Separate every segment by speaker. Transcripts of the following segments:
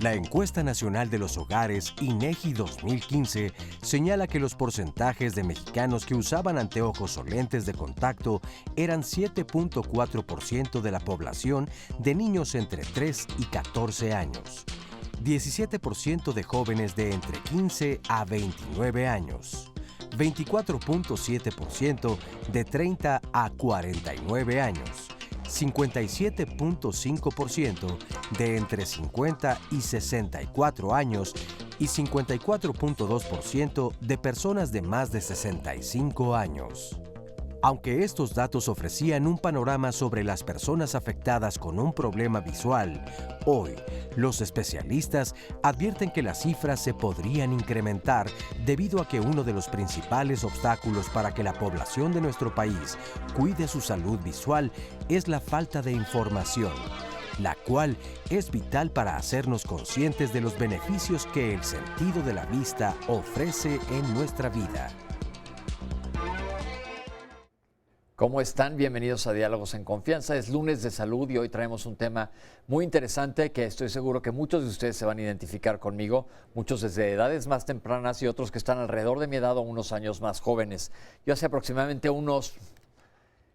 Speaker 1: La encuesta nacional de los hogares INEGI 2015 señala que los porcentajes de mexicanos que usaban anteojos o lentes de contacto eran 7.4% de la población de niños entre 3 y 14 años, 17% de jóvenes de entre 15 a 29 años, 24.7% de 30 a 49 años, 57.5% de entre 50 y 64 años y 54.2% de personas de más de 65 años. Aunque estos datos ofrecían un panorama sobre las personas afectadas con un problema visual, hoy los especialistas advierten que las cifras se podrían incrementar debido a que uno de los principales obstáculos para que la población de nuestro país cuide su salud visual es la falta de información, la cual es vital para hacernos conscientes de los beneficios que el sentido de la vista ofrece en nuestra vida.
Speaker 2: ¿Cómo están? Bienvenidos a Diálogos en Confianza. Es lunes de salud y hoy traemos un tema muy interesante que estoy seguro que muchos de ustedes se van a identificar conmigo, muchos desde edades más tempranas y otros que están alrededor de mi edad o unos años más jóvenes. Yo hace aproximadamente unos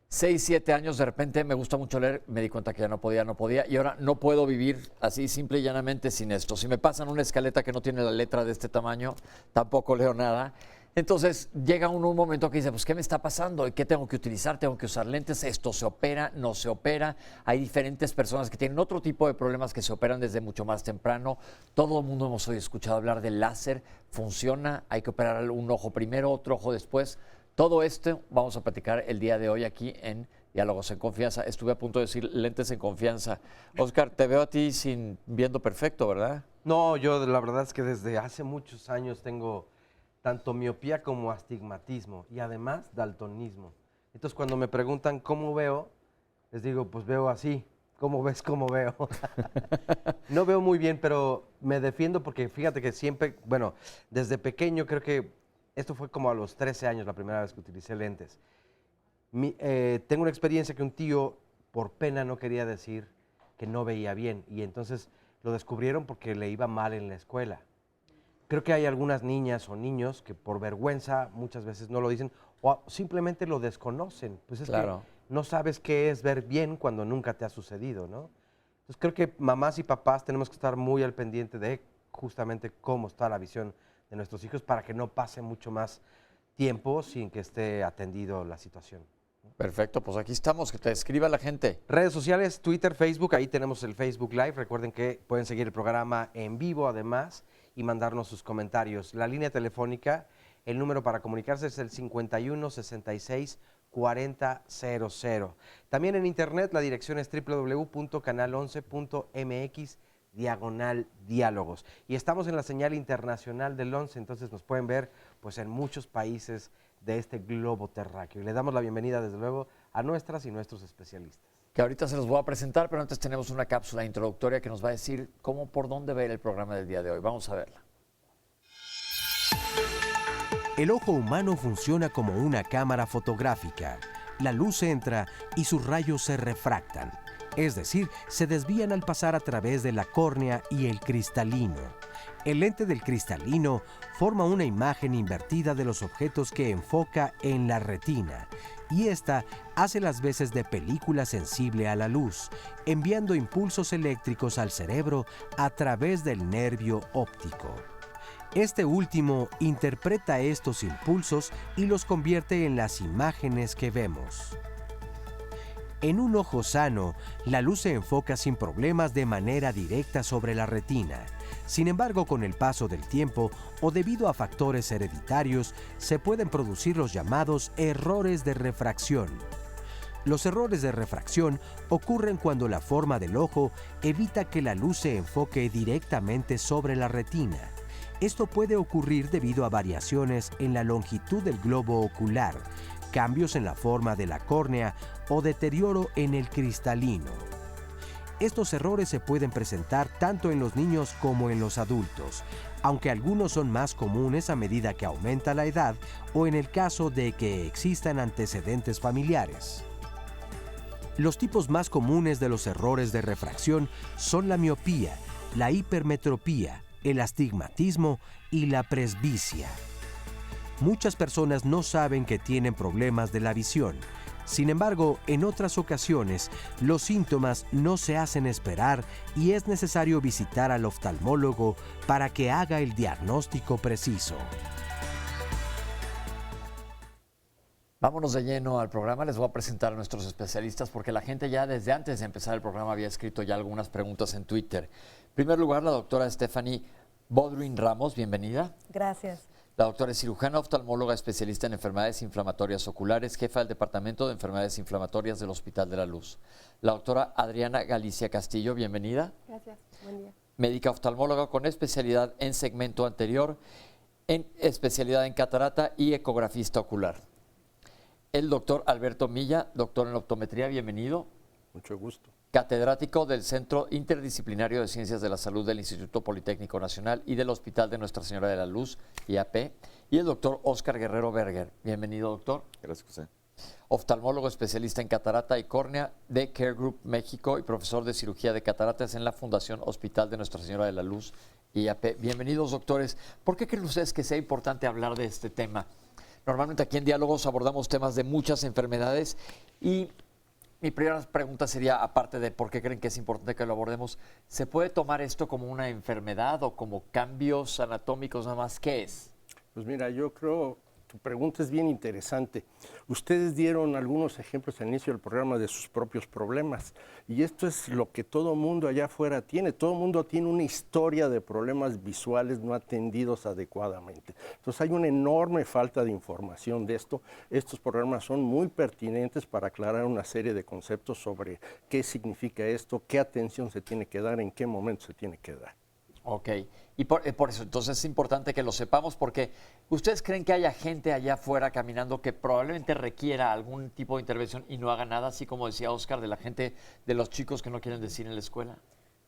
Speaker 2: 6, 7 años de repente me gusta mucho leer, me di cuenta que ya no podía y ahora no puedo vivir así simple y llanamente sin esto. Si me pasan una escaleta que no tiene la letra de este tamaño, tampoco leo nada. Entonces llega un momento que dice, pues, ¿qué me está pasando? ¿Y qué tengo que utilizar? ¿Tengo que usar lentes? ¿Esto se opera? ¿No se opera? Hay diferentes personas que tienen otro tipo de problemas que se operan desde mucho más temprano. Todo el mundo hemos escuchado hablar del láser. ¿Funciona? ¿Hay que operar un ojo primero, otro ojo después? Todo esto vamos a platicar el día de hoy aquí en Diálogos en Confianza. Estuve a punto de decir lentes en confianza. Oscar, te veo a ti viendo perfecto, ¿verdad?
Speaker 3: No, yo la verdad es que desde hace muchos años tengo tanto miopía como astigmatismo y además daltonismo. Entonces cuando me preguntan cómo veo, les digo, pues veo así. ¿Cómo ves cómo veo? No veo muy bien, pero me defiendo porque fíjate que siempre, bueno, desde pequeño creo que esto fue como a los 13 años la primera vez que utilicé lentes. Tengo una experiencia que un tío por pena no quería decir que no veía bien y entonces lo descubrieron porque le iba mal en la escuela. Creo que hay algunas niñas o niños que por vergüenza muchas veces no lo dicen o simplemente lo desconocen. Pues es claro, que no sabes qué es ver bien cuando nunca te ha sucedido, ¿no? Entonces creo que mamás y papás tenemos que estar muy al pendiente de justamente cómo está la visión de nuestros hijos para que no pase mucho más tiempo sin que esté atendido la situación.
Speaker 2: Perfecto, pues aquí estamos, que te escriba la gente.
Speaker 3: Redes sociales, Twitter, Facebook, ahí tenemos el Facebook Live. Recuerden que pueden seguir el programa en vivo además y mandarnos sus comentarios. La línea telefónica, el número para comunicarse es el 51 66 40 00. También en internet la dirección es www.canal11.mx/diálogos. Y estamos en la señal internacional del 11, entonces nos pueden ver pues en muchos países de este globo terráqueo. Y le damos la bienvenida desde luego a nuestras y nuestros especialistas.
Speaker 2: Que ahorita se los voy a presentar, pero antes tenemos una cápsula introductoria que nos va a decir por dónde ver el programa del día de hoy. Vamos a verla.
Speaker 1: El ojo humano funciona como una cámara fotográfica. La luz entra y sus rayos se refractan, es decir, se desvían al pasar a través de la córnea y el cristalino. El lente del cristalino forma una imagen invertida de los objetos que enfoca en la retina, y esta hace las veces de película sensible a la luz, enviando impulsos eléctricos al cerebro a través del nervio óptico. Este último interpreta estos impulsos y los convierte en las imágenes que vemos. En un ojo sano, la luz se enfoca sin problemas de manera directa sobre la retina. Sin embargo, con el paso del tiempo o debido a factores hereditarios, se pueden producir los llamados errores de refracción. Los errores de refracción ocurren cuando la forma del ojo evita que la luz se enfoque directamente sobre la retina. Esto puede ocurrir debido a variaciones en la longitud del globo ocular, cambios en la forma de la córnea o deterioro en el cristalino. Estos errores se pueden presentar tanto en los niños como en los adultos, aunque algunos son más comunes a medida que aumenta la edad o en el caso de que existan antecedentes familiares. Los tipos más comunes de los errores de refracción son la miopía, la hipermetropía, el astigmatismo y la presbicia. Muchas personas no saben que tienen problemas de la visión. Sin embargo, en otras ocasiones, los síntomas no se hacen esperar y es necesario visitar al oftalmólogo para que haga el diagnóstico preciso.
Speaker 2: Vámonos de lleno al programa. Les voy a presentar a nuestros especialistas porque la gente ya desde antes de empezar el programa había escrito ya algunas preguntas en Twitter. En primer lugar, la doctora Stephanie Bodwin Ramos, bienvenida.
Speaker 4: Gracias.
Speaker 2: La doctora es cirujana oftalmóloga especialista en enfermedades inflamatorias oculares, jefa del Departamento de Enfermedades Inflamatorias del Hospital de la Luz. La doctora Adriana Galicia Castillo, bienvenida.
Speaker 4: Gracias, buen día.
Speaker 2: Médica oftalmóloga con especialidad en segmento anterior, en especialidad en catarata y ecografista ocular. El doctor Alberto Milla, doctor en optometría, bienvenido.
Speaker 5: Mucho gusto.
Speaker 2: Catedrático del Centro Interdisciplinario de Ciencias de la Salud del Instituto Politécnico Nacional y del Hospital de Nuestra Señora de la Luz, IAP. Y el doctor Óscar Guerrero Berger. Bienvenido, doctor.
Speaker 5: Gracias, José.
Speaker 2: Oftalmólogo especialista en catarata y córnea de Care Group México y profesor de cirugía de cataratas en la Fundación Hospital de Nuestra Señora de la Luz, IAP. Bienvenidos, doctores. ¿Por qué creen ustedes que sea importante hablar de este tema? Normalmente aquí en Diálogos abordamos temas de muchas enfermedades y mi primera pregunta sería, aparte de por qué creen que es importante que lo abordemos, ¿se puede tomar esto como una enfermedad o como cambios anatómicos nada más? ¿Qué es?
Speaker 5: Pues mira, yo creo tu pregunta es bien interesante. Ustedes dieron algunos ejemplos al inicio del programa de sus propios problemas y esto es lo que todo mundo allá afuera tiene. Todo mundo tiene una historia de problemas visuales no atendidos adecuadamente. Entonces hay una enorme falta de información de esto. Estos programas son muy pertinentes para aclarar una serie de conceptos sobre qué significa esto, qué atención se tiene que dar, en qué momento se tiene que dar.
Speaker 2: Ok, y por eso entonces es importante que lo sepamos porque ¿ustedes creen que haya gente allá afuera caminando que probablemente requiera algún tipo de intervención y no haga nada, así como decía Óscar, de la gente, de los chicos que no quieren decir en la escuela?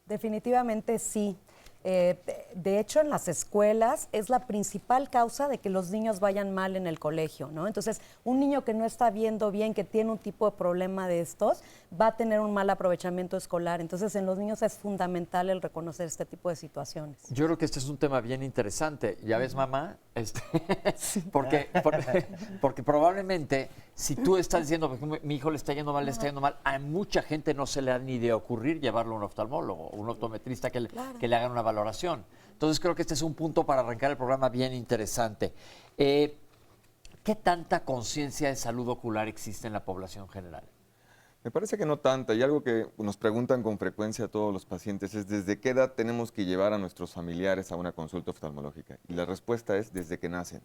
Speaker 4: Definitivamente sí. De hecho, en las escuelas es la principal causa de que los niños vayan mal en el colegio, ¿no? Entonces, un niño que no está viendo bien, que tiene un tipo de problema de estos, va a tener un mal aprovechamiento escolar. Entonces, en los niños es fundamental el reconocer este tipo de situaciones.
Speaker 2: Yo creo que este es un tema bien interesante. ¿Ya ves, mamá? Porque probablemente si tú estás diciendo, mi hijo le está yendo mal, a mucha gente no se le ha ni de ocurrir llevarlo a un oftalmólogo, un optometrista que le hagan una valoración. Entonces creo que este es un punto para arrancar el programa bien interesante. ¿Qué tanta conciencia de salud ocular existe en la población general?
Speaker 6: Me parece que no tanta, y algo que nos preguntan con frecuencia a todos los pacientes es ¿desde qué edad tenemos que llevar a nuestros familiares a una consulta oftalmológica? Y la respuesta es desde que nacen.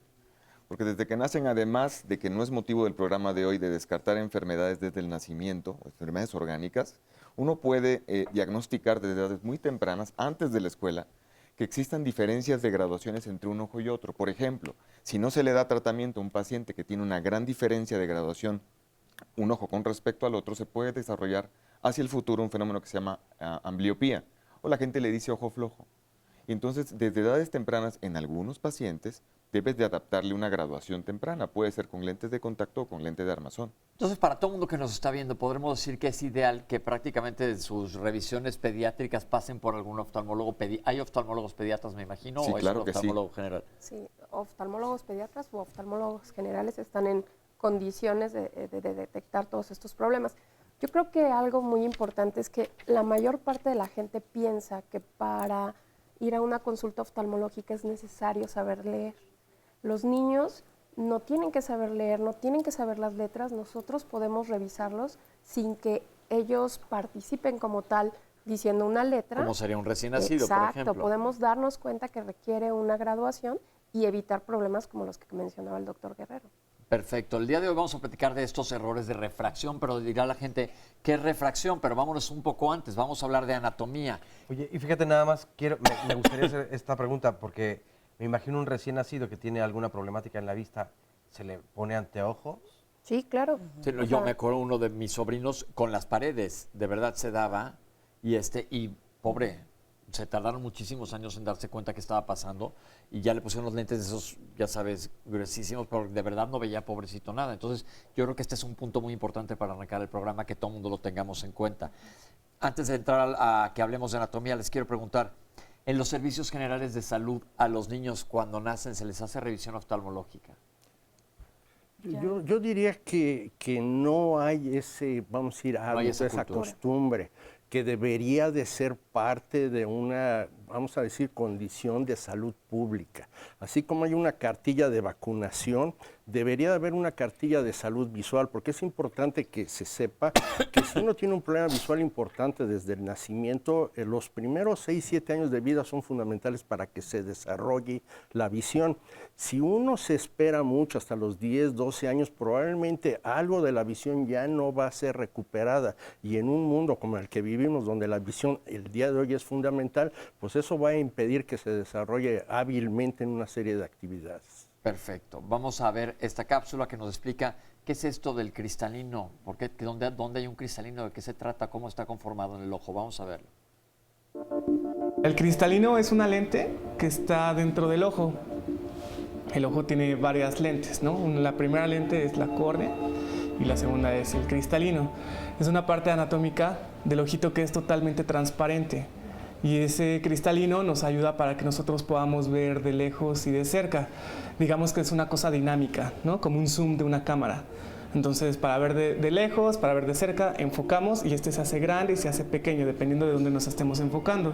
Speaker 6: Porque desde que nacen, además de que no es motivo del programa de hoy de descartar enfermedades desde el nacimiento, o enfermedades orgánicas, uno puede diagnosticar desde edades muy tempranas, antes de la escuela, que existan diferencias de graduaciones entre un ojo y otro. Por ejemplo, si no se le da tratamiento a un paciente que tiene una gran diferencia de graduación un ojo con respecto al otro, se puede desarrollar hacia el futuro un fenómeno que se llama ambliopía, o la gente le dice ojo flojo. Y entonces, desde edades tempranas, en algunos pacientes, debes de adaptarle una graduación temprana. Puede ser con lentes de contacto o con lentes de armazón.
Speaker 2: Entonces, para todo el mundo que nos está viendo, podremos decir que es ideal que prácticamente sus revisiones pediátricas pasen por algún oftalmólogo. ¿Hay oftalmólogos pediatras, me imagino,
Speaker 6: Sí,
Speaker 2: o
Speaker 6: claro
Speaker 2: es un
Speaker 6: que sí.
Speaker 2: oftalmólogo general?
Speaker 7: Sí, oftalmólogos pediatras u oftalmólogos generales están en condiciones de detectar todos estos problemas. Yo creo que algo muy importante es que la mayor parte de la gente piensa que para ir a una consulta oftalmológica es necesario saber leer. Los niños no tienen que saber leer, no tienen que saber las letras, nosotros podemos revisarlos sin que ellos participen como tal diciendo una letra.
Speaker 2: Como sería un recién nacido, por ejemplo.
Speaker 7: Exacto, podemos darnos cuenta que requiere una graduación y evitar problemas como los que mencionaba el doctor Guerrero.
Speaker 2: Perfecto. El día de hoy vamos a platicar de estos errores de refracción, pero dirá la gente, ¿qué es refracción? Pero vámonos un poco antes, vamos a hablar de anatomía.
Speaker 3: Oye, y fíjate nada más, me gustaría hacer esta pregunta porque me imagino un recién nacido que tiene alguna problemática en la vista, ¿se le pone anteojos?
Speaker 7: Sí, claro.
Speaker 2: Sí, yo me acuerdo uno de mis sobrinos con las paredes, de verdad se daba, y pobre, se tardaron muchísimos años en darse cuenta que estaba pasando y ya le pusieron los lentes de esos, ya sabes, gruesísimos, pero de verdad no veía pobrecito nada. Entonces, yo creo que este es un punto muy importante para arrancar el programa, que todo el mundo lo tengamos en cuenta. Antes de entrar a que hablemos de anatomía, les quiero preguntar, En los servicios generales de salud, a los niños cuando nacen se les hace revisión oftalmológica.
Speaker 5: Yo diría que no hay ese, vamos a decir, hábito,
Speaker 2: esa
Speaker 5: esa
Speaker 2: cultura.
Speaker 5: costumbre, que debería de ser parte de una, vamos a decir, condición de salud pública. Así como hay una cartilla de vacunación, debería de haber una cartilla de salud visual, porque es importante que se sepa que si uno tiene un problema visual importante desde el nacimiento, los primeros 6, 7 años de vida son fundamentales para que se desarrolle la visión. Si uno se espera mucho hasta los 10, 12 años, probablemente algo de la visión ya no va a ser recuperada. Y en un mundo como el que vivimos, donde la visión el día de hoy es fundamental, pues eso va a impedir que se desarrolle hábilmente en una serie de actividades.
Speaker 2: Perfecto. Vamos a ver esta cápsula que nos explica qué es esto del cristalino, por qué, dónde hay un cristalino, de qué se trata, cómo está conformado en el ojo. Vamos a verlo.
Speaker 8: El cristalino es una lente que está dentro del ojo. El ojo tiene varias lentes, ¿no? La primera lente es la córnea y la segunda es el cristalino. Es una parte anatómica del ojito que es totalmente transparente. Y ese cristalino nos ayuda para que nosotros podamos ver de lejos y de cerca. Digamos que es una cosa dinámica, ¿no? Como un zoom de una cámara. Entonces, para ver de lejos, para ver de cerca, enfocamos y este se hace grande y se hace pequeño, dependiendo de dónde nos estemos enfocando.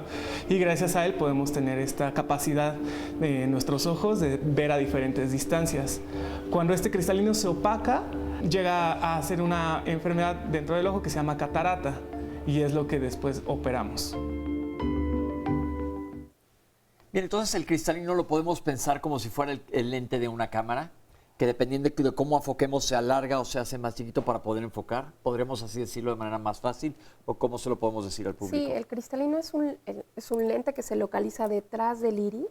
Speaker 8: Y gracias a él podemos tener esta capacidad de nuestros ojos de ver a diferentes distancias. Cuando este cristalino se opaca, llega a ser una enfermedad dentro del ojo que se llama catarata y es lo que después operamos.
Speaker 2: Bien, entonces el cristalino lo podemos pensar como si fuera el lente de una cámara, que dependiendo de cómo enfoquemos se alarga o se hace más chiquito para poder enfocar. ¿Podremos así decirlo de manera más fácil o cómo se lo podemos decir al público?
Speaker 7: Sí, el cristalino es un lente que se localiza detrás del iris.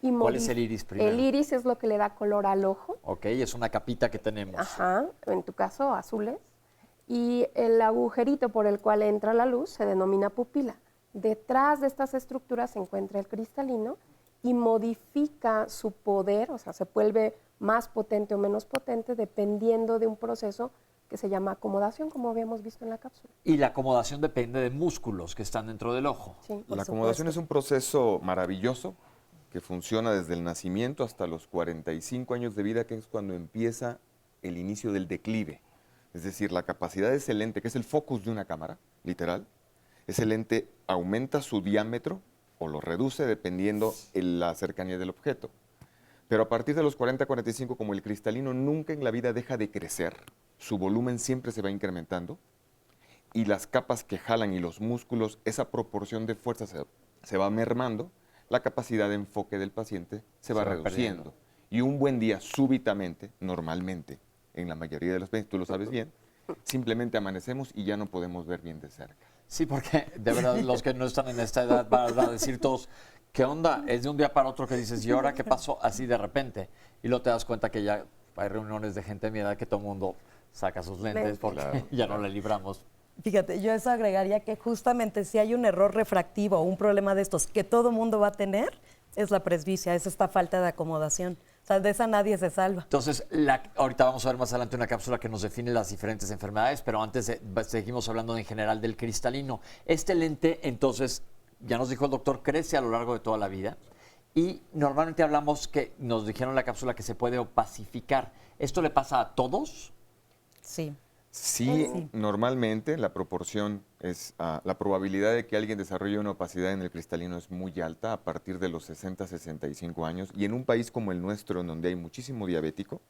Speaker 7: Y
Speaker 2: ¿Cuál es el iris primero?
Speaker 7: El iris es lo que le da color al ojo.
Speaker 2: Ok, es una capita que tenemos.
Speaker 7: Ajá, en tu caso azules. Y el agujerito por el cual entra la luz se denomina pupila. Detrás de estas estructuras se encuentra el cristalino y modifica su poder, o sea, se vuelve más potente o menos potente dependiendo de un proceso que se llama acomodación, como habíamos visto en la cápsula.
Speaker 2: Y la acomodación depende de músculos que están dentro del ojo.
Speaker 7: Sí,
Speaker 6: La acomodación es un proceso maravilloso que funciona desde el nacimiento hasta los 45 años de vida, que es cuando empieza el inicio del declive. Es decir, la capacidad de ese lente, que es el focus de una cámara, literal, ese lente aumenta su diámetro o lo reduce dependiendo de la cercanía del objeto. Pero a partir de los 40-45, como el cristalino nunca en la vida deja de crecer, su volumen siempre se va incrementando y las capas que jalan y los músculos, esa proporción de fuerza se va mermando, la capacidad de enfoque del paciente se va reduciendo. Perdiendo. Y un buen día, súbitamente, normalmente, en la mayoría de los pacientes, tú lo sabes bien, simplemente amanecemos y ya no podemos ver bien de cerca.
Speaker 2: Sí, porque de verdad los que no están en esta edad van a decir todos, ¿qué onda? Es de un día para otro que dices, ¿y ahora qué pasó? Así de repente. Y luego te das cuenta que ya hay reuniones de gente de mi edad que todo el mundo saca sus lentes porque ya no le libramos.
Speaker 4: Fíjate, yo eso agregaría que justamente si hay un error refractivo o un problema de estos que todo mundo va a tener, es la presbicia, es esta falta de acomodación. O sea, de esa nadie se salva.
Speaker 2: Entonces, ahorita vamos a ver más adelante una cápsula que nos define las diferentes enfermedades, pero antes seguimos hablando en general del cristalino. Este lente, entonces, ya nos dijo el doctor, crece a lo largo de toda la vida y normalmente hablamos que nos dijeron en la cápsula que se puede opacificar. ¿Esto le pasa a todos?
Speaker 4: Sí.
Speaker 6: Sí, normalmente la proporción es, la probabilidad de que alguien desarrolle una opacidad en el cristalino es muy alta a partir de los 60-65 años. Y en un país como el nuestro, en donde hay muchísimo diabético,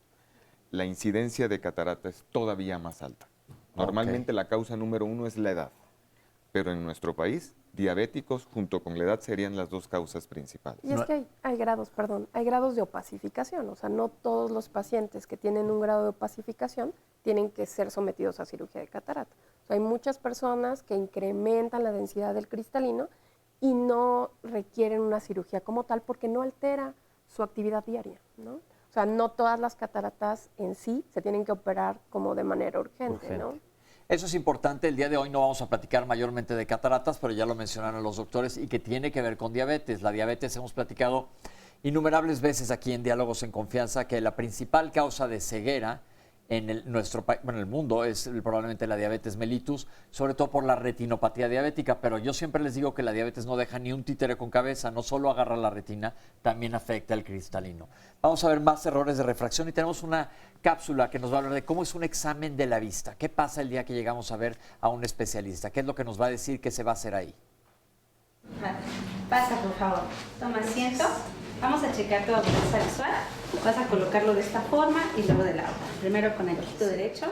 Speaker 6: la incidencia de catarata es todavía más alta. Normalmente la causa número 1 es la edad, pero en nuestro país, diabéticos junto con la edad serían las dos causas principales.
Speaker 7: Y es que hay grados de opacificación, o sea, no todos los pacientes que tienen un grado de opacificación tienen que ser sometidos a cirugía de catarata. O sea, hay muchas personas que incrementan la densidad del cristalino y no requieren una cirugía como tal porque no altera su actividad diaria, ¿no? O sea, no todas las cataratas en sí se tienen que operar como de manera urgente. ¿No?
Speaker 2: Eso es importante. El día de hoy no vamos a platicar mayormente de cataratas, pero ya lo mencionaron los doctores y que tiene que ver con diabetes. La diabetes hemos platicado innumerables veces aquí en Diálogos en Confianza que la principal causa de ceguera en nuestro país, bueno, en el mundo, es probablemente la diabetes mellitus, sobre todo por la retinopatía diabética, pero yo siempre les digo que la diabetes no deja ni un títere con cabeza, no solo agarra la retina, también afecta el cristalino. Vamos a ver más errores de refracción y tenemos una cápsula que nos va a hablar de cómo es un examen de la vista, qué pasa el día que llegamos a ver a un especialista, qué es lo que nos va a decir que se va a hacer ahí.
Speaker 9: Pasa, por favor. Toma asiento. Vamos a checar tu agudeza visual. Vas a colocarlo de esta forma y luego de la otra. Primero con el ojito derecho.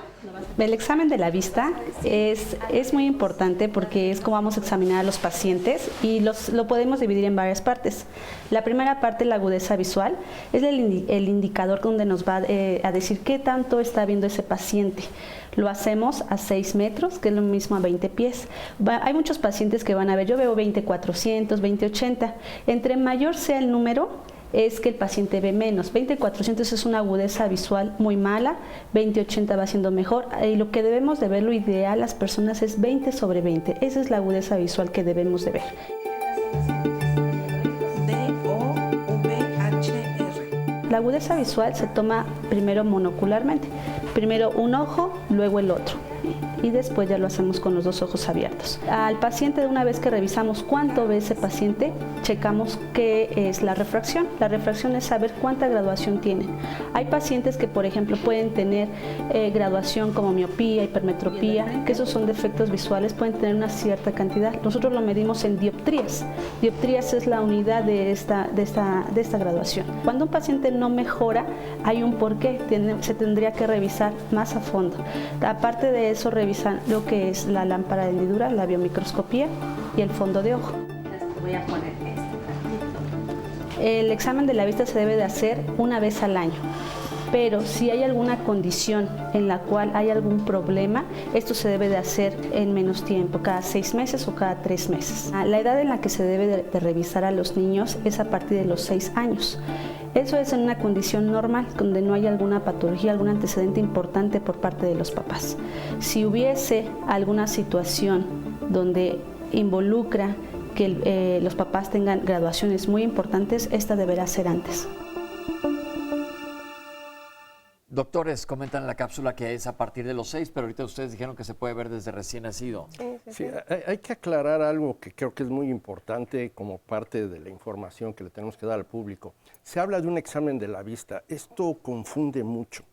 Speaker 9: El examen de la vista es muy importante porque es como vamos a examinar a los pacientes y lo podemos dividir en varias partes. La primera parte, la agudeza visual, es el indicador donde nos va a decir qué tanto está viendo ese paciente. Lo hacemos a 6 metros, que es lo mismo a 20 pies. Hay muchos pacientes que van a ver, yo veo 20/400, 20/80. Entre mayor sea el número, es que el paciente ve menos. 20/400 es una agudeza visual muy mala, 20/80 va siendo mejor. Y lo que debemos de ver, lo ideal las personas es 20/20. Esa es la agudeza visual que debemos de ver. La agudeza visual se toma primero monocularmente. Primero un ojo, luego el otro. Y después ya lo hacemos con los 2 ojos abiertos. Al paciente, de una vez que revisamos cuánto ve ese paciente, checamos qué es la refracción. La refracción es saber cuánta graduación tiene. Hay pacientes que, por ejemplo, pueden tener graduación como miopía, hipermetropía, que esos son defectos visuales, pueden tener una cierta cantidad. Nosotros lo medimos en dioptrías. Dioptrías es la unidad de esta graduación. Cuando un paciente no mejora, hay un porqué, se tendría que revisar más a fondo. Aparte de eso, revisan lo que es la lámpara de hendidura, la biomicroscopía y el fondo de ojo. Voy a poner el examen de la vista se debe de hacer una vez al año, pero si hay alguna condición en la cual hay algún problema, esto se debe de hacer en menos tiempo, cada 6 meses o cada 3 meses. La edad en la que se debe de revisar a los niños es a partir de los 6 años. Eso es en una condición normal, donde no hay alguna patología, algún antecedente importante por parte de los papás. Si hubiese alguna situación donde involucra que los papás tengan graduaciones muy importantes, esta deberá ser antes.
Speaker 2: Doctores, comentan en la cápsula que es a partir de los 6, pero ahorita ustedes dijeron que se puede ver desde recién nacido.
Speaker 5: Sí, hay que aclarar algo que creo que es muy importante como parte de la información que le tenemos que dar al público. Se habla de un examen de la vista. Esto confunde mucho.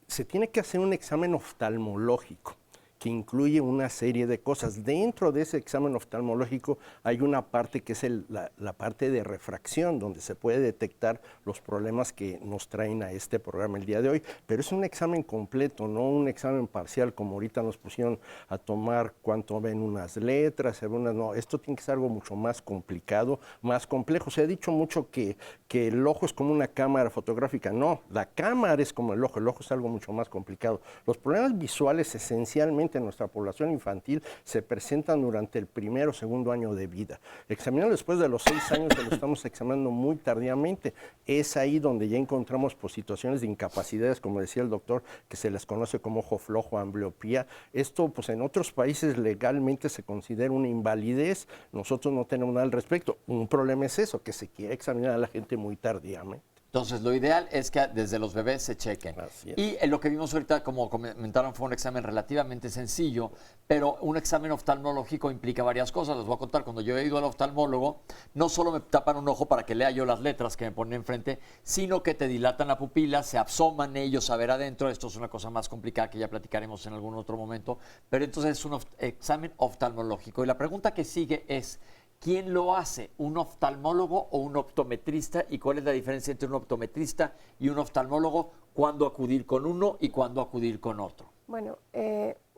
Speaker 5: Se tiene que hacer un examen oftalmológico que incluye una serie de cosas. Dentro de ese examen oftalmológico hay una parte que es la parte de refracción, donde se puede detectar los problemas que nos traen a este programa el día de hoy, pero es un examen completo, no un examen parcial, como ahorita nos pusieron a tomar cuánto ven unas letras, no, esto tiene que ser algo mucho más complicado, más complejo. Se ha dicho mucho que el ojo es como una cámara fotográfica. No, la cámara es como el ojo es algo mucho más complicado. Los problemas visuales esencialmente en nuestra población infantil se presentan durante el 1er o 2º año de vida. Examinando después de los 6 años, que lo estamos examinando muy tardíamente. Es ahí donde ya encontramos situaciones de incapacidades, como decía el doctor, que se les conoce como ojo flojo, ambliopía. Esto, pues en otros países legalmente se considera una invalidez. Nosotros no tenemos nada al respecto. Un problema es eso, que se quiere examinar a la gente muy tardíamente.
Speaker 2: Entonces, lo ideal es que desde los bebés se chequen. Y lo que vimos ahorita, como comentaron, fue un examen relativamente sencillo, pero un examen oftalmológico implica varias cosas. Les voy a contar, cuando yo he ido al oftalmólogo, no solo me tapan un ojo para que lea yo las letras que me ponen enfrente, sino que te dilatan la pupila, se asoman ellos a ver adentro. Esto es una cosa más complicada que ya platicaremos en algún otro momento, pero entonces es un examen oftalmológico. Y la pregunta que sigue es: ¿quién lo hace? ¿Un oftalmólogo o un optometrista? ¿Y cuál es la diferencia entre un optometrista y un oftalmólogo? ¿Cuándo acudir con uno y cuándo acudir con otro?
Speaker 7: Bueno,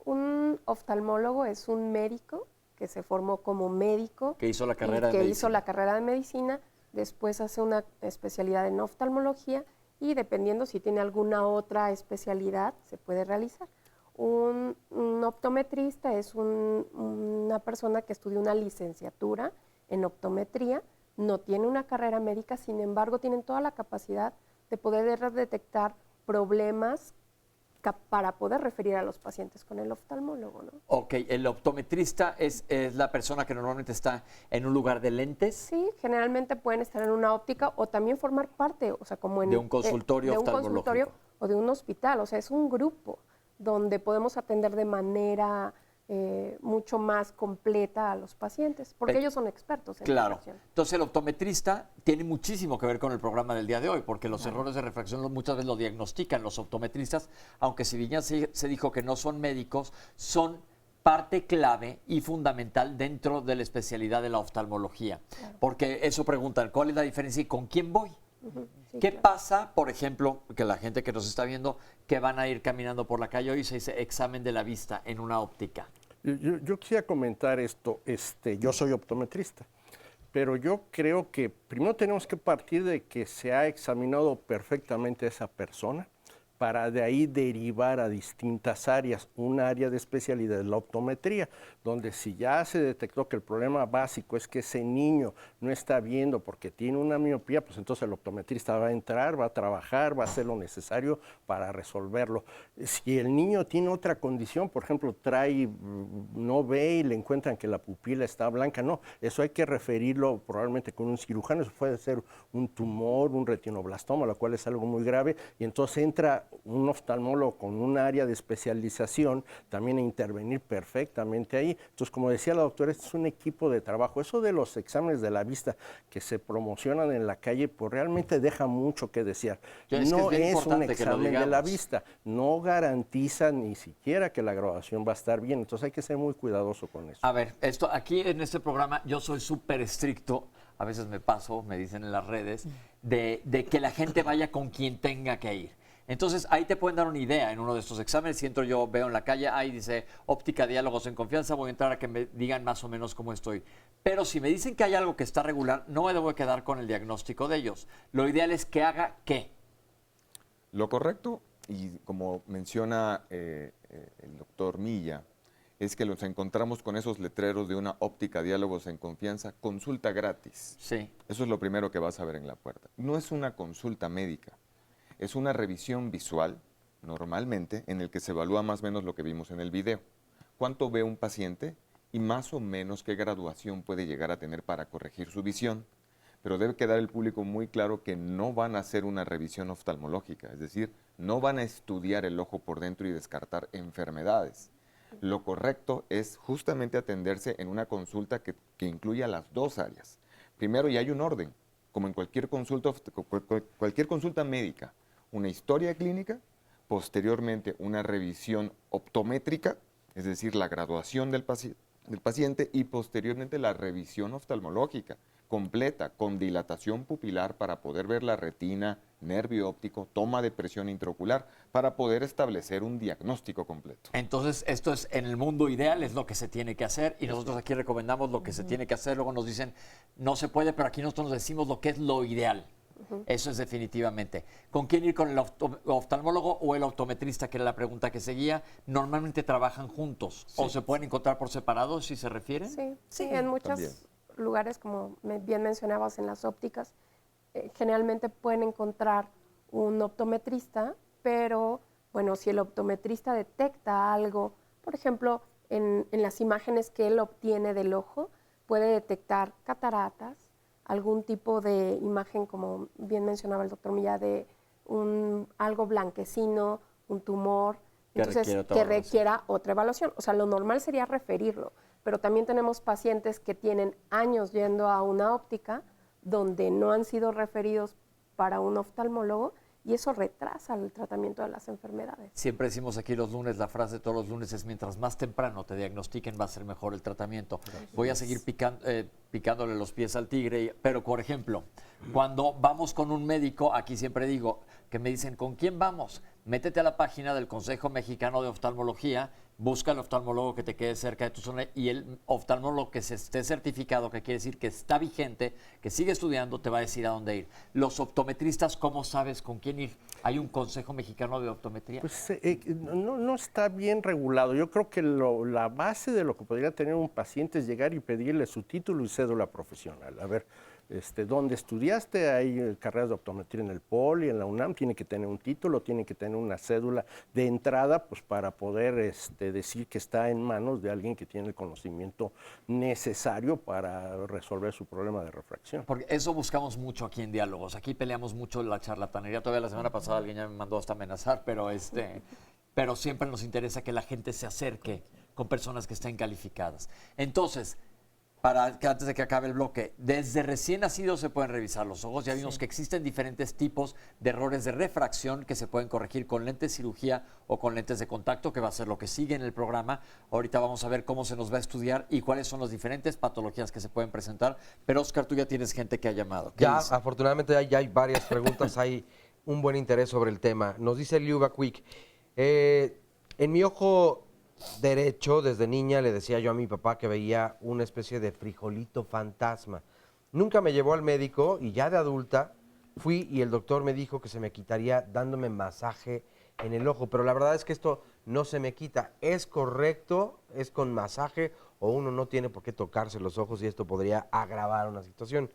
Speaker 7: un oftalmólogo es un médico que se formó como médico.
Speaker 2: Que hizo la carrera de medicina.
Speaker 7: Hizo la carrera de medicina, después hace una especialidad en oftalmología y dependiendo si tiene alguna otra especialidad, se puede realizar. Un optometrista es una persona que estudia una licenciatura en optometría, no tiene una carrera médica, sin embargo tienen toda la capacidad de poder detectar problemas para poder referir a los pacientes con el oftalmólogo, ¿no?
Speaker 2: Ok, ¿el optometrista es la persona que normalmente está en un lugar de lentes?
Speaker 7: Sí, generalmente pueden estar en una óptica o también formar parte, o sea, como en...
Speaker 2: De un consultorio oftalmológico.
Speaker 7: o de un hospital, o sea, es un grupo donde podemos atender de manera mucho más completa a los pacientes, porque ellos son expertos en
Speaker 2: Claro.
Speaker 7: refracción.
Speaker 2: Entonces el optometrista tiene muchísimo que ver con el programa del día de hoy, porque los errores de refracción muchas veces lo diagnostican los optometristas, aunque si bien ya se dijo que no son médicos, son parte clave y fundamental dentro de la especialidad de la oftalmología.
Speaker 7: Claro.
Speaker 2: Porque eso preguntan, ¿cuál es la diferencia y con quién voy?
Speaker 7: Sí,
Speaker 2: ¿Qué
Speaker 7: claro.
Speaker 2: pasa, por ejemplo, que la gente que nos está viendo, que van a ir caminando por la calle hoy se dice examen de la vista en una óptica?
Speaker 5: Yo quisiera comentar esto. Yo soy optometrista, pero yo creo que primero tenemos que partir de que se ha examinado perfectamente a esa persona para de ahí derivar a distintas áreas. Un área de especialidad es la optometría, donde si ya se detectó que el problema básico es que ese niño no está viendo porque tiene una miopía, pues entonces el optometrista va a entrar, va a trabajar, va a hacer lo necesario para resolverlo. Si el niño tiene otra condición, por ejemplo, no ve y le encuentran que la pupila está blanca, no, eso hay que referirlo probablemente con un cirujano, eso puede ser un tumor, un retinoblastoma, lo cual es algo muy grave, y entonces entra un oftalmólogo con un área de especialización también a intervenir perfectamente ahí. Entonces, como decía la doctora, este es un equipo de trabajo. Eso de los exámenes de la vista que se promocionan en la calle, pues realmente deja mucho que desear. No es un examen de la vista, no garantiza ni siquiera que la graduación va a estar bien, entonces hay que ser muy cuidadoso con eso.
Speaker 2: A ver, esto aquí en este programa yo soy súper estricto, a veces me paso, me dicen en las redes, de que la gente vaya con quien tenga que ir. Entonces, ahí te pueden dar una idea en uno de estos exámenes. Si entro yo, veo en la calle, ahí dice óptica, diálogos en confianza, voy a entrar a que me digan más o menos cómo estoy. Pero si me dicen que hay algo que está regular, no me debo quedar con el diagnóstico de ellos. Lo ideal es que haga ¿qué?
Speaker 6: Lo correcto, y como menciona el doctor Milla, es que nos encontramos con esos letreros de una óptica, diálogos en confianza, consulta gratis.
Speaker 2: Sí.
Speaker 6: Eso es lo primero que vas a ver en la puerta. No es una consulta médica. Es una revisión visual, normalmente, en el que se evalúa más o menos lo que vimos en el video. ¿Cuánto ve un paciente y más o menos qué graduación puede llegar a tener para corregir su visión? Pero debe quedar el público muy claro que no van a hacer una revisión oftalmológica, es decir, no van a estudiar el ojo por dentro y descartar enfermedades. Lo correcto es justamente atenderse en una consulta que incluya las dos áreas. Primero, y hay un orden, como en cualquier consulta médica. Una historia clínica, posteriormente una revisión optométrica, es decir, la graduación del paciente, y posteriormente la revisión oftalmológica completa, con dilatación pupilar para poder ver la retina, nervio óptico, toma de presión intraocular, para poder establecer un diagnóstico completo.
Speaker 2: Entonces, esto es en el mundo ideal, es lo que se tiene que hacer, y nosotros aquí recomendamos lo que se tiene que hacer. Luego nos dicen, no se puede, pero aquí nosotros nos decimos lo que es lo ideal. Eso es definitivamente. ¿Con quién ir? ¿Con el oftalmólogo o el optometrista? Que era la pregunta que seguía. Normalmente trabajan juntos, sí. ¿O se pueden encontrar por separado, si se refieren?
Speaker 7: Sí, en muchos lugares, como bien mencionabas, en las ópticas, generalmente pueden encontrar un optometrista, pero bueno, si el optometrista detecta algo, por ejemplo, en las imágenes que él obtiene del ojo, puede detectar cataratas, algún tipo de imagen, como bien mencionaba el doctor Milla, de algo blanquecino, un tumor, entonces que requiera otra evaluación. O sea, lo normal sería referirlo, pero también tenemos pacientes que tienen años yendo a una óptica donde no han sido referidos para un oftalmólogo, y eso retrasa el tratamiento de las enfermedades.
Speaker 2: Siempre decimos aquí los lunes, la frase de todos los lunes es: mientras más temprano te diagnostiquen, va a ser mejor el tratamiento. Voy a seguir picándole los pies al tigre, pero por ejemplo, cuando vamos con un médico, aquí siempre digo que me dicen, ¿con quién vamos? Métete a la página del Consejo Mexicano de Oftalmología, busca el oftalmólogo que te quede cerca de tu zona, y el oftalmólogo que se esté certificado, que quiere decir que está vigente, que sigue estudiando, te va a decir a dónde ir. Los optometristas, ¿cómo sabes con quién ir? ¿Hay un Consejo Mexicano de Optometría?
Speaker 5: Pues no está bien regulado. Yo creo que la base de lo que podría tener un paciente es llegar y pedirle su título y cédula profesional. A ver, ¿Dónde estudiaste? Hay carreras de optometría en el Poli, en la UNAM, tiene que tener un título, tiene que tener una cédula de entrada, pues para poder decir que está en manos de alguien que tiene el conocimiento necesario para resolver su problema de refracción.
Speaker 2: Porque eso buscamos mucho aquí en Diálogos. Aquí peleamos mucho la charlatanería. Todavía la semana pasada alguien ya me mandó hasta amenazar, pero siempre nos interesa que la gente se acerque con personas que estén calificadas. Entonces, para que antes de que acabe el bloque, desde recién nacidos se pueden revisar los ojos. Ya vimos que existen diferentes tipos de errores de refracción que se pueden corregir con lentes de cirugía o con lentes de contacto, que va a ser lo que sigue en el programa. Ahorita vamos a ver cómo se nos va a estudiar y cuáles son las diferentes patologías que se pueden presentar. Pero, Oscar, tú ya tienes gente que ha llamado.
Speaker 3: Ya, afortunadamente ya hay varias preguntas, hay un buen interés sobre el tema. Nos dice Liuba Quick, en mi ojo derecho, desde niña, le decía yo a mi papá que veía una especie de frijolito fantasma. Nunca me llevó al médico y ya de adulta fui y el doctor me dijo que se me quitaría dándome masaje en el ojo, pero la verdad es que esto no se me quita. ¿Es correcto? ¿Es con masaje o uno no tiene por qué tocarse los ojos y esto podría agravar una situación?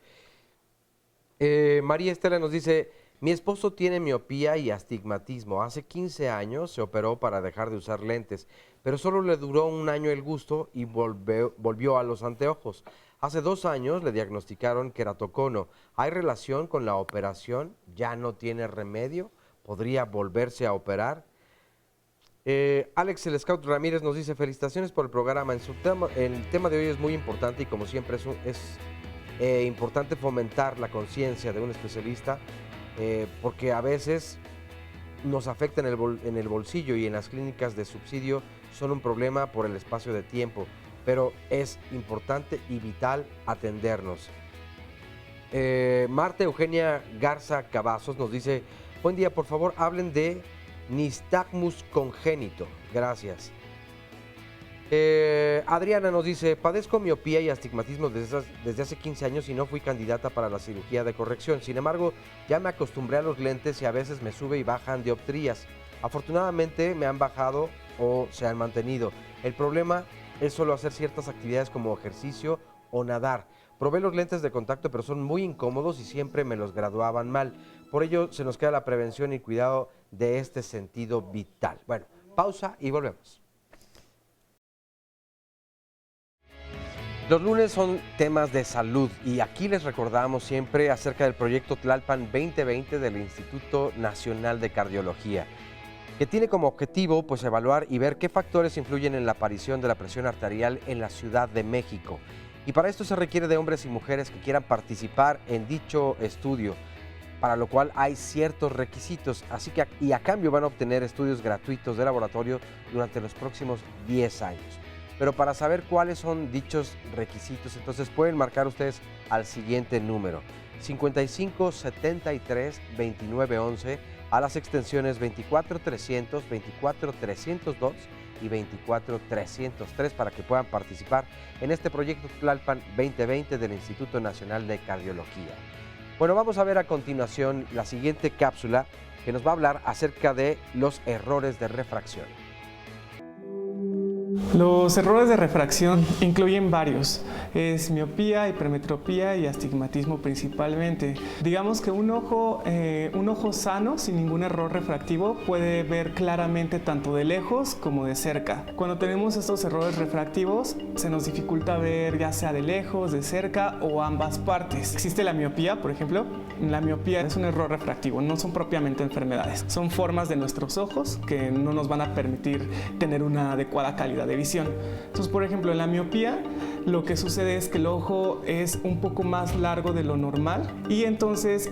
Speaker 3: María Estela nos dice, mi esposo tiene miopía y astigmatismo. Hace 15 años se operó para dejar de usar lentes, pero solo le duró un año el gusto y volvió a los anteojos. Hace 2 años le diagnosticaron queratocono. ¿Hay relación con la operación? ¿Ya no tiene remedio? ¿Podría volverse a operar? Alex el Scout Ramírez nos dice, felicitaciones por el programa. El tema de hoy es muy importante y como siempre es importante fomentar la conciencia de un especialista porque a veces nos afecta en el bolsillo y en las clínicas de subsidio son un problema por el espacio de tiempo, pero es importante y vital atendernos. Marta Eugenia Garza Cavazos nos dice, buen día, por favor hablen de nistagmus congénito, gracias. Adriana nos dice, padezco miopía y astigmatismo desde hace 15 años y no fui candidata para la cirugía de corrección. Sin embargo, ya me acostumbré a los lentes y a veces me sube y bajan dioptrías. Afortunadamente me han bajado o se han mantenido. El problema es solo hacer ciertas actividades como ejercicio o nadar. Probé los lentes de contacto, pero son muy incómodos y siempre me los graduaban mal. Por ello, se nos queda la prevención y cuidado de este sentido vital. Bueno, pausa y volvemos. Los lunes son temas de salud y aquí les recordamos siempre acerca del proyecto Tlalpan 2020 del Instituto Nacional de Cardiología, que tiene como objetivo pues evaluar y ver qué factores influyen en la aparición de la presión arterial en la Ciudad de México. Y para esto se requiere de hombres y mujeres que quieran participar en dicho estudio, para lo cual hay ciertos requisitos, y a cambio van a obtener estudios gratuitos de laboratorio durante los próximos 10 años. Pero para saber cuáles son dichos requisitos, entonces pueden marcar ustedes al siguiente número, 55 73 29 11, a las extensiones 24 300, 24 302 y 24 303 para que puedan participar en este proyecto Tlalpan 2020 del Instituto Nacional de Cardiología. Bueno, vamos a ver a continuación la siguiente cápsula que nos va a hablar acerca de los errores de refracción.
Speaker 8: Los errores de refracción incluyen varios, es miopía, hipermetropía y astigmatismo principalmente. Digamos que un ojo sano, sin ningún error refractivo, puede ver claramente tanto de lejos como de cerca. Cuando tenemos estos errores refractivos, se nos dificulta ver ya sea de lejos, de cerca o ambas partes. Existe la miopía, por ejemplo. La miopía es un error refractivo, no son propiamente enfermedades. Son formas de nuestros ojos que no nos van a permitir tener una adecuada calidad de visión. Entonces, por ejemplo, en la miopía lo que sucede es que el ojo es un poco más largo de lo normal y entonces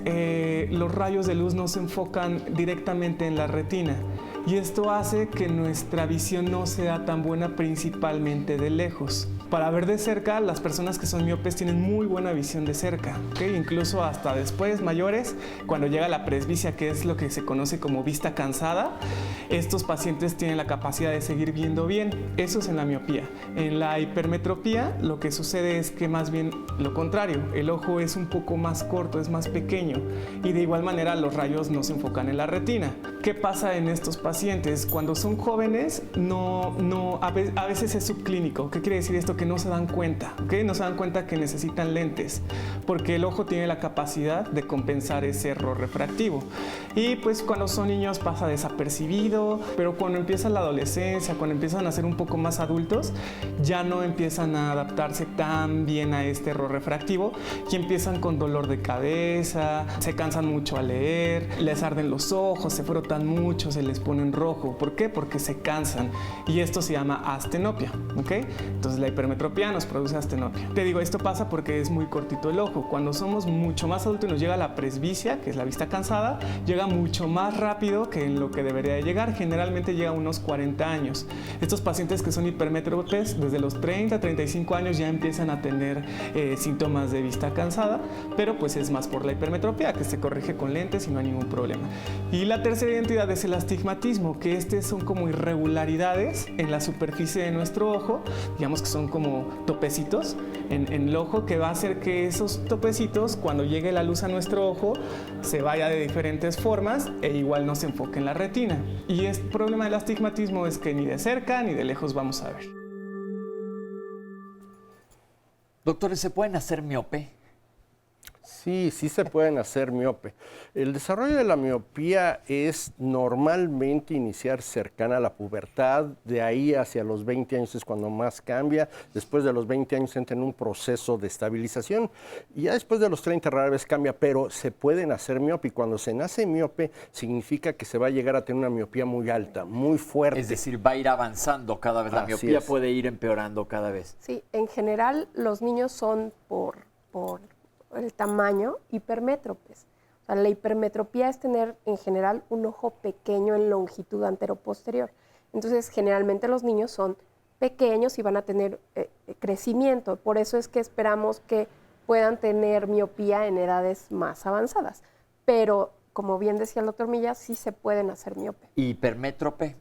Speaker 8: los rayos de luz no se enfocan directamente en la retina y esto hace que nuestra visión no sea tan buena principalmente de lejos. Para ver de cerca, las personas que son miopes tienen muy buena visión de cerca, ¿okay? Incluso hasta después, mayores, cuando llega la presbicia, que es lo que se conoce como vista cansada, estos pacientes tienen la capacidad de seguir viendo bien. Eso es en la miopía. En la hipermetropía, lo que sucede es que más bien lo contrario, el ojo es un poco más corto, es más pequeño y de igual manera los rayos no se enfocan en la retina. ¿Qué pasa en estos pacientes? Cuando son jóvenes, a veces es subclínico. ¿Qué quiere decir esto? Que no se dan cuenta, ¿okay? No se dan cuenta que necesitan lentes, porque el ojo tiene la capacidad de compensar ese error refractivo. Y pues cuando son niños pasa desapercibido, pero cuando empieza la adolescencia, cuando empiezan a ser un poco más adultos, ya no empiezan a adaptarse tan bien a este error refractivo y empiezan con dolor de cabeza, se cansan mucho al leer, les arden los ojos, se frotan mucho, se les pone en rojo. ¿Por qué? Porque se cansan. Y esto se llama astenopia, ¿ok? Entonces la hipermetropía nos produce astenopia. Te digo, esto pasa porque es muy cortito el ojo. Cuando somos mucho más adultos y nos llega la presbicia, que es la vista cansada, llega mucho más rápido que en lo que debería de llegar. Generalmente llega a unos 40 años. Estos pacientes que son hipermétropes, desde los 30 a 35 años ya empiezan a tener síntomas de vista cansada, pero pues es más por la hipermetropía, que se corrige con lentes y no hay ningún problema. Y la tercera identidad es el astigmatismo, que son como irregularidades en la superficie de nuestro ojo, digamos que son como topecitos en el ojo, que va a hacer que esos topecitos, cuando llegue la luz a nuestro ojo, se vaya de diferentes formas e igual no se enfoque en la retina. Y el problema del astigmatismo es que ni de cerca ni de lejos vamos a ver.
Speaker 2: Doctores, ¿se pueden hacer miope?
Speaker 5: Sí, sí se pueden hacer miope. El desarrollo de la miopía es normalmente iniciar cercana a la pubertad, de ahí hacia los 20 años es cuando más cambia, después de los 20 años entra en un proceso de estabilización y ya después de los 30 rara vez cambia, pero se pueden hacer miope y cuando se nace miope significa que se va a llegar a tener una miopía muy alta, muy fuerte.
Speaker 2: Es decir, va a ir avanzando cada vez, la miopía puede ir empeorando cada vez.
Speaker 7: Sí, en general los niños son por el tamaño hipermétropes. O sea, la hipermetropía es tener en general un ojo pequeño en longitud anteroposterior. Entonces, generalmente los niños son pequeños y van a tener crecimiento. Por eso es que esperamos que puedan tener miopía en edades más avanzadas. Pero, como bien decía el doctor Milla, sí se pueden hacer miope.
Speaker 2: ¿Hipermétrope?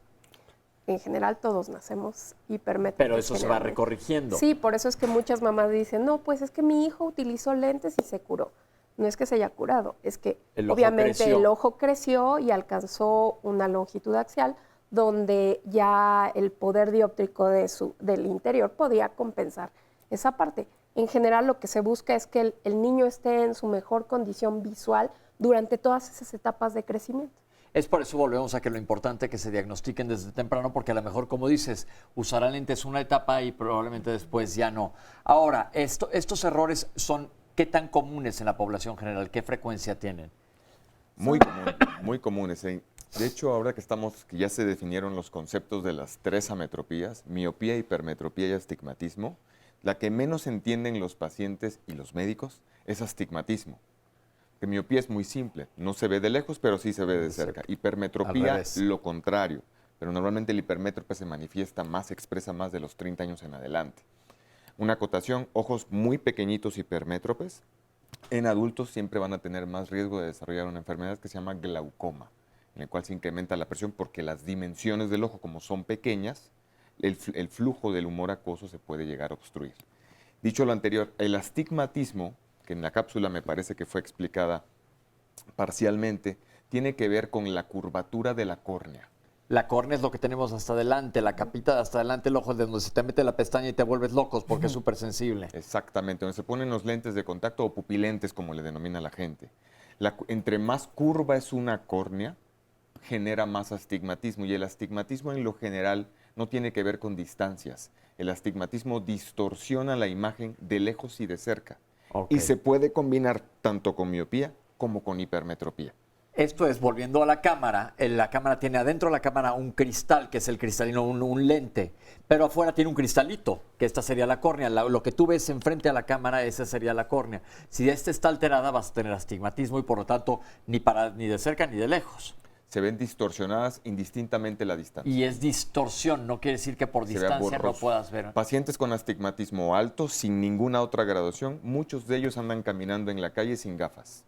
Speaker 7: En general todos nacemos hipermétropes.
Speaker 2: Pero eso se va recorrigiendo.
Speaker 7: Sí, por eso es que muchas mamás dicen, no, pues es que mi hijo utilizó lentes y se curó. No es que se haya curado, es que obviamente el ojo creció y alcanzó una longitud axial donde ya el poder dióptrico del interior podía compensar esa parte. En general lo que se busca es que el niño esté en su mejor condición visual durante todas esas etapas de crecimiento.
Speaker 2: Es por eso volvemos a que lo importante es que se diagnostiquen desde temprano, porque a lo mejor, como dices, usarán lentes una etapa y probablemente después ya no. Ahora, estos errores son, ¿qué tan comunes en la población general? ¿Qué frecuencia tienen?
Speaker 6: Muy comunes. De hecho, ahora que ya se definieron los conceptos de las 3 ametropías, miopía, hipermetropía y astigmatismo, la que menos entienden los pacientes y los médicos es astigmatismo. Que miopía es muy simple, no se ve de lejos, pero sí se ve de cerca. Hipermetropía, lo contrario, pero normalmente el hipermétrope se manifiesta más, expresa más de los 30 años en adelante. Una acotación, ojos muy pequeñitos hipermétropes, en adultos siempre van a tener más riesgo de desarrollar una enfermedad que se llama glaucoma, en la cual se incrementa la presión porque las dimensiones del ojo, como son pequeñas, el flujo del humor acuoso se puede llegar a obstruir. Dicho lo anterior, el astigmatismo, que en la cápsula me parece que fue explicada parcialmente, tiene que ver con la curvatura de la córnea.
Speaker 2: La córnea es lo que tenemos hasta adelante, la capita de hasta adelante, el ojo de donde se te mete la pestaña y te vuelves locos porque es súper sensible.
Speaker 6: Exactamente, donde se ponen los lentes de contacto o pupilentes, como le denomina la gente. Entre más curva es una córnea, genera más astigmatismo, y el astigmatismo en lo general no tiene que ver con distancias. El astigmatismo distorsiona la imagen de lejos y de cerca. Okay. Y se puede combinar tanto con miopía como con hipermetropía.
Speaker 2: Esto es, volviendo a la cámara tiene adentro de la cámara un cristal, que es el cristalino, un lente, pero afuera tiene un cristalito, que esta sería la córnea. Lo que tú ves enfrente a la cámara, esa sería la córnea. Si esta está alterada, vas a tener astigmatismo y por lo tanto ni de cerca ni de lejos.
Speaker 6: Se ven distorsionadas indistintamente la distancia.
Speaker 2: Y es distorsión, no quiere decir que por distancia no puedas ver.
Speaker 6: Pacientes con astigmatismo alto, sin ninguna otra graduación, muchos de ellos andan caminando en la calle sin gafas.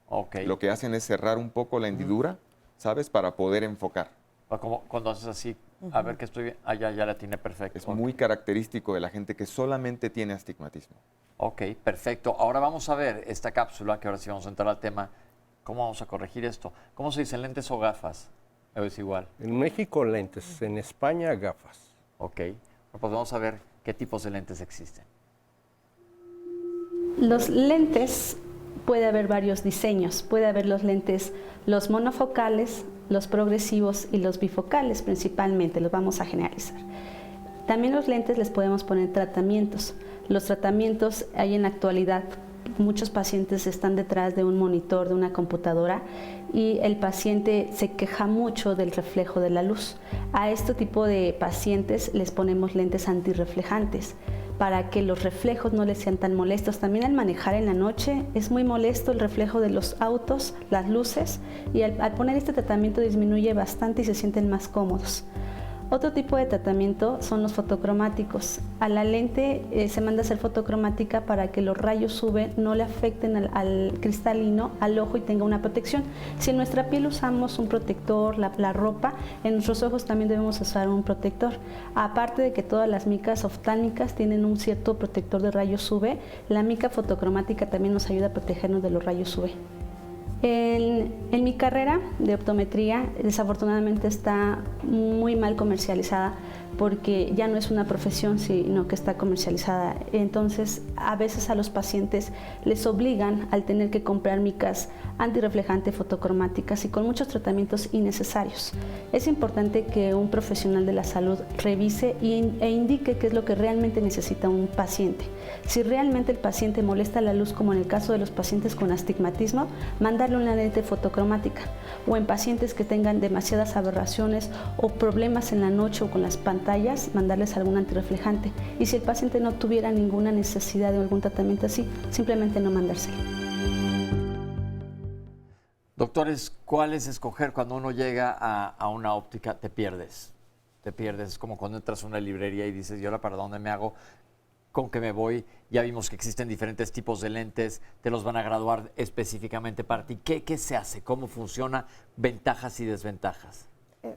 Speaker 2: Okay.
Speaker 6: Lo que hacen es cerrar un poco la hendidura, ¿sabes? Para poder enfocar.
Speaker 2: Como cuando haces así, a ver que estoy bien, ya la tiene perfecto.
Speaker 6: Es muy característico de la gente que solamente tiene astigmatismo.
Speaker 2: Ok, perfecto. Ahora vamos a ver esta cápsula, que ahora sí vamos a entrar al tema. ¿Cómo vamos a corregir esto? ¿Cómo se dice, lentes o gafas? ¿O es igual?
Speaker 5: En México, lentes. En España, gafas.
Speaker 2: Ok. Bueno, pues vamos a ver qué tipos de lentes existen.
Speaker 9: Los lentes, puede haber varios diseños. Puede haber los lentes, los monofocales, los progresivos y los bifocales principalmente, los vamos a generalizar. También los lentes les podemos poner tratamientos. Los tratamientos hay en la actualidad. Muchos pacientes están detrás de un monitor, de una computadora, y el paciente se queja mucho del reflejo de la luz. A este tipo de pacientes les ponemos lentes antirreflejantes para que los reflejos no les sean tan molestos. También al manejar en la noche es muy molesto el reflejo de los autos, las luces, y al poner este tratamiento disminuye bastante y se sienten más cómodos. Otro tipo de tratamiento son los fotocromáticos. A la lente se manda a hacer fotocromática para que los rayos UV no le afecten al cristalino, al ojo, y tenga una protección. Si en nuestra piel usamos un protector, la ropa, en nuestros ojos también debemos usar un protector. Aparte de que todas las micas oftálmicas tienen un cierto protector de rayos UV, la mica fotocromática también nos ayuda a protegernos de los rayos UV. En mi carrera de optometría, desafortunadamente está muy mal comercializada porque ya no es una profesión, sino que está comercializada. Entonces, a veces a los pacientes les obligan al tener que comprar micas antirreflejantes fotocromáticas y con muchos tratamientos innecesarios. Es importante que un profesional de la salud revise e indique qué es lo que realmente necesita un paciente. Si realmente el paciente molesta la luz, como en el caso de los pacientes con astigmatismo, mandarle una lente fotocromática, o en pacientes que tengan demasiadas aberraciones o problemas en la noche o con las pantallas, mandarles algún antirreflejante. Y si el paciente no tuviera ninguna necesidad de algún tratamiento así, simplemente no mandárselo.
Speaker 2: Doctores, ¿cuál es escoger cuando uno llega a una óptica? Te pierdes. Te pierdes. Es como cuando entras a una librería y dices, ¿y ahora para dónde me hago? ¿Con qué me voy? Ya vimos que existen diferentes tipos de lentes, te los van a graduar específicamente para ti. ¿Qué se hace? ¿Cómo funciona? ¿Ventajas y desventajas?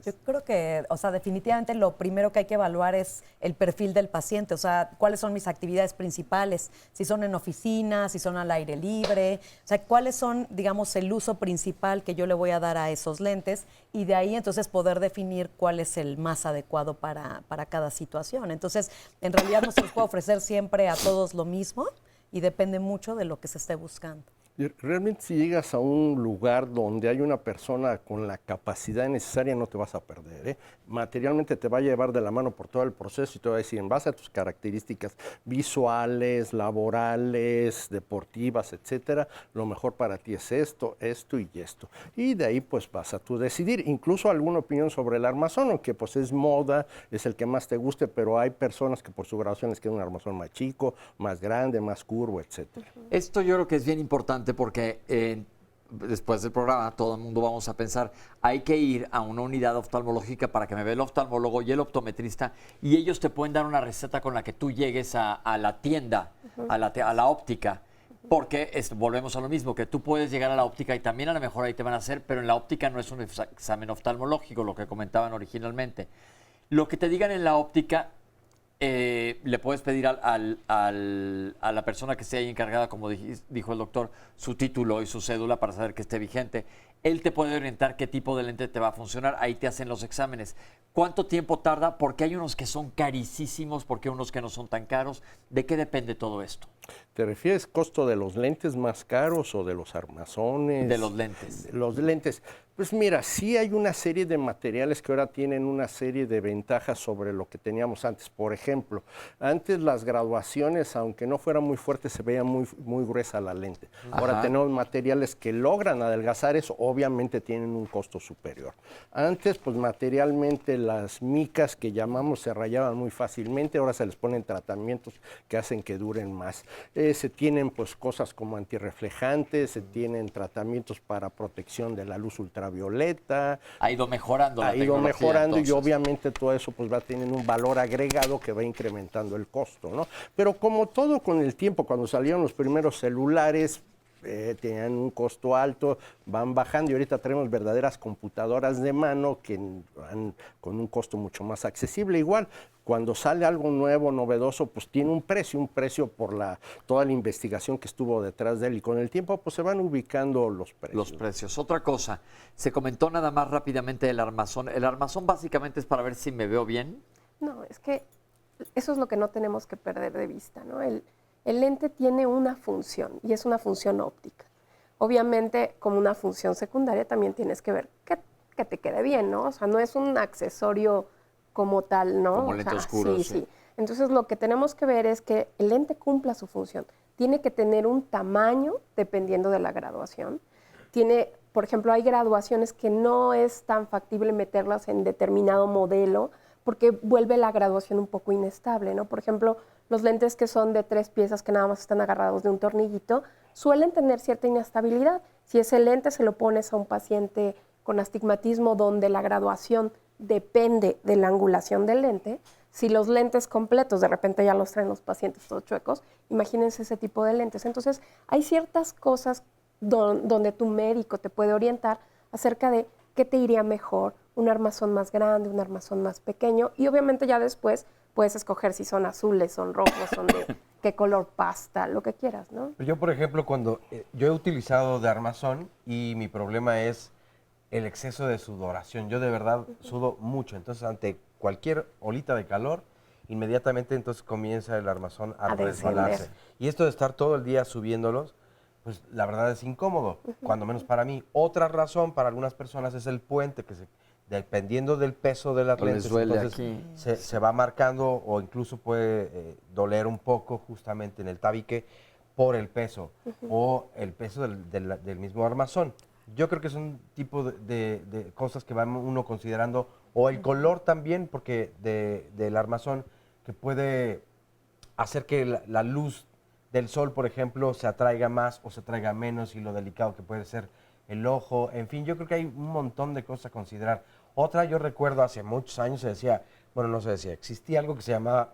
Speaker 4: Yo creo que, o sea, definitivamente lo primero que hay que evaluar es el perfil del paciente, o sea, cuáles son mis actividades principales, si son en oficina, si son al aire libre, o sea, cuáles son, digamos, el uso principal que yo le voy a dar a esos lentes, y de ahí entonces poder definir cuál es el más adecuado para cada situación. Entonces, en realidad no se les puede ofrecer siempre a todos lo mismo y depende mucho de lo que se esté buscando.
Speaker 5: Realmente, si llegas a un lugar donde hay una persona con la capacidad necesaria, no te vas a perder, ¿eh? Materialmente te va a llevar de la mano por todo el proceso y te va a decir, en base a tus características visuales, laborales, deportivas, etcétera, lo mejor para ti es esto, esto y esto. Y de ahí pues vas a tú decidir. Incluso alguna opinión sobre el armazón, aunque pues es moda, es el que más te guste, pero hay personas que por su graduación les queda un armazón más chico, más grande, más curvo, etcétera.
Speaker 2: Esto yo creo que es bien importante porque después del programa todo el mundo vamos a pensar, hay que ir a una unidad oftalmológica para que me vea el oftalmólogo y el optometrista, y ellos te pueden dar una receta con la que tú llegues a la tienda, a la óptica. Porque volvemos a lo mismo, que tú puedes llegar a la óptica y también a lo mejor ahí te van a hacer, pero en la óptica no es un examen oftalmológico, lo que comentaban originalmente. Lo que te digan en la óptica, le puedes pedir a la persona que esté ahí encargada, como dijo el doctor, su título y su cédula para saber que esté vigente. Él te puede orientar qué tipo de lente te va a funcionar. Ahí te hacen los exámenes. ¿Cuánto tiempo tarda? Porque hay unos que son carísimos, porque hay unos que no son tan caros. ¿De qué depende todo esto?
Speaker 5: ¿Te refieres costo de los lentes más caros o de los armazones?
Speaker 2: De los lentes.
Speaker 5: Los lentes. Pues mira, sí hay una serie de materiales que ahora tienen una serie de ventajas sobre lo que teníamos antes. Por ejemplo, antes las graduaciones, aunque no fueran muy fuertes, se veía muy gruesa la lente. Ahora tenemos materiales que logran adelgazar eso, obviamente tienen un costo superior. Antes, pues materialmente las micas que llamamos se rayaban muy fácilmente, ahora se les ponen tratamientos que hacen que duren más. Se tienen pues cosas como antirreflejantes, se tienen tratamientos para protección de la luz ultravioleta.
Speaker 2: Ha ido mejorando la tecnología.
Speaker 5: Ha ido mejorando,
Speaker 2: entonces.
Speaker 5: y obviamente todo eso pues va teniendo un valor agregado que va incrementando el costo, ¿no? Pero como todo con el tiempo, cuando salieron los primeros celulares, tenían un costo alto, van bajando y ahorita tenemos verdaderas computadoras de mano que van con un costo mucho más accesible. Igual, cuando sale algo nuevo, novedoso, pues tiene un precio por toda la investigación que estuvo detrás de él y con el tiempo pues se van ubicando los precios.
Speaker 2: Los precios. Otra cosa, se comentó nada más rápidamente del armazón. ¿El armazón básicamente es para ver si me veo bien?
Speaker 7: No, es que eso es lo que no tenemos que perder de vista, ¿no? El lente tiene una función y es una función óptica. Obviamente, como una función secundaria, también tienes que ver que te quede bien, ¿no? O sea, no es un accesorio como tal, ¿no?
Speaker 2: Como lente oscuro,
Speaker 7: sí. Entonces, lo que tenemos que ver es que el lente cumpla su función. Tiene que tener un tamaño dependiendo de la graduación. Por ejemplo, hay graduaciones que no es tan factible meterlas en determinado modelo porque vuelve la graduación un poco inestable, ¿no? Por ejemplo, los lentes que son de 3 piezas que nada más están agarrados de un tornillito suelen tener cierta inestabilidad. Si ese lente se lo pones a un paciente con astigmatismo donde la graduación depende de la angulación del lente, si los lentes completos de repente ya los traen los pacientes todos chuecos, imagínense ese tipo de lentes. Entonces, hay ciertas cosas donde tu médico te puede orientar acerca de qué te iría mejor, un armazón más grande, un armazón más pequeño, y obviamente ya después puedes escoger si son azules, son rojos, son de qué color pasta, lo que quieras, ¿no?
Speaker 3: Yo, por ejemplo, cuando yo he utilizado de armazón y mi problema es el exceso de sudoración. Yo de verdad sudo mucho, entonces ante cualquier olita de calor, inmediatamente entonces comienza el armazón a resbalarse. Y esto de estar todo el día subiéndolos, pues la verdad es incómodo, cuando menos para mí. Otra razón para algunas personas es el puente, que dependiendo del peso de las lentes, entonces se va marcando o incluso puede doler un poco justamente en el tabique por el peso o el peso del mismo armazón. Yo creo que es un tipo de cosas que va uno considerando, o el color también, porque del armazón, que puede hacer que la luz del sol, por ejemplo, se atraiga más o se atraiga menos, y lo delicado que puede ser el ojo. En fin, yo creo que hay un montón de cosas a considerar. Otra, yo recuerdo hace muchos años existía algo que se llamaba,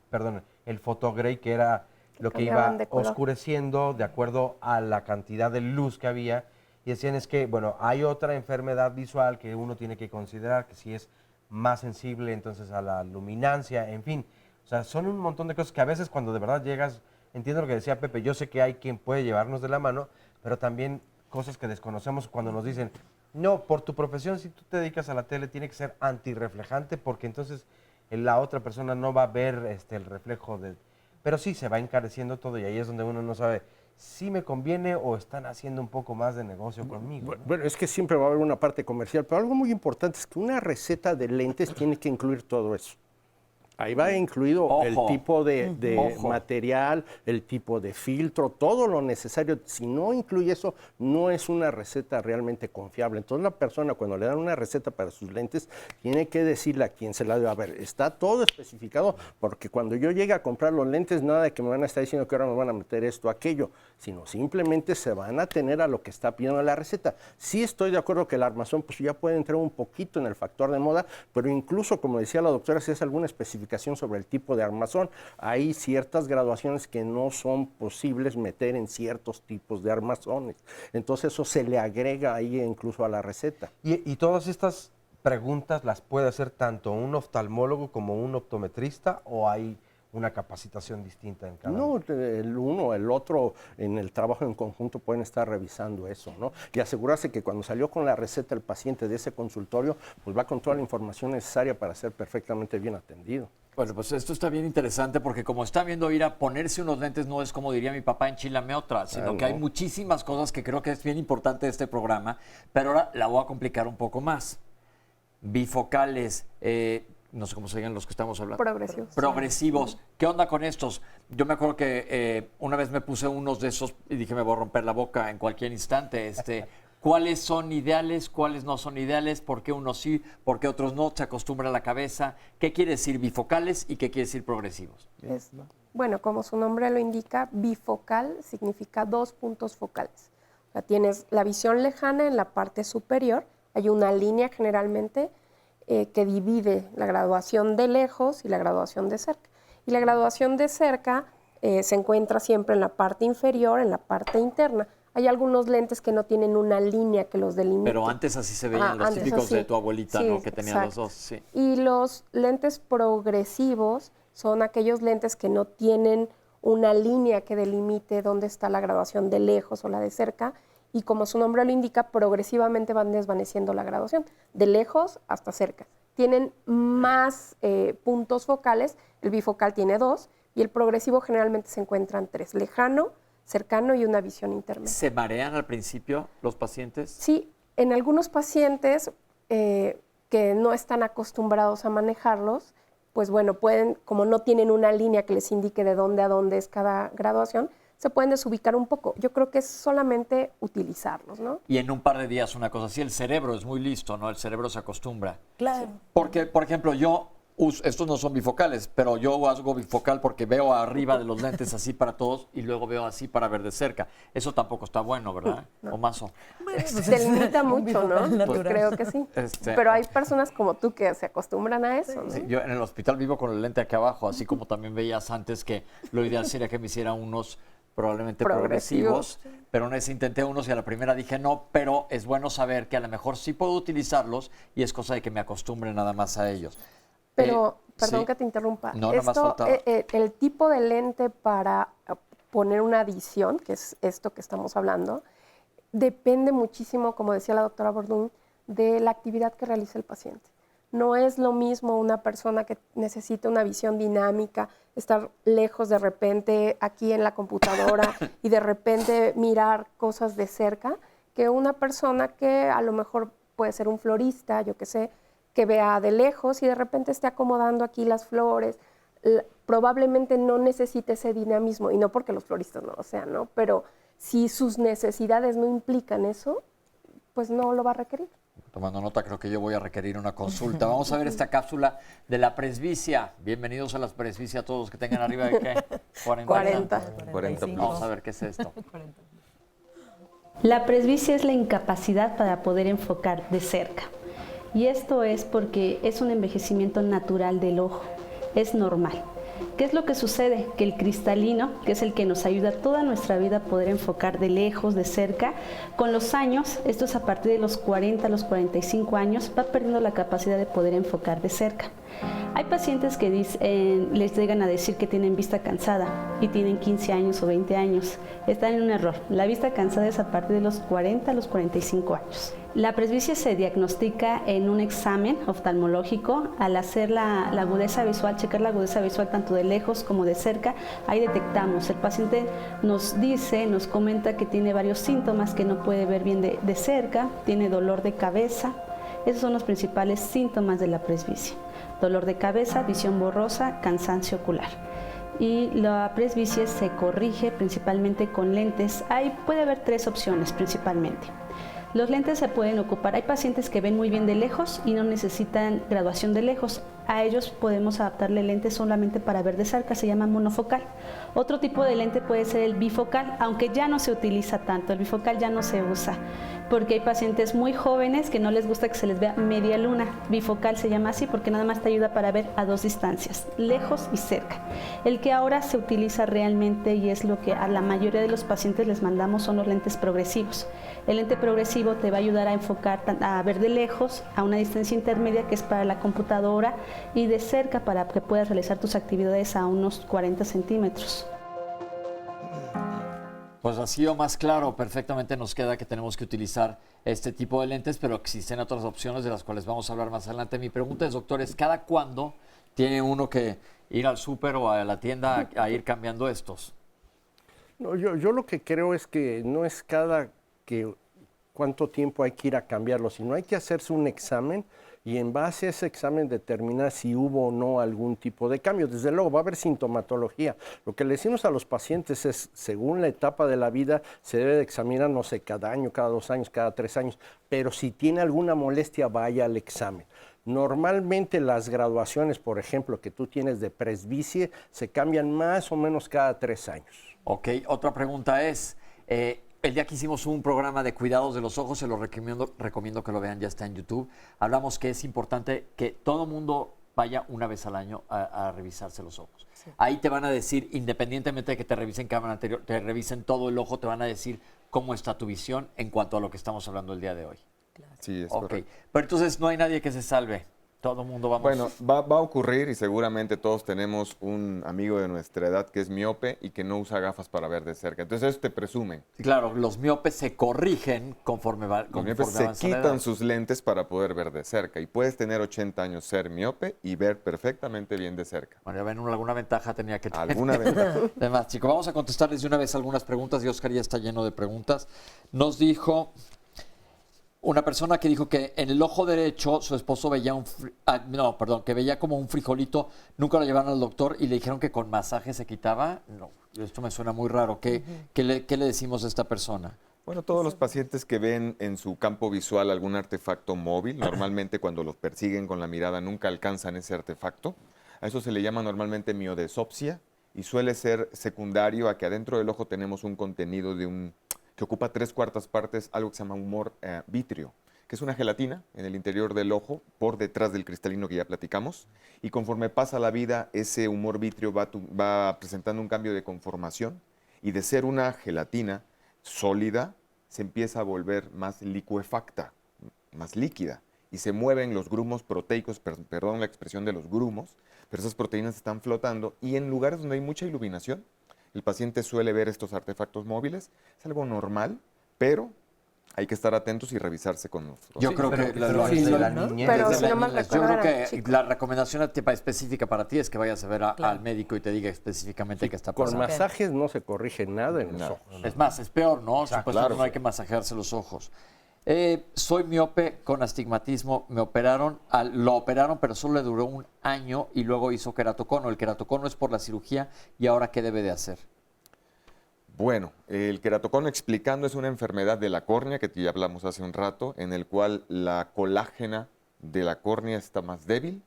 Speaker 3: perdón, el photogray, que era lo que iba oscureciendo de acuerdo a la cantidad de luz que había. Y decían es que, bueno, hay otra enfermedad visual que uno tiene que considerar, que si es más sensible entonces a la luminancia, en fin. O sea, son un montón de cosas que a veces cuando de verdad llegas, entiendo lo que decía Pepe, yo sé que hay quien puede llevarnos de la mano, pero también cosas que desconocemos cuando nos dicen, no, por tu profesión, si tú te dedicas a la tele, tiene que ser antirreflejante, porque entonces la otra persona no va a ver el reflejo de... Pero sí, se va encareciendo todo y ahí es donde uno no sabe si me conviene o están haciendo un poco más de negocio conmigo, ¿no?
Speaker 5: Bueno, es que siempre va a haber una parte comercial, pero algo muy importante es que una receta de lentes tiene que incluir todo eso. Ahí va incluido el tipo de material, el tipo de filtro, todo lo necesario. Si no incluye eso, no es una receta realmente confiable. Entonces la persona, cuando le dan una receta para sus lentes, tiene que decirle a quien se la debe. A ver, está todo especificado, porque cuando yo llegue a comprar los lentes, nada de que me van a estar diciendo que ahora me van a meter esto, aquello, sino simplemente se van a tener a lo que está pidiendo la receta. Sí estoy de acuerdo que el armazón pues ya puede entrar un poquito en el factor de moda, pero incluso, como decía la doctora, si es alguna especificación sobre el tipo de armazón, hay ciertas graduaciones que no son posibles meter en ciertos tipos de armazones. Entonces eso se le agrega ahí incluso a la receta.
Speaker 3: Y todas estas preguntas las puede hacer tanto un oftalmólogo como un optometrista, ¿o hay una capacitación distinta en cada uno?
Speaker 5: No, el uno, el otro, en el trabajo en conjunto pueden estar revisando eso, ¿no? Y asegurarse que cuando salió con la receta el paciente de ese consultorio, pues va con toda la información necesaria para ser perfectamente bien atendido.
Speaker 2: Bueno, pues esto está bien interesante porque como está viendo Ira, ponerse unos lentes no es como diría mi papá, enchilame otra, sino que hay muchísimas cosas que creo que es bien importante de este programa, pero ahora la voy a complicar un poco más. Bifocales, no sé cómo se llaman los que estamos hablando.
Speaker 7: Progresivos.
Speaker 2: Progresivos. ¿Qué onda con estos? Yo me acuerdo que una vez me puse unos de esos y dije me voy a romper la boca en cualquier instante. ¿Cuáles son ideales? ¿Cuáles no son ideales? ¿Por qué unos sí? ¿Por qué otros no? Se acostumbra la cabeza. ¿Qué quiere decir bifocales y qué quiere decir progresivos?
Speaker 7: Bueno, como su nombre lo indica, bifocal significa 2 puntos focales. O sea, tienes la visión lejana en la parte superior. Hay una línea generalmente que divide la graduación de lejos y la graduación de cerca. Y la graduación de cerca se encuentra siempre en la parte inferior, en la parte interna. Hay algunos lentes que no tienen una línea que los delimite.
Speaker 2: Pero antes así se veían los
Speaker 7: antes
Speaker 2: típicos
Speaker 7: así.
Speaker 2: de tu abuelita,
Speaker 7: Sí,
Speaker 2: ¿no? Que tenían
Speaker 7: exacto.
Speaker 2: los dos, sí.
Speaker 7: Y los lentes progresivos son aquellos lentes que no tienen una línea que delimite dónde está la graduación de lejos o la de cerca, y como su nombre lo indica, progresivamente van desvaneciendo la graduación, de lejos hasta cerca. Tienen más puntos focales, el bifocal tiene 2, y el progresivo generalmente se encuentran 3, lejano, cercano y una visión intermedia.
Speaker 2: ¿Se marean al principio los pacientes?
Speaker 7: Sí, en algunos pacientes que no están acostumbrados a manejarlos, pues bueno, pueden, como no tienen una línea que les indique de dónde a dónde es cada graduación, se pueden desubicar un poco. Yo creo que es solamente utilizarlos, ¿no?
Speaker 2: Y en un par de días una cosa así, el cerebro es muy listo, ¿no? El cerebro se acostumbra.
Speaker 4: Claro.
Speaker 2: Porque, por ejemplo, yo uso, estos no son bifocales, pero yo hago bifocal porque veo arriba de los lentes así para todos y luego veo así para ver de cerca. Eso tampoco está bueno, ¿verdad?
Speaker 7: No.
Speaker 2: ¿O mazo?
Speaker 7: Te limita mucho,
Speaker 4: bifocal
Speaker 7: ¿no?
Speaker 4: natural.
Speaker 7: Creo que sí. Pero hay personas como tú que se acostumbran a eso, ¿no?
Speaker 2: Sí, yo en el hospital vivo con el lente aquí abajo, así como también veías antes que lo ideal sería que me hiciera unos probablemente progresivos, pero una vez intenté unos y a la primera dije no, pero es bueno saber que a lo mejor sí puedo utilizarlos y es cosa de que me acostumbre nada más a ellos.
Speaker 7: Pero, perdón
Speaker 2: sí.
Speaker 7: que te interrumpa,
Speaker 2: No, nada más faltaba.
Speaker 7: el tipo de lente para poner una adición, que es esto que estamos hablando, depende muchísimo, como decía la doctora Bordún, de la actividad que realiza el paciente. No es lo mismo una persona que necesita una visión dinámica, estar lejos de repente aquí en la computadora y de repente mirar cosas de cerca, que una persona que a lo mejor puede ser un florista, yo qué sé, que vea de lejos y de repente esté acomodando aquí las flores. Probablemente no necesite ese dinamismo, y no porque los floristas no lo sean, ¿no? Pero si sus necesidades no implican eso, pues no lo va a requerir.
Speaker 2: Tomando nota, creo que yo voy a requerir una consulta. Vamos a ver esta cápsula de la presbicia. Bienvenidos a la presbicia todos los que tengan arriba de ¿qué?
Speaker 7: 40.
Speaker 6: 40
Speaker 2: Vamos a ver qué es esto.
Speaker 9: La presbicia es la incapacidad para poder enfocar de cerca. Y esto es porque es un envejecimiento natural del ojo. Es normal. ¿Qué es lo que sucede? Que el cristalino, que es el que nos ayuda toda nuestra vida a poder enfocar de lejos, de cerca, con los años, esto es a partir de los 40 a los 45 años, va perdiendo la capacidad de poder enfocar de cerca. Hay pacientes que les llegan a decir que tienen vista cansada y tienen 15 años o 20 años. Están en un error. La vista cansada es a partir de los 40 a los 45 años. La presbicia se diagnostica en un examen oftalmológico. Al hacer la agudeza visual, checar la agudeza visual tanto de lejos como de cerca, ahí detectamos. El paciente nos dice, nos comenta que tiene varios síntomas, que no puede ver bien de cerca, tiene dolor de cabeza. Esos son los principales síntomas de la presbicia. Dolor de cabeza, visión borrosa, cansancio ocular. Y la presbicia se corrige principalmente con lentes. Ahí puede haber 3 opciones principalmente. Los lentes se pueden ocupar. Hay pacientes que ven muy bien de lejos y no necesitan graduación de lejos. A ellos podemos adaptarle lentes solamente para ver de cerca, se llama monofocal. Otro tipo de lente puede ser el bifocal, aunque ya no se utiliza tanto. El bifocal ya no se usa, porque hay pacientes muy jóvenes que no les gusta que se les vea media luna. Bifocal se llama así porque nada más te ayuda para ver a 2 distancias, lejos y cerca. El que ahora se utiliza realmente y es lo que a la mayoría de los pacientes les mandamos son los lentes progresivos. El lente progresivo te va a ayudar a enfocar, a ver de lejos, a una distancia intermedia que es para la computadora, y de cerca para que puedas realizar tus actividades a unos 40 centímetros.
Speaker 2: Pues así o más claro, perfectamente nos queda que tenemos que utilizar este tipo de lentes, pero existen otras opciones de las cuales vamos a hablar más adelante. Mi pregunta es, doctor, ¿es cada cuándo tiene uno que ir al súper o a la tienda a ir cambiando estos?
Speaker 5: No, yo lo que creo es que no es cuánto tiempo hay que ir a cambiarlo, sino hay que hacerse un examen y en base a ese examen determinar si hubo o no algún tipo de cambio. Desde luego va a haber sintomatología. Lo que le decimos a los pacientes es, según la etapa de la vida, se debe de examinar, no sé, cada año, cada 2 años, cada 3 años, pero si tiene alguna molestia, vaya al examen. Normalmente las graduaciones, por ejemplo, que tú tienes de presbicie, se cambian más o menos cada 3 años.
Speaker 2: Ok, otra pregunta es, el día que hicimos un programa de cuidados de los ojos, se lo recomiendo que lo vean, ya está en YouTube. Hablamos que es importante que todo mundo vaya una vez al año a revisarse los ojos. Ahí te van a decir, independientemente de que te revisen cámara anterior, te revisen todo el ojo, te van a decir cómo está tu visión en cuanto a lo que estamos hablando el día de hoy.
Speaker 6: Sí, es
Speaker 2: Ok,
Speaker 6: correcto.
Speaker 2: pero entonces no hay nadie que se salve. Todo el mundo vamos...
Speaker 6: Bueno, va a ocurrir y seguramente todos tenemos un amigo de nuestra edad que es miope y que no usa gafas para ver de cerca. Entonces eso te presumen.
Speaker 2: Claro, los miopes se corrigen conforme
Speaker 6: Los miopes se quitan sus lentes para poder ver de cerca. Y puedes tener 80 años, ser miope y ver perfectamente bien de cerca.
Speaker 2: Bueno, ya ven, alguna ventaja tenía que tener.
Speaker 6: Alguna ventaja.
Speaker 2: Además, chicos, vamos a contestarles de una vez algunas preguntas y Oscar ya está lleno de preguntas. Nos dijo una persona que dijo que en el ojo derecho su esposo veía que veía como un frijolito, nunca lo llevaron al doctor y le dijeron que con masaje se quitaba. No, esto me suena muy raro. ¿Qué le decimos a esta persona?
Speaker 6: Bueno, todos los pacientes que ven en su campo visual algún artefacto móvil, normalmente cuando los persiguen con la mirada nunca alcanzan ese artefacto. A eso se le llama normalmente miodesopsia y suele ser secundario a que adentro del ojo tenemos un contenido que ocupa 3/4 partes, algo que se llama humor vítreo, que es una gelatina en el interior del ojo, por detrás del cristalino que ya platicamos, y conforme pasa la vida, ese humor vítreo va presentando un cambio de conformación, y de ser una gelatina sólida, se empieza a volver más licuefacta, más líquida, y se mueven los grumos proteicos, perdón la expresión de los grumos, pero esas proteínas están flotando, y en lugares donde hay mucha iluminación, el paciente suele ver estos artefactos móviles. Es algo normal, pero hay que estar atentos y revisarse con nosotros.
Speaker 2: Yo creo que
Speaker 3: desde la niñez.
Speaker 7: Pero
Speaker 2: desde
Speaker 7: si
Speaker 2: la
Speaker 7: no mal
Speaker 2: niñez. Yo
Speaker 7: recuerdo,
Speaker 2: creo
Speaker 7: era
Speaker 2: que
Speaker 7: chico.
Speaker 2: la recomendación específica para ti es que vayas a ver al médico y te diga específicamente qué está
Speaker 5: Con
Speaker 2: pasando.
Speaker 5: masajes no se corrige nada en los
Speaker 6: No.
Speaker 5: ojos.
Speaker 2: Es más, es peor, ¿no? Supuestamente
Speaker 6: claro.
Speaker 2: no hay que masajearse los ojos. Soy miope con astigmatismo, lo operaron, pero solo le duró 1 año y luego hizo queratocono. El queratocono es por la cirugía y ahora ¿qué debe de hacer?
Speaker 6: Bueno, el queratocono, explicando, es una enfermedad de la córnea, que ya hablamos hace un rato, en el cual la colágena de la córnea está más débil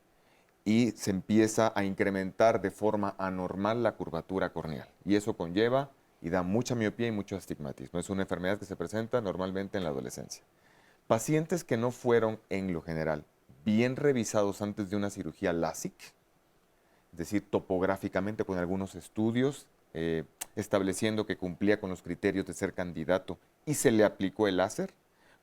Speaker 6: y se empieza a incrementar de forma anormal la curvatura corneal. Y eso conlleva y da mucha miopía y mucho astigmatismo. Es una enfermedad que se presenta normalmente en la adolescencia. Pacientes que no fueron, en lo general, bien revisados antes de una cirugía LASIK, es decir, topográficamente con algunos estudios, estableciendo que cumplía con los criterios de ser candidato y se le aplicó el láser,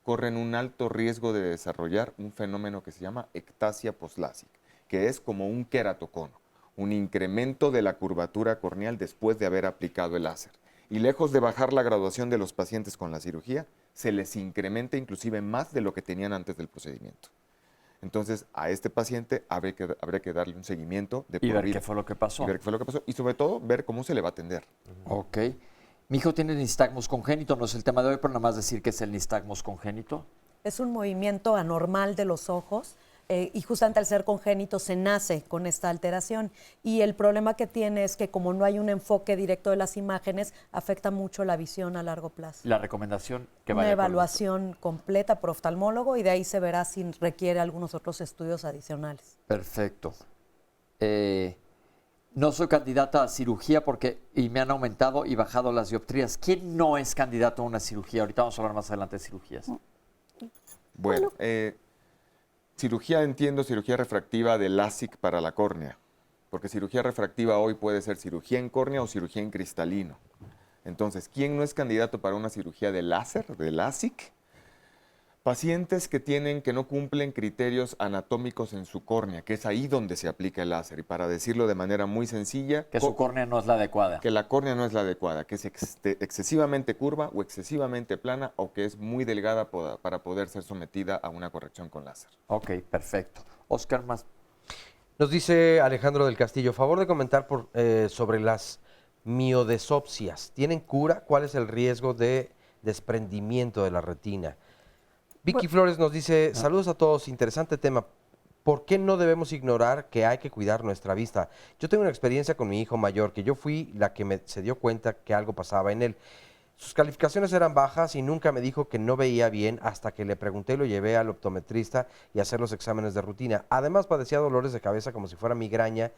Speaker 6: corren un alto riesgo de desarrollar un fenómeno que se llama ectasia postlásica, que es como un queratocono, un incremento de la curvatura corneal después de haber aplicado el láser. Y lejos de bajar la graduación de los pacientes con la cirugía, se les incrementa inclusive más de lo que tenían antes del procedimiento. Entonces, a este paciente habría que darle un seguimiento de por
Speaker 2: Y ver
Speaker 6: vida.
Speaker 2: qué fue lo que pasó.
Speaker 6: Y ver qué fue lo que pasó. Y sobre todo, ver cómo se le va a atender.
Speaker 2: Ok. Mi hijo tiene nistagmus congénito, no es el tema de hoy, pero nada más decir que es el nistagmus congénito.
Speaker 4: Es un movimiento anormal de los ojos y justamente al ser congénito se nace con esta alteración. Y el problema que tiene es que como no hay un enfoque directo de las imágenes, afecta mucho la visión a largo plazo.
Speaker 2: La recomendación que
Speaker 4: Una
Speaker 2: vaya con el
Speaker 4: evaluación completa por oftalmólogo y de ahí se verá si requiere algunos otros estudios adicionales.
Speaker 2: Perfecto. No soy candidata a cirugía y me han aumentado y bajado las dioptrías. ¿Quién no es candidato a una cirugía? Ahorita vamos a hablar más adelante de cirugías.
Speaker 6: Bueno, cirugía, entiendo, cirugía refractiva de LASIK para la córnea, porque cirugía refractiva hoy puede ser cirugía en córnea o cirugía en cristalino. Entonces, ¿quién no es candidato para una cirugía de láser, de LASIK? Pacientes que no cumplen criterios anatómicos en su córnea, que es ahí donde se aplica el láser. Y para decirlo de manera muy sencilla,
Speaker 2: Que su córnea no es la adecuada.
Speaker 6: que la córnea no es la adecuada, que es excesivamente curva o excesivamente plana o que es muy delgada para poder ser sometida a una corrección con láser.
Speaker 2: Ok, perfecto. Oscar, más.
Speaker 3: Nos dice Alejandro del Castillo, favor de comentar sobre las miodesopsias. ¿Tienen cura? ¿Cuál es el riesgo de desprendimiento de la retina? Vicky Flores nos dice, saludos a todos, interesante tema. ¿Por qué no debemos ignorar que hay que cuidar nuestra vista? Yo tengo una experiencia con mi hijo mayor, que yo fui la que se dio cuenta que algo pasaba en él. Sus calificaciones eran bajas y nunca me dijo que no veía bien hasta que le pregunté y lo llevé al optometrista y a hacer los exámenes de rutina. Además padecía dolores de cabeza como si fuera migraña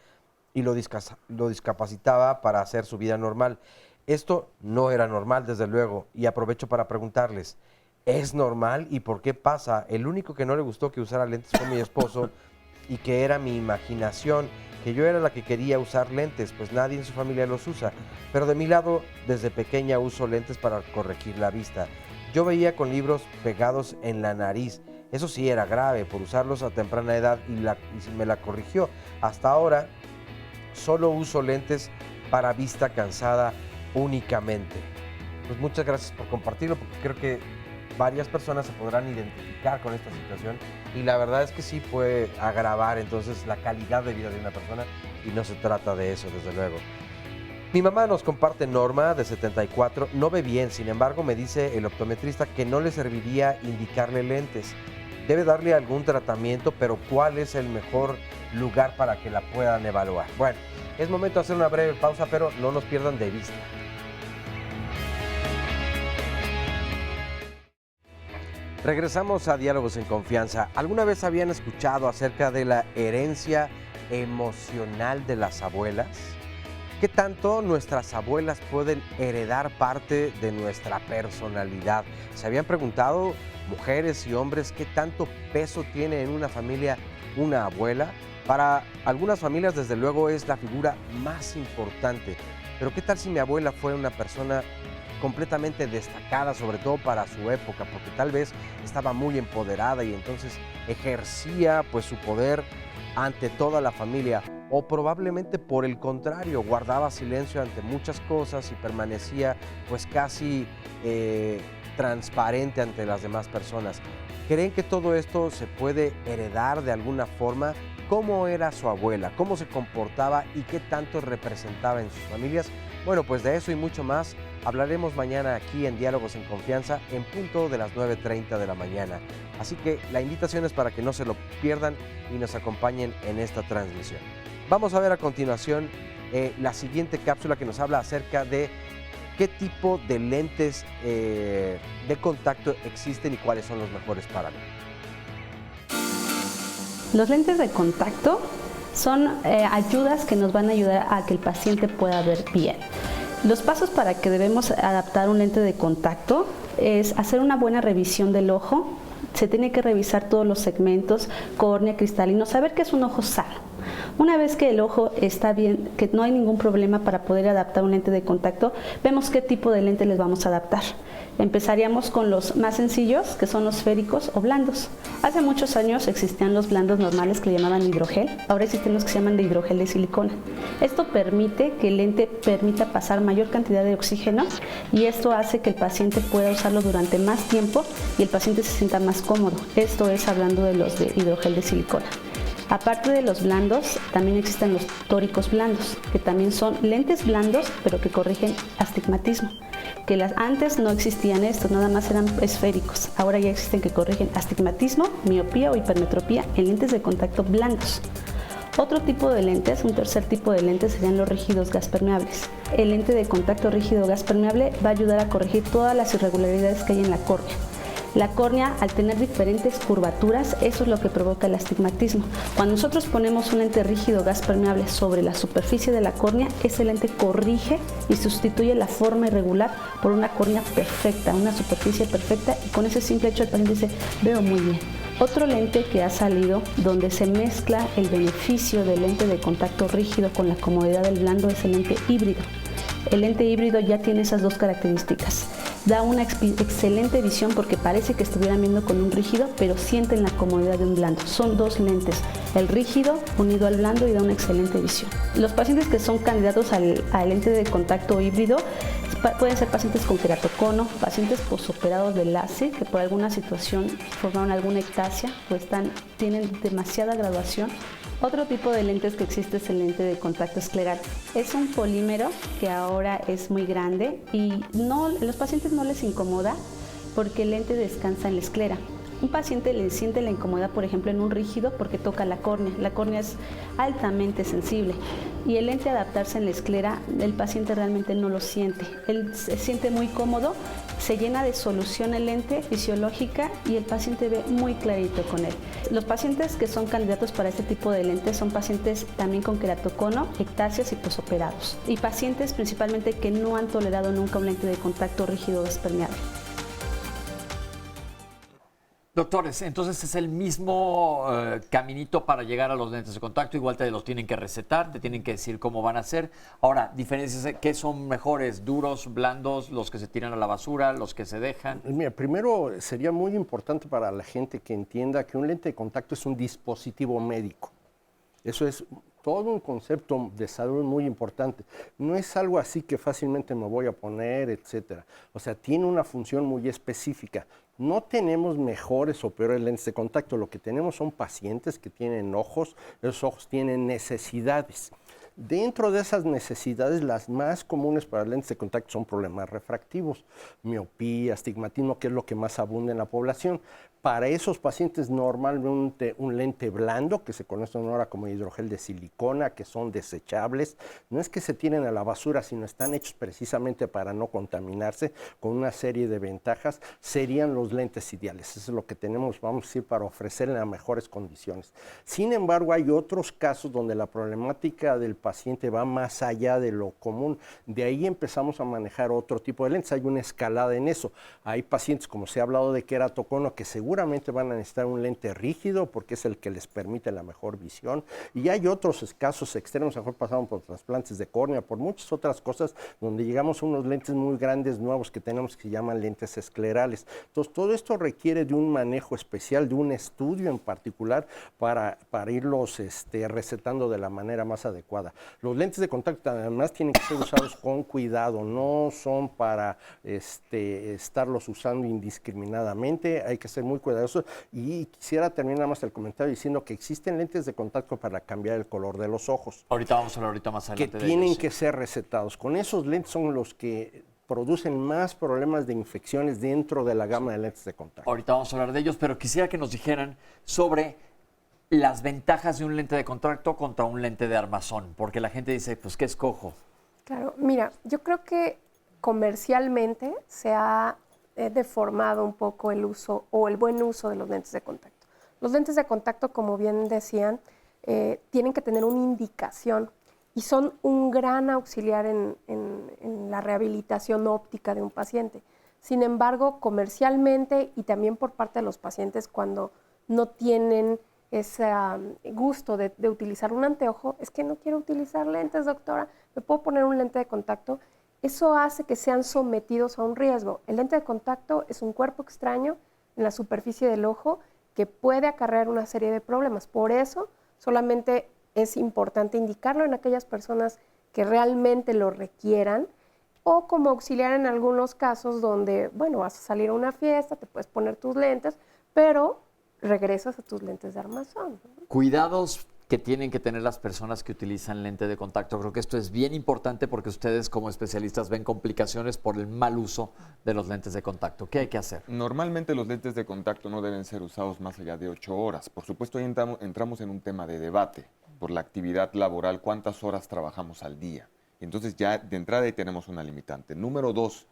Speaker 3: y lo discapacitaba para hacer su vida normal. Esto no era normal, desde luego, y aprovecho para preguntarles, ¿es normal y por qué pasa? El único que no le gustó que usara lentes fue mi esposo y que era mi imaginación, que yo era la que quería usar lentes, pues nadie en su familia los usa. Pero de mi lado, desde pequeña uso lentes para corregir la vista. Yo veía con libros pegados en la nariz. Eso sí era grave por usarlos a temprana edad y me la corrigió. Hasta ahora solo uso lentes para vista cansada únicamente. Pues muchas gracias por compartirlo, porque creo que varias personas se podrán identificar con esta situación y la verdad es que sí puede agravar entonces la calidad de vida de una persona y no se trata de eso, desde luego. Mi mamá nos comparte Norma, de 74, no ve bien, sin embargo me dice el optometrista que no le serviría indicarle lentes. Debe darle algún tratamiento, pero ¿cuál es el mejor lugar para que la puedan evaluar? Bueno, es momento de hacer una breve pausa, pero no nos pierdan de vista. Regresamos a Diálogos en Confianza. ¿Alguna vez habían escuchado acerca de la herencia emocional de las abuelas? ¿Qué tanto nuestras abuelas pueden heredar parte de nuestra personalidad? ¿Se habían preguntado, mujeres y hombres, qué tanto peso tiene en una familia una abuela? Para algunas familias, desde luego, es la figura más importante. Pero ¿qué tal si mi abuela fue una persona completamente destacada, sobre todo para su época, porque tal vez estaba muy empoderada y entonces ejercía pues su poder ante toda la familia, o probablemente por el contrario, guardaba silencio ante muchas cosas y permanecía pues casi transparente ante las demás personas? ¿Creen que todo esto se puede heredar de alguna forma? ¿Cómo era su abuela? ¿Cómo se comportaba y qué tanto representaba en sus familias? Bueno, pues de eso y mucho más hablaremos mañana aquí en Diálogos en Confianza en punto de las 9:30 de la mañana. Así que la invitación es para que no se lo pierdan y nos acompañen en esta transmisión. Vamos a ver a continuación la siguiente cápsula que nos habla acerca de qué tipo de lentes de contacto existen y cuáles son los mejores para mí.
Speaker 9: Los lentes de contacto son ayudas que nos van a ayudar a que el paciente pueda ver bien. Los pasos para que debemos adaptar un lente de contacto es hacer una buena revisión del ojo. Se tiene que revisar todos los segmentos, córnea, cristalino, saber que es un ojo sano. Una vez que el ojo está bien, que no hay ningún problema para poder adaptar un lente de contacto, vemos qué tipo de lente les vamos a adaptar. Empezaríamos con los más sencillos, que son los esféricos o blandos. Hace muchos años existían los blandos normales que le llamaban hidrogel, ahora existen los que se llaman de hidrogel de silicona. Esto permite que el lente permita pasar mayor cantidad de oxígeno y esto hace que el paciente pueda usarlo durante más tiempo y el paciente se sienta más cómodo. Esto es hablando de los de hidrogel de silicona. Aparte de los blandos, también existen los tóricos blandos, que también son lentes blandos, pero que corrigen astigmatismo. Que antes no existían estos, nada más eran esféricos. Ahora ya existen que corrigen astigmatismo, miopía o hipermetropía en lentes de contacto blandos. Otro tipo de lentes, un tercer tipo de lentes, serían los rígidos gas permeables. El lente de contacto rígido gas permeable va a ayudar a corregir todas las irregularidades que hay en la córnea. La córnea, al tener diferentes curvaturas, eso es lo que provoca el astigmatismo. Cuando nosotros ponemos un lente rígido gas permeable sobre la superficie de la córnea, ese lente corrige y sustituye la forma irregular por una córnea perfecta, una superficie perfecta, y con ese simple hecho el paciente dice, veo muy bien. Otro lente que ha salido donde se mezcla el beneficio del lente de contacto rígido con la comodidad del blando es el lente híbrido. El lente híbrido ya tiene esas dos características. Da una excelente visión porque parece que estuvieran viendo con un rígido, pero sienten la comodidad de un blando. Son dos lentes, el rígido unido al blando, y da una excelente visión. Los pacientes que son candidatos al lente de contacto híbrido pueden ser pacientes con queratocono, pacientes posoperados de LASIK que por alguna situación formaron alguna ectasia o tienen demasiada graduación. Otro tipo de lentes que existe es el lente de contacto escleral. Es un polímero que ahora es muy grande y los pacientes no les incomoda porque el lente descansa en la esclera. Un paciente le siente la incomodidad, por ejemplo, en un rígido porque toca la córnea. La córnea es altamente sensible y el lente adaptarse en la esclera, el paciente realmente no lo siente. Él se siente muy cómodo, se llena de solución el lente fisiológica y el paciente ve muy clarito con él. Los pacientes que son candidatos para este tipo de lentes son pacientes también con queratocono, ectasias y posoperados. Y pacientes principalmente que no han tolerado nunca un lente de contacto rígido gas permeable.
Speaker 2: Doctores, entonces es el mismo caminito para llegar a los lentes de contacto, igual te los tienen que recetar, te tienen que decir cómo van a ser. Ahora, diferencias, ¿qué son mejores? ¿Duros, blandos, los que se tiran a la basura, los que se dejan?
Speaker 5: Mira, primero sería muy importante para la gente que entienda que un lente de contacto es un dispositivo médico. Eso es todo un concepto de salud muy importante. No es algo así que fácilmente me voy a poner, etcétera. O sea, tiene una función muy específica. No tenemos mejores o peores lentes de contacto. Lo que tenemos son pacientes que tienen ojos, esos ojos tienen necesidades. Dentro de esas necesidades, las más comunes para lentes de contacto son problemas refractivos, miopía, astigmatismo, que es lo que más abunda en la población. Para esos pacientes normalmente un lente blando, que se conoce ahora como hidrogel de silicona, que son desechables, no es que se tiren a la basura, sino están hechos precisamente para no contaminarse, con una serie de ventajas, serían los lentes ideales. Eso es lo que tenemos, vamos a decir, para ofrecerle las mejores condiciones. Sin embargo, hay otros casos donde la problemática del paciente va más allá de lo común. De ahí empezamos a manejar otro tipo de lentes. Hay una escalada en eso. Hay pacientes, como se ha hablado de queratocono, que seguramente van a necesitar un lente rígido porque es el que les permite la mejor visión. Y hay otros casos extremos, a lo mejor pasaron por trasplantes de córnea, por muchas otras cosas, donde llegamos a unos lentes muy grandes, nuevos, que tenemos, que se llaman lentes esclerales. Entonces, todo esto requiere de un manejo especial, de un estudio en particular para irlos recetando de la manera más adecuada. Los lentes de contacto además tienen que ser usados con cuidado, no son para estarlos usando indiscriminadamente, hay que ser muy cuidadosos. Y quisiera terminar más el comentario diciendo que existen lentes de contacto para cambiar el color de los ojos.
Speaker 2: Ahorita vamos a hablar más adelante
Speaker 5: que
Speaker 2: de
Speaker 5: tienen
Speaker 2: ellos,
Speaker 5: que ser recetados. Con esos lentes son los que producen más problemas de infecciones dentro de la gama de lentes de contacto.
Speaker 2: Ahorita vamos a hablar de ellos, pero quisiera que nos dijeran sobre las ventajas de un lente de contacto contra un lente de armazón, porque la gente dice, pues, ¿qué escojo?
Speaker 7: Claro, mira, yo creo que comercialmente se ha deformado un poco el uso o el buen uso de los lentes de contacto. Los lentes de contacto, como bien decían, tienen que tener una indicación y son un gran auxiliar en la rehabilitación óptica de un paciente. Sin embargo, comercialmente y también por parte de los pacientes, cuando no tienen ese gusto de utilizar un anteojo, es que no quiero utilizar lentes, doctora, ¿me puedo poner un lente de contacto? Eso hace que sean sometidos a un riesgo. El lente de contacto es un cuerpo extraño en la superficie del ojo que puede acarrear una serie de problemas. Por eso, solamente es importante indicarlo en aquellas personas que realmente lo requieran o como auxiliar en algunos casos donde, bueno, vas a salir a una fiesta, te puedes poner tus lentes, pero regresas a tus lentes de armazón.
Speaker 2: Cuidados que tienen que tener las personas que utilizan lente de contacto. Creo que esto es bien importante porque ustedes como especialistas ven complicaciones por el mal uso de los lentes de contacto. ¿Qué hay que hacer?
Speaker 6: Normalmente los lentes de contacto no deben ser usados más allá de 8 horas. Por supuesto, ahí entramos en un tema de debate por la actividad laboral, cuántas horas trabajamos al día. Y entonces ya de entrada ahí tenemos una limitante. Número 2,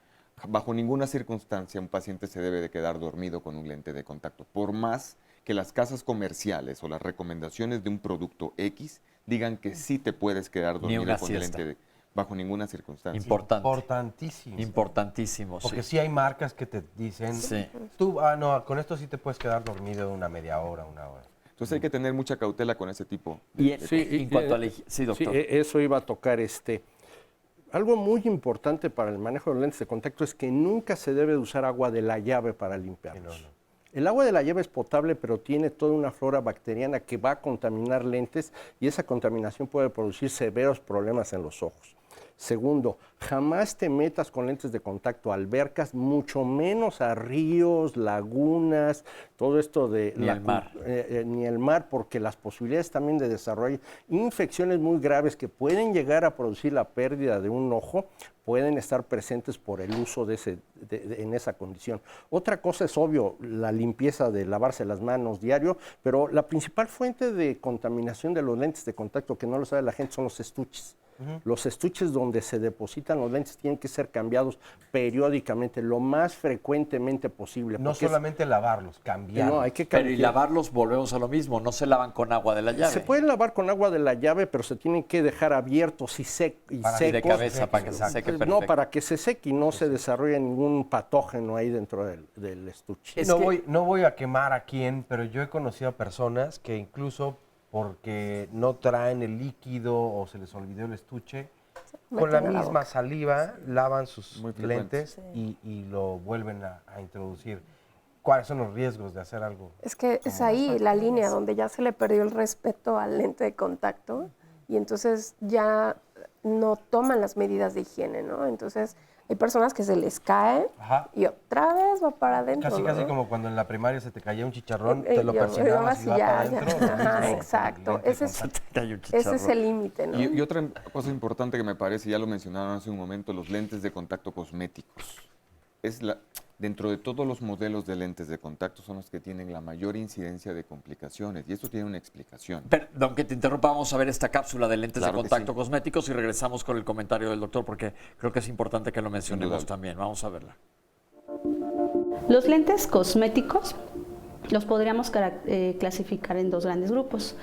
Speaker 6: bajo ninguna circunstancia un paciente se debe de quedar dormido con un lente de contacto, por más que las casas comerciales o las recomendaciones de un producto X digan que sí te puedes quedar dormido con el lente bajo ninguna circunstancia.
Speaker 3: Importantísimo.
Speaker 2: Importantísimo,
Speaker 3: Porque
Speaker 2: sí.
Speaker 3: sí hay marcas que te dicen,
Speaker 2: Sí.
Speaker 3: tú, no, con esto sí te puedes quedar dormido una media hora, una hora.
Speaker 6: Entonces hay que tener mucha cautela con ese tipo.
Speaker 2: Y en cuanto a sí, doctor.
Speaker 5: Sí, eso iba a tocar. Algo muy importante para el manejo de los lentes de contacto es que nunca se debe usar agua de la llave para limpiarlos. El agua de la llave es potable, pero tiene toda una flora bacteriana que va a contaminar lentes y esa contaminación puede producir severos problemas en los ojos. Segundo, jamás te metas con lentes de contacto a albercas, mucho menos a ríos, lagunas, todo esto de...
Speaker 2: Ni el mar.
Speaker 5: Ni el mar, porque las posibilidades también de desarrollar infecciones muy graves que pueden llegar a producir la pérdida de un ojo, pueden estar presentes por el uso en esa condición. Otra cosa es obvio, la limpieza de lavarse las manos diario, pero la principal fuente de contaminación de los lentes de contacto, que no lo sabe la gente, son los estuches. Los estuches donde se depositan los lentes tienen que ser cambiados periódicamente, lo más frecuentemente posible.
Speaker 3: No solamente lavarlos, cambiarlos.
Speaker 5: No, hay que
Speaker 2: Pero y
Speaker 5: cambiar.
Speaker 2: lavarlos, volvemos a lo mismo, no se lavan con agua de la llave.
Speaker 5: Se pueden lavar con agua de la llave, pero se tienen que dejar abiertos y, secos.
Speaker 2: Y de cabeza, para que se seque
Speaker 5: No,
Speaker 2: perfecto.
Speaker 5: para que se seque y no se desarrolle ningún patógeno ahí dentro del estuche.
Speaker 3: No voy a quemar a quién, pero yo he conocido a personas que incluso porque no traen el líquido o se les olvidó el estuche, con la
Speaker 7: Meten a la
Speaker 3: misma
Speaker 7: boca.
Speaker 3: saliva lavan sus
Speaker 6: Muy frecuente.
Speaker 3: lentes y lo vuelven a introducir. ¿Cuáles son los riesgos de hacer algo?
Speaker 7: Es que es ahí la línea donde ya se le perdió el respeto al lente de contacto y entonces ya no toman las medidas de higiene, ¿no? Entonces hay personas que se les cae
Speaker 3: Ajá.
Speaker 7: y otra vez va para adentro.
Speaker 3: Casi,
Speaker 7: ¿no?
Speaker 3: casi como cuando en la primaria se te caía un chicharrón, te lo
Speaker 7: Yo-
Speaker 3: persinabas y
Speaker 7: yo
Speaker 3: va
Speaker 7: así,
Speaker 3: para
Speaker 7: ya,
Speaker 3: adentro.
Speaker 7: ya.
Speaker 3: lo
Speaker 7: Ajá,
Speaker 3: mismo con
Speaker 7: exacto.
Speaker 3: el lente de
Speaker 7: Ese es-
Speaker 3: contacto.
Speaker 7: Ese es el límite, ¿no?
Speaker 6: Y otra cosa importante que me parece, ya lo mencionaron hace un momento, los lentes de contacto cosméticos. Dentro de todos los modelos de lentes de contacto son los que tienen la mayor incidencia de complicaciones y esto tiene una explicación.
Speaker 2: Perdón que te interrumpa, vamos a ver esta cápsula de lentes
Speaker 6: Claro
Speaker 2: de
Speaker 6: que
Speaker 2: contacto
Speaker 6: sí.
Speaker 2: cosméticos y regresamos con el comentario del doctor porque creo que es importante que lo mencionemos
Speaker 6: Indudable.
Speaker 2: también. Vamos a verla.
Speaker 9: Los lentes cosméticos los podríamos clasificar en dos grandes grupos.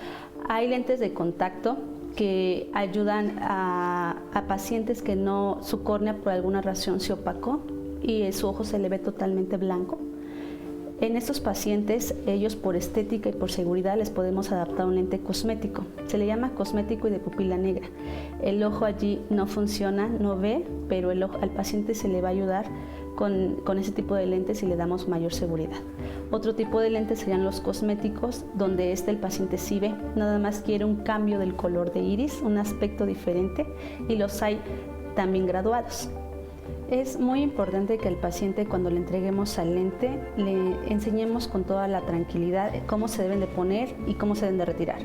Speaker 9: Hay lentes de contacto que ayudan a pacientes que su córnea por alguna razón se opacó y su ojo se le ve totalmente blanco. En estos pacientes, ellos por estética y por seguridad les podemos adaptar un lente cosmético. Se le llama cosmético y de pupila negra. El ojo allí no funciona, no ve, pero al paciente se le va a ayudar con ese tipo de lentes y le damos mayor seguridad. Otro tipo de lentes serían los cosméticos, donde el paciente sí ve, nada más quiere un cambio del color de iris, un aspecto diferente, y los hay también graduados. Es muy importante que al paciente, cuando le entreguemos al lente, le enseñemos con toda la tranquilidad cómo se deben de poner y cómo se deben de retirar,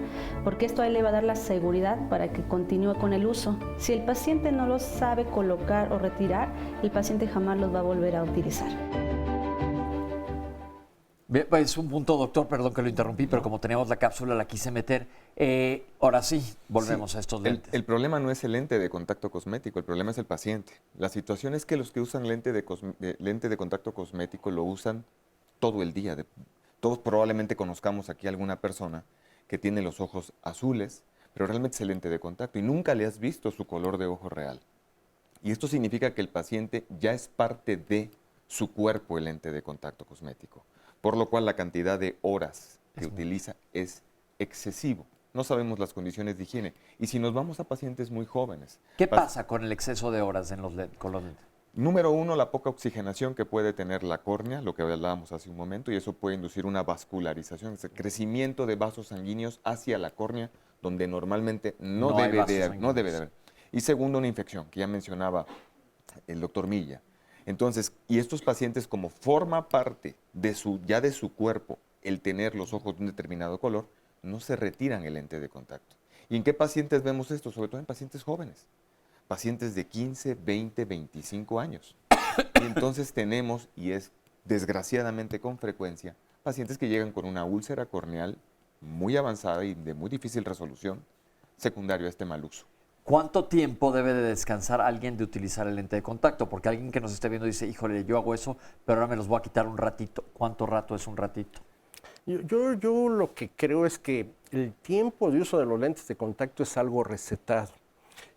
Speaker 9: porque esto a él le va a dar la seguridad para que continúe con el uso. Si el paciente no los sabe colocar o retirar, el paciente jamás los va a volver a utilizar.
Speaker 2: Bien, pues un punto, doctor, perdón que lo interrumpí, pero como teníamos la cápsula la quise meter. Ahora sí, volvemos a estos lentes.
Speaker 6: El problema no es el lente de contacto cosmético, el problema es el paciente. La situación es que los que usan lente de contacto cosmético lo usan todo el día. Todos probablemente conozcamos aquí a alguna persona que tiene los ojos azules, pero realmente es el lente de contacto y nunca le has visto su color de ojo real. Y esto significa que el paciente ya es parte de su cuerpo el lente de contacto cosmético, por lo cual la cantidad de horas que utiliza es excesivo. No sabemos las condiciones de higiene. Y si nos vamos a pacientes muy jóvenes.
Speaker 2: ¿Qué pasa con el exceso de horas con los lentes?
Speaker 6: Número uno, la poca oxigenación que puede tener la córnea, lo que hablábamos hace un momento, y eso puede inducir una vascularización, es el crecimiento de vasos sanguíneos hacia la córnea, donde normalmente no debe de haber. Y segundo, una infección, que ya mencionaba el doctor Milla. Entonces, y estos pacientes, como forma parte de su cuerpo el tener los ojos de un determinado color, no se retiran el lente de contacto. ¿Y en qué pacientes vemos esto? Sobre todo en pacientes jóvenes, pacientes de 15, 20, 25 años. Y entonces tenemos, y es desgraciadamente con frecuencia, pacientes que llegan con una úlcera corneal muy avanzada y de muy difícil resolución, secundario a este mal uso.
Speaker 2: ¿Cuánto tiempo debe de descansar alguien de utilizar el lente de contacto? Porque alguien que nos esté viendo dice, híjole, yo hago eso, pero ahora me los voy a quitar un ratito. ¿Cuánto rato es un ratito?
Speaker 5: Yo lo que creo es que el tiempo de uso de los lentes de contacto es algo recetado.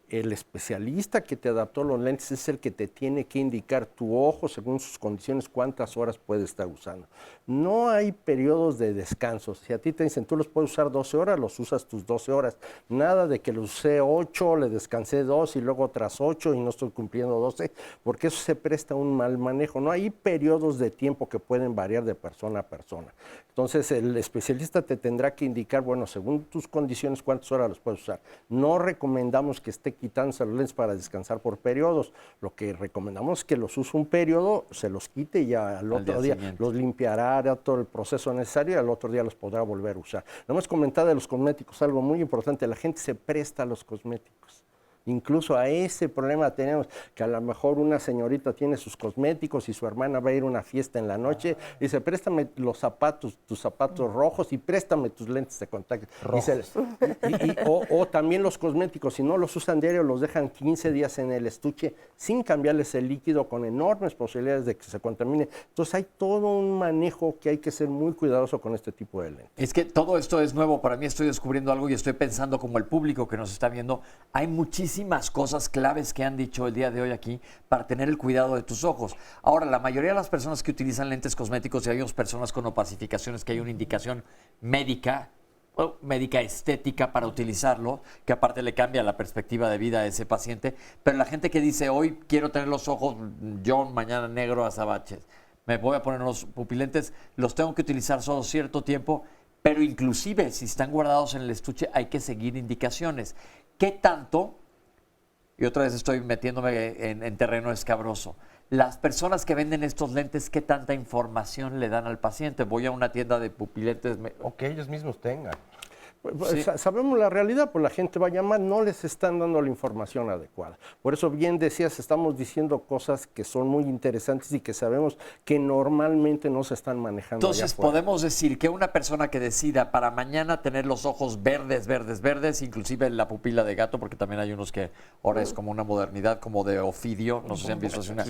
Speaker 5: El especialista que te adaptó los lentes es el que te tiene que indicar tu ojo según sus condiciones cuántas horas puede estar usando. No hay periodos de descanso. Si a ti te dicen tú los puedes usar 12 horas, los usas tus 12 horas. Nada de que los usé 8, le descansé 2 y luego otras 8 y no estoy cumpliendo 12, porque eso se presta a un mal manejo. No hay periodos de tiempo que pueden variar de persona a persona. Entonces el especialista te tendrá que indicar, bueno, según tus condiciones cuántas horas los puedes usar. No recomendamos que esté quitándose los lentes para descansar por periodos. Lo que recomendamos es que los use un periodo, se los quite y al otro día los limpiará, hará todo el proceso necesario y al otro día los podrá volver a usar. No hemos comentado de los cosméticos, algo muy importante, la gente se presta a los cosméticos. Incluso a ese problema tenemos, que a lo mejor una señorita tiene sus cosméticos y su hermana va a ir a una fiesta en la noche y dice, préstame los zapatos, tus zapatos rojos y préstame tus lentes de contacto. O también los cosméticos, si no los usan diario, los dejan 15 días en el estuche sin cambiarles el líquido, con enormes posibilidades de que se contamine. Entonces hay todo un manejo que hay que ser muy cuidadoso con este tipo de lentes.
Speaker 2: Es que todo esto es nuevo. Para mí estoy descubriendo algo y estoy pensando como el público que nos está viendo. Hay muchísimas cosas claves que han dicho el día de hoy aquí para tener el cuidado de tus ojos. Ahora, la mayoría de las personas que utilizan lentes cosméticos, y hay personas con opacificaciones que hay una indicación médica, o médica estética para utilizarlo, que aparte le cambia la perspectiva de vida a ese paciente, pero la gente que dice, hoy quiero tener los ojos John, mañana negro azabaches, me voy a poner los pupilentes, los tengo que utilizar solo cierto tiempo, pero inclusive si están guardados en el estuche hay que seguir indicaciones. ¿Qué tanto? Y otra vez estoy metiéndome en terreno escabroso. Las personas que venden estos lentes, ¿qué tanta información le dan al paciente? Voy a una tienda de pupilentes.
Speaker 3: O que ellos mismos tengan.
Speaker 5: Sí. Sabemos la realidad, pues la gente va a llamar, no les están dando la información adecuada. Por eso bien decías, estamos diciendo cosas que son muy interesantes y que sabemos que normalmente no se están manejando.
Speaker 2: Entonces podemos decir que una persona que decida para mañana tener los ojos verdes, inclusive la pupila de gato, porque también hay unos que ahora es como una modernidad, como de Ofidio, no sé si han visto así una.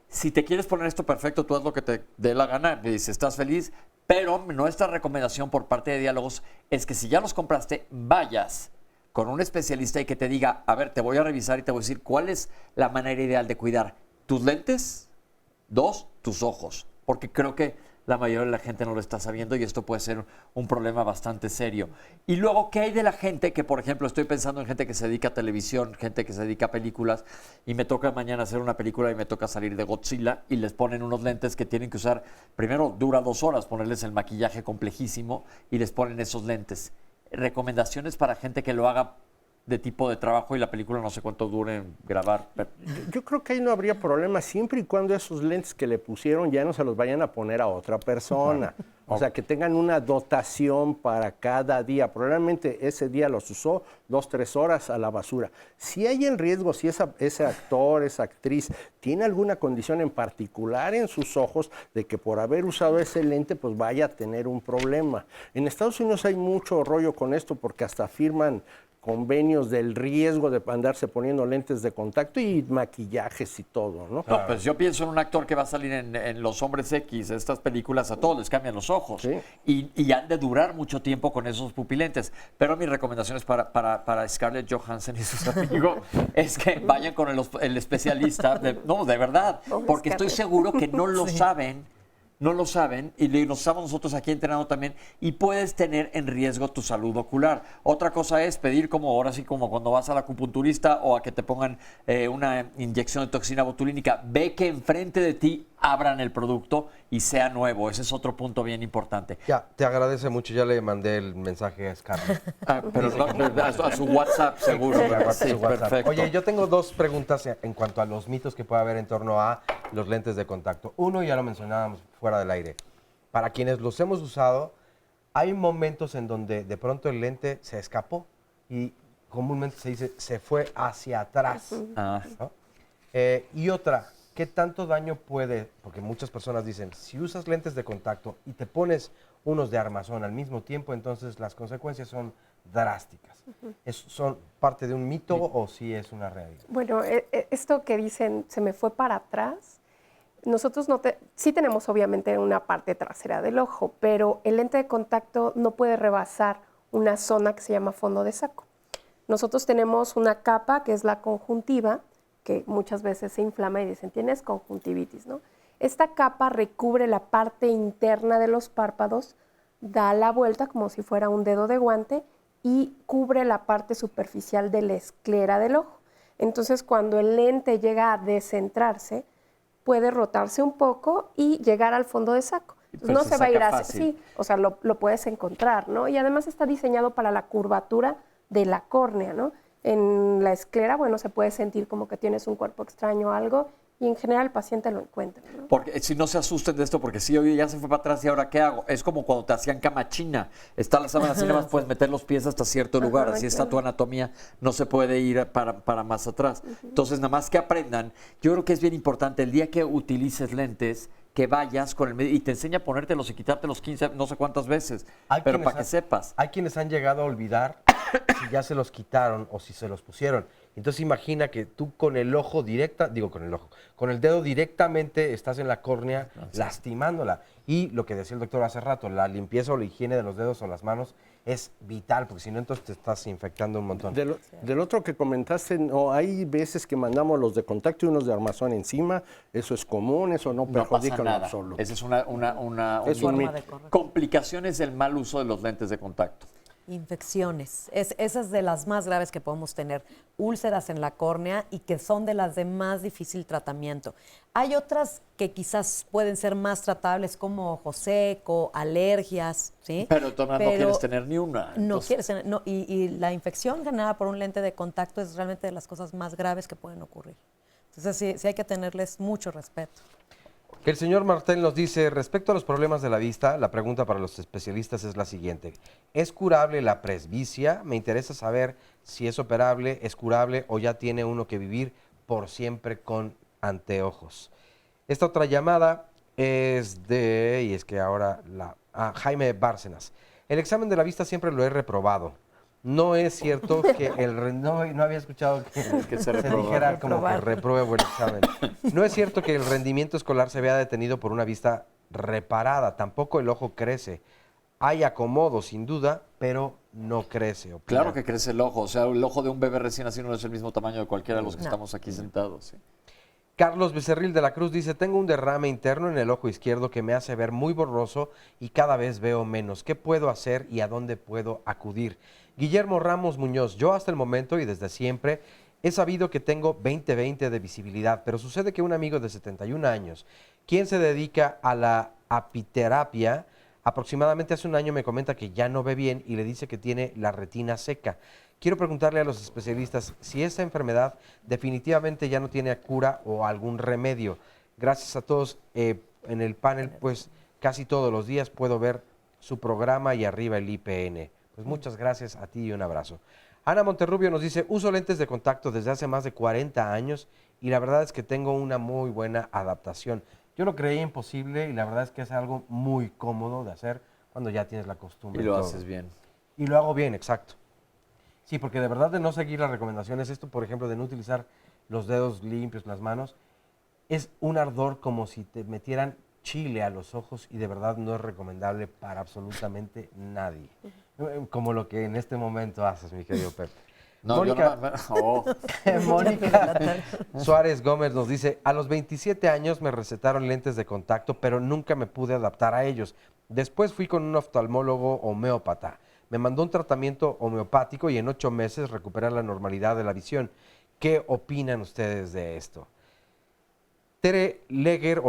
Speaker 2: Si te quieres poner esto perfecto, tú haz lo que te dé la gana, me dices, ¿estás feliz? Pero nuestra recomendación por parte de Diálogos es que si ya los compraste, vayas con un especialista y que te diga, a ver, te voy a revisar y te voy a decir cuál es la manera ideal de cuidar tus lentes, 2, tus ojos, porque creo que la mayoría de la gente no lo está sabiendo y esto puede ser un problema bastante serio. Y luego, ¿qué hay de la gente que, por ejemplo, estoy pensando en gente que se dedica a televisión, gente que se dedica a películas y me toca mañana hacer una película y me toca salir de Godzilla y les ponen unos lentes que tienen que usar, primero dura 2 horas ponerles el maquillaje complejísimo y les ponen esos lentes? Recomendaciones para gente que lo haga de tipo de trabajo y la película no sé cuánto dure en grabar.
Speaker 5: Yo creo que ahí no habría problema siempre y cuando esos lentes que le pusieron ya no se los vayan a poner a otra persona. O sea, que tengan una dotación para cada día. Probablemente ese día los usó 2, 3 horas a la basura. Si hay el riesgo, si ese actor, esa actriz tiene alguna condición en particular en sus ojos de que por haber usado ese lente pues vaya a tener un problema. En Estados Unidos hay mucho rollo con esto porque hasta firman convenios del riesgo de andarse poniendo lentes de contacto y maquillajes y todo, ¿no?
Speaker 2: No, pues yo pienso en un actor que va a salir en Los Hombres X, estas películas, a todos les cambian los ojos.
Speaker 5: Sí.
Speaker 2: Y han de durar mucho tiempo con esos pupilentes. Pero mi recomendación es para Scarlett Johansson y sus amigos es que vayan con el especialista. No, de verdad, porque estoy seguro que no lo saben. No lo saben y lo estamos nosotros aquí entrenando también y puedes tener en riesgo tu salud ocular. Otra cosa es pedir como ahora sí como cuando vas al acupunturista o a que te pongan una inyección de toxina botulínica. Ve que enfrente de ti abran el producto y sea nuevo. Ese es otro punto bien importante.
Speaker 3: Ya, te agradece mucho. Ya le mandé el mensaje a Scarlett.
Speaker 2: Pero a su WhatsApp seguro.
Speaker 3: Sí,
Speaker 2: Perfecto.
Speaker 3: Oye, yo tengo 2 preguntas en cuanto a los mitos que puede haber en torno a los lentes de contacto. Uno, ya lo mencionábamos fuera del aire. Para quienes los hemos usado, hay momentos en donde de pronto el lente se escapó y comúnmente se dice se fue hacia atrás. ¿No? Y otra, ¿qué tanto daño puede? Porque muchas personas dicen, si usas lentes de contacto y te pones unos de armazón al mismo tiempo, entonces las consecuencias son drásticas. ¿Son parte de un mito o sí es una realidad?
Speaker 7: Bueno, esto que dicen, se me fue para atrás, nosotros sí tenemos obviamente una parte trasera del ojo, pero el lente de contacto no puede rebasar una zona que se llama fondo de saco. Nosotros tenemos una capa que es la conjuntiva, que muchas veces se inflama y dicen, tienes conjuntivitis, ¿no? Esta capa recubre la parte interna de los párpados, da la vuelta como si fuera un dedo de guante y cubre la parte superficial de la esclera del ojo. Entonces, cuando el lente llega a descentrarse, puede rotarse un poco y llegar al fondo de saco. Entonces, no se va a ir así, sí, o sea, lo puedes encontrar, ¿no? Y además está diseñado para la curvatura de la córnea, ¿no? En la esclera, bueno, se puede sentir como que tienes un cuerpo extraño o algo y en general el paciente lo encuentra, ¿no?
Speaker 2: Porque si no se asusten de esto, porque sí, oye, ya se fue para atrás y ahora ¿qué hago? Es como cuando te hacían cama china. Está la sábana así, nada más puedes meter los pies hasta cierto lugar. Así está tu anatomía, no se puede ir para más atrás. Entonces, nada más que aprendan. Yo creo que es bien importante el día que utilices lentes, que vayas con el médico y te enseña a ponértelos y quitártelos 15, no sé cuántas veces, pero para que sepas.
Speaker 3: Hay quienes han llegado a olvidar si ya se los quitaron o si se los pusieron. Entonces imagina que tú con el ojo con el dedo directamente estás en la córnea lastimándola. Y lo que decía el doctor hace rato, la limpieza o la higiene de los dedos o las manos es vital, porque si no entonces te estás infectando un montón.
Speaker 5: Del otro que comentaste, no, hay veces que mandamos los de contacto y unos de armazón encima, eso es común, eso no perjudica en absoluto.
Speaker 2: Esa es una
Speaker 5: forma
Speaker 4: de correr.
Speaker 2: complicaciones del mal uso de los lentes de contacto.
Speaker 4: Infecciones, esa es de las más graves que podemos tener, úlceras en la córnea y que son de las de más difícil tratamiento. Hay otras que quizás pueden ser más tratables como ojo seco, alergias, ¿sí?
Speaker 2: Pero no quieres tener ni una.
Speaker 4: No quieres tener, no, y la infección generada por un lente de contacto es realmente de las cosas más graves que pueden ocurrir. Entonces sí hay que tenerles mucho respeto.
Speaker 3: El señor Martel nos dice, respecto a los problemas de la vista, la pregunta para los especialistas es la siguiente. ¿Es curable la presbicia? Me interesa saber si es operable, es curable o ya tiene uno que vivir por siempre con anteojos. Esta otra llamada es Jaime Bárcenas. El examen de la vista siempre lo he reprobado. No es cierto que no había escuchado que se dijera como que repruebo el examen. No es cierto que el rendimiento escolar se vea detenido por una vista reparada. Tampoco el ojo crece. Hay acomodo, sin duda, pero no crece. Opina.
Speaker 2: Claro que crece el ojo. O sea, el ojo de un bebé recién nacido no es el mismo tamaño de cualquiera de los que estamos aquí sentados. ¿Sí?
Speaker 3: Carlos Becerril de la Cruz dice, tengo un derrame interno en el ojo izquierdo que me hace ver muy borroso y cada vez veo menos. ¿Qué puedo hacer y a dónde puedo acudir? Guillermo Ramos Muñoz, yo hasta el momento y desde siempre he sabido que tengo 20/20 de visibilidad, pero sucede que un amigo de 71 años, quien se dedica a la apiterapia, aproximadamente hace un año me comenta que ya no ve bien y le dice que tiene la retina seca. Quiero preguntarle a los especialistas si esta enfermedad definitivamente ya no tiene cura o algún remedio. Gracias a todos en el panel, pues casi todos los días puedo ver su programa y arriba el IPN. Pues muchas gracias a ti y un abrazo. Ana Monterrubio nos dice, uso lentes de contacto desde hace más de 40 años y la verdad es que tengo una muy buena adaptación. Yo lo creía imposible y la verdad es que es algo muy cómodo de hacer cuando ya tienes la costumbre.
Speaker 2: Y lo haces bien.
Speaker 3: Y lo hago bien, exacto. Sí, porque de verdad de no seguir las recomendaciones, esto por ejemplo de no utilizar los dedos limpios, las manos, es un ardor como si te metieran chile a los ojos y de verdad no es recomendable para absolutamente nadie. Como lo que en este momento haces, mi querido Pepe.
Speaker 2: No,
Speaker 3: Mónica, Mónica Suárez Gómez nos dice, a los 27 años me recetaron lentes de contacto, pero nunca me pude adaptar a ellos. Después fui con un oftalmólogo homeópata. Me mandó un tratamiento homeopático y en 8 meses recuperé la normalidad de la visión. ¿Qué opinan ustedes de esto? Tere Leger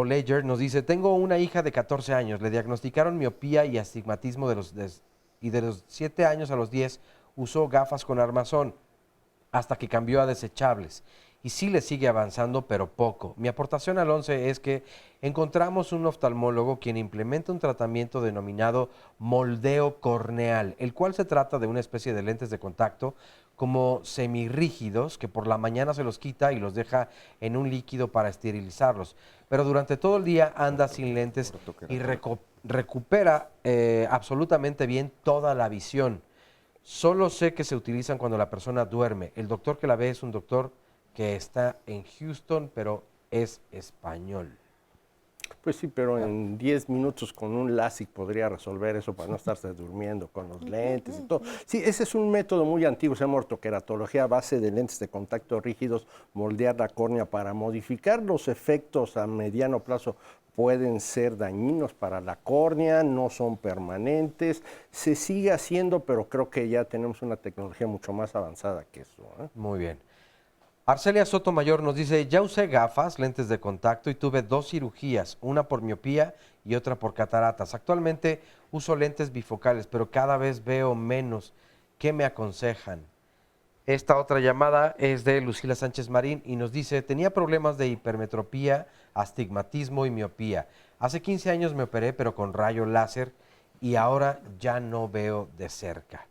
Speaker 3: nos dice, tengo una hija de 14 años, le diagnosticaron miopía y astigmatismo de los 7 años a los 10 usó gafas con armazón hasta que cambió a desechables. Y sí le sigue avanzando, pero poco. Mi aportación al 11 es que encontramos un oftalmólogo quien implementa un tratamiento denominado moldeo corneal, el cual se trata de una especie de lentes de contacto como semirrígidos que por la mañana se los quita y los deja en un líquido para esterilizarlos. Pero durante todo el día anda sin lentes y recupera absolutamente bien toda la visión. Solo sé que se utilizan cuando la persona duerme. El doctor que la ve es un doctor que está en Houston, pero es español.
Speaker 5: Pues sí, pero en 10 minutos con un LASIK podría resolver eso para no estarse durmiendo con los lentes y todo. Sí, ese es un método muy antiguo, se llama ortoqueratología a base de lentes de contacto rígidos, moldear la córnea para modificar los efectos a mediano plazo. Pueden ser dañinos para la córnea, no son permanentes, se sigue haciendo, pero creo que ya tenemos una tecnología mucho más avanzada que eso, ¿eh?
Speaker 3: Muy bien. Arcelia Sotomayor nos dice, ya usé gafas, lentes de contacto y tuve 2 cirugías, una por miopía y otra por cataratas. Actualmente uso lentes bifocales, pero cada vez veo menos. ¿Qué me aconsejan? Esta otra llamada es de Lucila Sánchez Marín y nos dice, tenía problemas de hipermetropía, astigmatismo y miopía. Hace 15 años me operé, pero con rayo láser, y ahora ya no veo de cerca.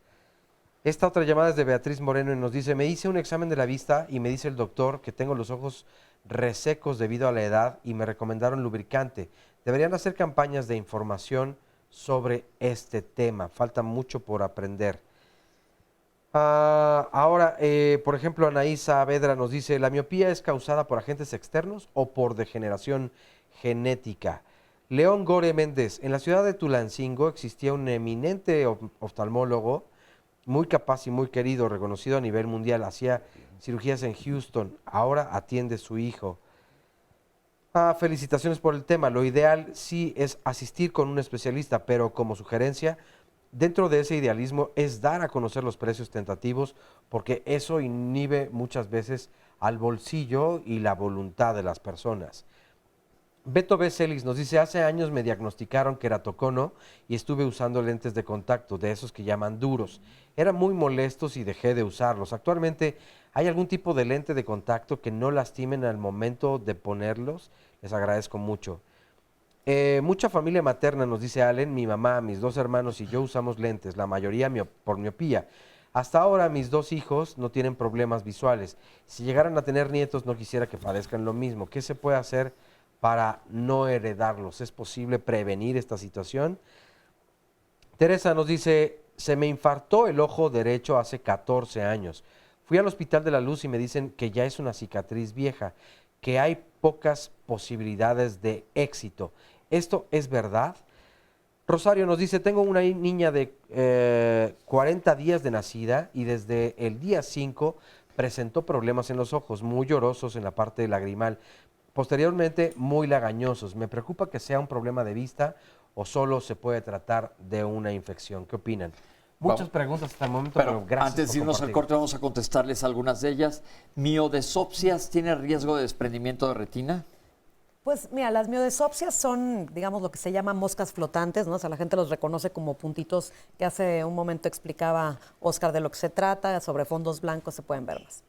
Speaker 3: Esta otra llamada es de Beatriz Moreno y nos dice, me hice un examen de la vista y me dice el doctor que tengo los ojos resecos debido a la edad y me recomendaron lubricante. Deberían hacer campañas de información sobre este tema. Falta mucho por aprender. Ahora, por ejemplo, Anaí Saavedra nos dice, ¿la miopía es causada por agentes externos o por degeneración genética? León Gore Méndez, en la ciudad de Tulancingo existía un eminente oftalmólogo muy capaz y muy querido, reconocido a nivel mundial, hacía cirugías en Houston, ahora atiende a su hijo. Felicitaciones por el tema, lo ideal sí es asistir con un especialista, pero como sugerencia, dentro de ese idealismo es dar a conocer los precios tentativos, porque eso inhibe muchas veces al bolsillo y la voluntad de las personas. Beto B. Celis nos dice, hace años me diagnosticaron queratocono y estuve usando lentes de contacto, de esos que llaman duros. Eran muy molestos y dejé de usarlos. Actualmente, ¿hay algún tipo de lente de contacto que no lastimen al momento de ponerlos? Les agradezco mucho. Mucha familia materna, nos dice Allen, mi mamá, mis 2 hermanos y yo usamos lentes, la mayoría por miopía. Hasta ahora mis 2 hijos no tienen problemas visuales. Si llegaran a tener nietos, no quisiera que padezcan lo mismo. ¿Qué se puede hacer para no heredarlos? ¿Es posible prevenir esta situación? Teresa nos dice, se me infartó el ojo derecho hace 14 años. Fui al Hospital de la Luz y me dicen que ya es una cicatriz vieja, que hay pocas posibilidades de éxito. ¿Esto es verdad? Rosario nos dice, tengo una niña de 40 días de nacida y desde el día 5 presentó problemas en los ojos, muy llorosos en la parte lagrimal. Posteriormente, muy lagañosos. Me preocupa que sea un problema de vista o solo se puede tratar de una infección. ¿Qué opinan? Muchas preguntas hasta el momento, pero gracias.
Speaker 2: Antes de irnos al corte, vamos a contestarles algunas de ellas. ¿Miodesopsias tiene riesgo de desprendimiento de retina?
Speaker 4: Pues mira, las miodesopsias son, digamos, lo que se llama moscas flotantes, ¿no? O sea, la gente los reconoce como puntitos que hace un momento explicaba Oscar de lo que se trata, sobre fondos blancos se pueden ver más.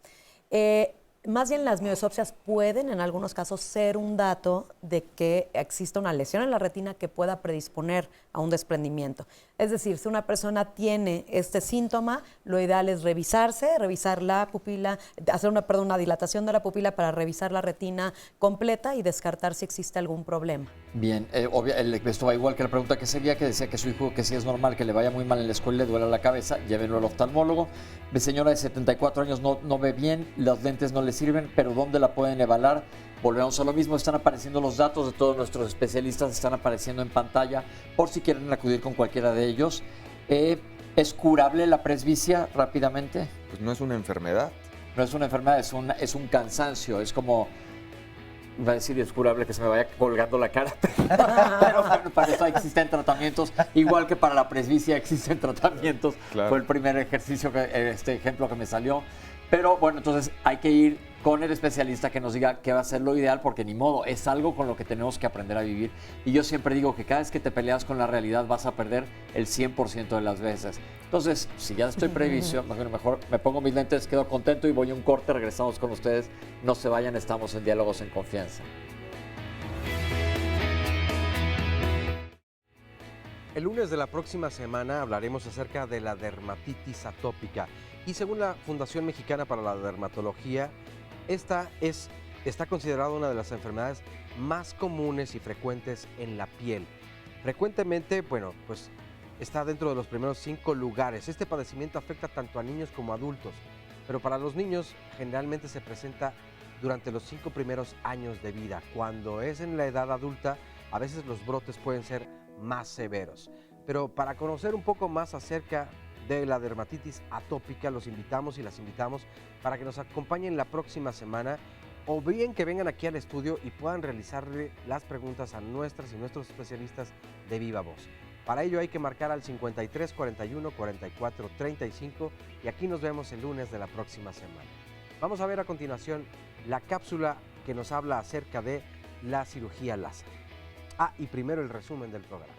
Speaker 4: Más bien las miodesopsias pueden en algunos casos ser un dato de que exista una lesión en la retina que pueda predisponer a un desprendimiento. Es decir, si una persona tiene este síntoma, lo ideal es revisarse, revisar la pupila, hacer una dilatación de la pupila para revisar la retina completa y descartar si existe algún problema.
Speaker 2: Bien, esto va igual que la pregunta que seguía, que decía que su hijo, que si es normal que le vaya muy mal en la escuela y le duela la cabeza, llévenlo al oftalmólogo. Mi señora de 74 años no ve bien, los lentes no le sirven, pero ¿dónde la pueden evaluar? Volvemos a lo mismo, están apareciendo los datos de todos nuestros especialistas, están apareciendo en pantalla, por si quieren acudir con cualquiera de ellos. ¿Es curable la presbicia rápidamente?
Speaker 6: Pues no es una enfermedad.
Speaker 2: No es una enfermedad, es un cansancio, es como... Iba a decir, es curable que se me vaya colgando la cara, pero bueno, para eso existen tratamientos, igual que para la presbicia existen tratamientos. Claro. Fue el primer ejercicio, ejemplo que me salió. Pero bueno, entonces hay que ir con el especialista que nos diga qué va a ser lo ideal, porque ni modo, es algo con lo que tenemos que aprender a vivir. Y yo siempre digo que cada vez que te peleas con la realidad vas a perder el 100% de las veces. Entonces, si ya estoy previsto, mejor me pongo mis lentes, quedo contento y voy a un corte, regresamos con ustedes. No se vayan, estamos en Diálogos en Confianza.
Speaker 3: El lunes de la próxima semana hablaremos acerca de la dermatitis atópica. Y según la Fundación Mexicana para la Dermatología, esta está considerada una de las enfermedades más comunes y frecuentes en la piel. Frecuentemente, bueno, pues está dentro de los primeros 5 lugares. Este padecimiento afecta tanto a niños como a adultos, pero para los niños generalmente se presenta durante los 5 primeros años de vida. Cuando es en la edad adulta, a veces los brotes pueden ser más severos. Pero para conocer un poco más acerca de la dermatitis atópica, los invitamos y las invitamos para que nos acompañen la próxima semana, o bien que vengan aquí al estudio y puedan realizarle las preguntas a nuestras y nuestros especialistas de viva voz. Para ello hay que marcar al 53 41 44 35 y aquí nos vemos el lunes de la próxima semana. Vamos a ver a continuación la cápsula que nos habla acerca de la cirugía láser. Y primero el resumen del programa.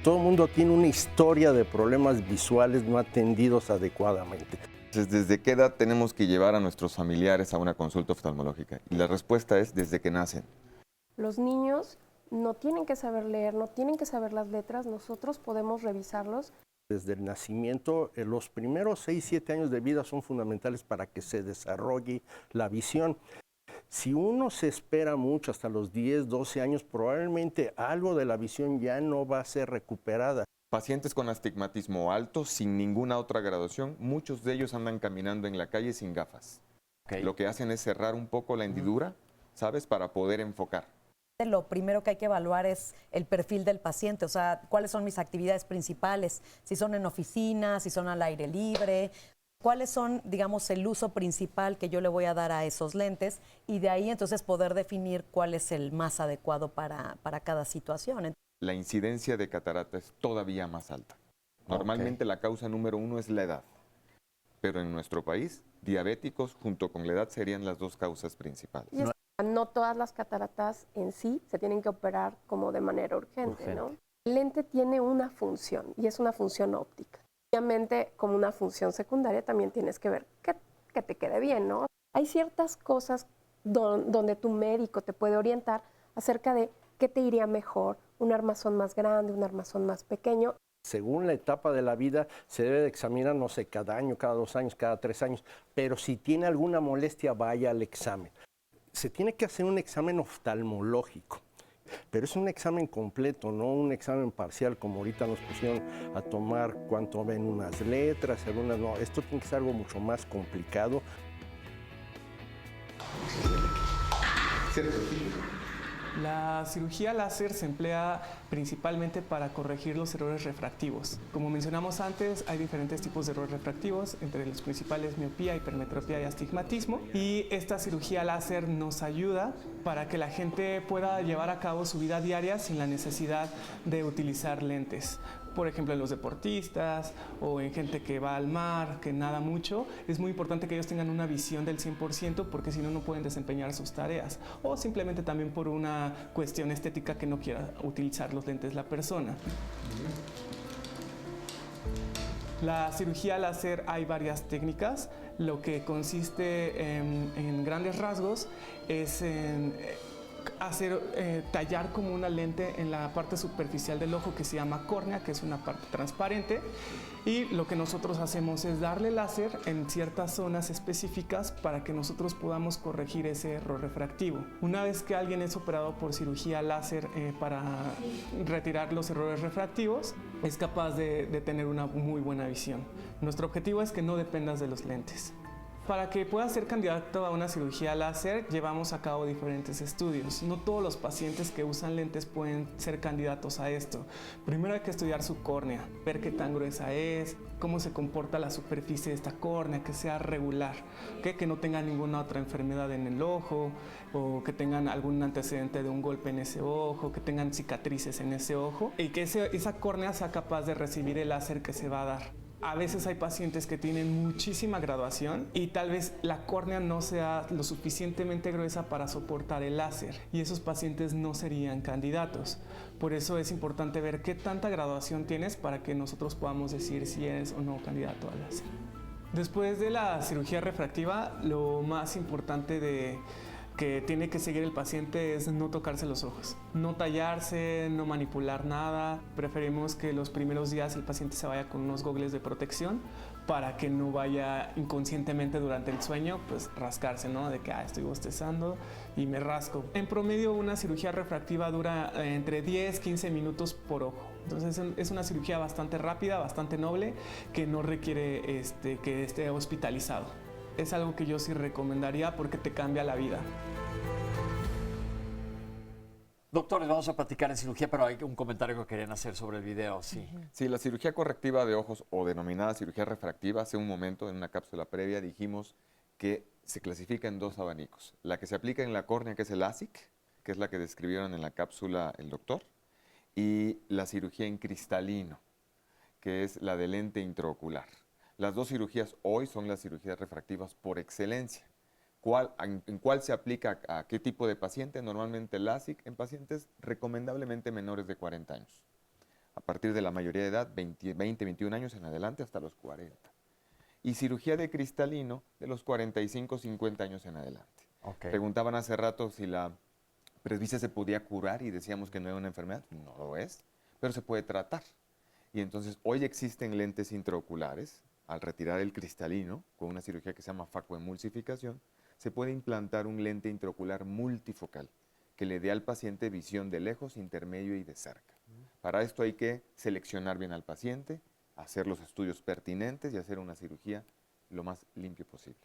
Speaker 5: Todo el mundo tiene una historia de problemas visuales no atendidos adecuadamente.
Speaker 6: Entonces, ¿desde qué edad tenemos que llevar a nuestros familiares a una consulta oftalmológica? Y la respuesta es desde que nacen.
Speaker 7: Los niños no tienen que saber leer, no tienen que saber las letras, nosotros podemos revisarlos.
Speaker 5: Desde el nacimiento, los primeros 6, 7 años de vida son fundamentales para que se desarrolle la visión. Si uno se espera mucho hasta los 10, 12 años, probablemente algo de la visión ya no va a ser recuperada.
Speaker 6: Pacientes con astigmatismo alto, sin ninguna otra graduación, muchos de ellos andan caminando en la calle sin gafas. Lo que hacen es cerrar un poco la hendidura, ¿sabes? Para poder enfocar.
Speaker 4: Lo primero que hay que evaluar es el perfil del paciente, o sea, cuáles son mis actividades principales, si son en oficina, si son al aire libre, cuáles son, digamos, el uso principal que yo le voy a dar a esos lentes y de ahí entonces poder definir cuál es el más adecuado para cada situación.
Speaker 6: La incidencia de catarata es todavía más alta. Normalmente la causa número 1 es la edad, pero en nuestro país, diabéticos junto con la edad serían las dos causas principales.
Speaker 7: No todas las cataratas en sí se tienen que operar como de manera urgente, ¿no? El lente tiene una función y es una función óptica. Obviamente, como una función secundaria, también tienes que ver que te quede bien, ¿no? Hay ciertas cosas donde tu médico te puede orientar acerca de qué te iría mejor, un armazón más grande, un armazón más pequeño.
Speaker 5: Según la etapa de la vida, se debe de examinar, no sé, cada año, cada 2 años, cada 3 años, pero si tiene alguna molestia, vaya al examen. Se tiene que hacer un examen oftalmológico, pero es un examen completo, no un examen parcial como ahorita nos pusieron a tomar cuánto ven unas letras, algunas no. Esto tiene que ser algo mucho más complicado.
Speaker 8: La cirugía láser se emplea principalmente para corregir los errores refractivos. Como mencionamos antes, hay diferentes tipos de errores refractivos, entre los principales miopía, hipermetropía y astigmatismo. Y esta cirugía láser nos ayuda para que la gente pueda llevar a cabo su vida diaria sin la necesidad de utilizar lentes. Por ejemplo, en los deportistas o en gente que va al mar, que nada mucho, es muy importante que ellos tengan una visión del 100% porque si no, no pueden desempeñar sus tareas. O simplemente también por una cuestión estética que no quiera utilizar los lentes la persona. La cirugía láser hay varias técnicas. Lo que consiste en grandes rasgos es en tallar como una lente en la parte superficial del ojo que se llama córnea, que es una parte transparente, y lo que nosotros hacemos es darle láser en ciertas zonas específicas para que nosotros podamos corregir ese error refractivo. Una vez que alguien es operado por cirugía láser para retirar los errores refractivos, es capaz de tener una muy buena visión. Nuestro objetivo es que no dependas de los lentes. Para que pueda ser candidato a una cirugía láser, llevamos a cabo diferentes estudios. No todos los pacientes que usan lentes pueden ser candidatos a esto. Primero hay que estudiar su córnea, ver qué tan gruesa es, cómo se comporta la superficie de esta córnea, que sea regular, que no tenga ninguna otra enfermedad en el ojo, o que tengan algún antecedente de un golpe en ese ojo, que tengan cicatrices en ese ojo, y que esa córnea sea capaz de recibir el láser que se va a dar. A veces hay pacientes que tienen muchísima graduación y tal vez la córnea no sea lo suficientemente gruesa para soportar el láser y esos pacientes no serían candidatos. Por eso es importante ver qué tanta graduación tienes para que nosotros podamos decir si eres o no candidato al láser. Después de la cirugía refractiva, lo más importante que tiene que seguir el paciente es no tocarse los ojos, no tallarse, no manipular nada. Preferimos que los primeros días el paciente se vaya con unos gogles de protección para que no vaya inconscientemente durante el sueño, pues rascarse, ¿no? De que estoy bostezando y me rasco. En promedio una cirugía refractiva dura entre 10-15 minutos por ojo. Entonces es una cirugía bastante rápida, bastante noble, que no requiere que esté hospitalizado. Es algo que yo sí recomendaría porque te cambia la vida.
Speaker 2: Doctores, vamos a platicar en cirugía, pero hay un comentario que querían hacer sobre el video, sí.
Speaker 6: Sí, la cirugía correctiva de ojos o denominada cirugía refractiva, hace un momento en una cápsula previa dijimos que se clasifica en 2 abanicos. La que se aplica en la córnea, que es el LASIK, que es la que describieron en la cápsula el doctor, y la cirugía en cristalino, que es la de lente intraocular. Las 2 cirugías hoy son las cirugías refractivas por excelencia. ¿En cuál se aplica a qué tipo de paciente? Normalmente el LASIK en pacientes recomendablemente menores de 40 años. a partir de la mayoría de edad, 20, 21 años en adelante hasta los 40. Y cirugía de cristalino de los 45, 50 años en adelante.
Speaker 2: Okay.
Speaker 6: Preguntaban hace rato si la presbicia se podía curar y decíamos que no era una enfermedad. No lo es, pero se puede tratar. Y entonces hoy existen lentes intraoculares. Al retirar el cristalino, con una cirugía que se llama facoemulsificación, se puede implantar un lente intraocular multifocal que le dé al paciente visión de lejos, intermedio y de cerca. Para esto hay que seleccionar bien al paciente, hacer los estudios pertinentes y hacer una cirugía lo más limpio posible.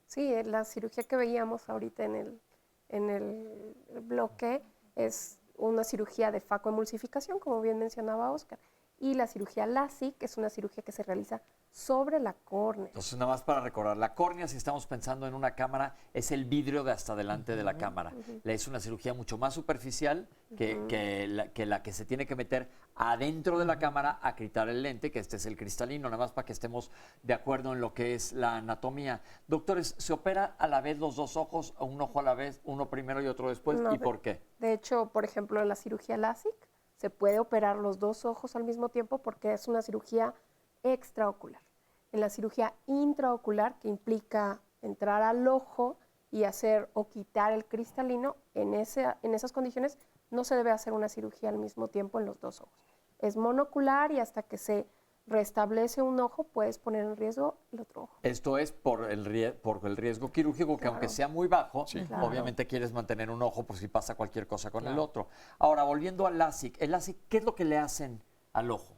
Speaker 7: Sí, la cirugía que veíamos ahorita en el bloque es una cirugía de facoemulsificación, como bien mencionaba Óscar, y la cirugía LASIK es una cirugía que se realiza sobre la córnea.
Speaker 2: Entonces, nada más para recordar, la córnea, si estamos pensando en una cámara, es el vidrio de hasta delante de la cámara. Es una cirugía mucho más superficial que la que se tiene que meter adentro de la cámara a quitar el lente, que este es el cristalino, nada más para que estemos de acuerdo en lo que es la anatomía. Doctores, ¿se opera a la vez los dos ojos, o un ojo a la vez, uno primero y otro después?
Speaker 7: No,
Speaker 2: ¿Y por qué?
Speaker 7: De hecho, por ejemplo, en la cirugía LASIK se puede operar los dos ojos al mismo tiempo porque es una cirugía extraocular. En la cirugía intraocular, que implica entrar al ojo y hacer o quitar el cristalino, en esas condiciones no se debe hacer una cirugía al mismo tiempo en los dos ojos. Es monocular y hasta que se restablece un ojo puedes poner en riesgo el otro ojo.
Speaker 2: Esto es por el riesgo quirúrgico, que aunque sea muy bajo, obviamente quieres mantener un ojo por si pasa cualquier cosa con el otro. Ahora, volviendo al LASIK, ¿el LASIK qué es lo que le hacen al ojo?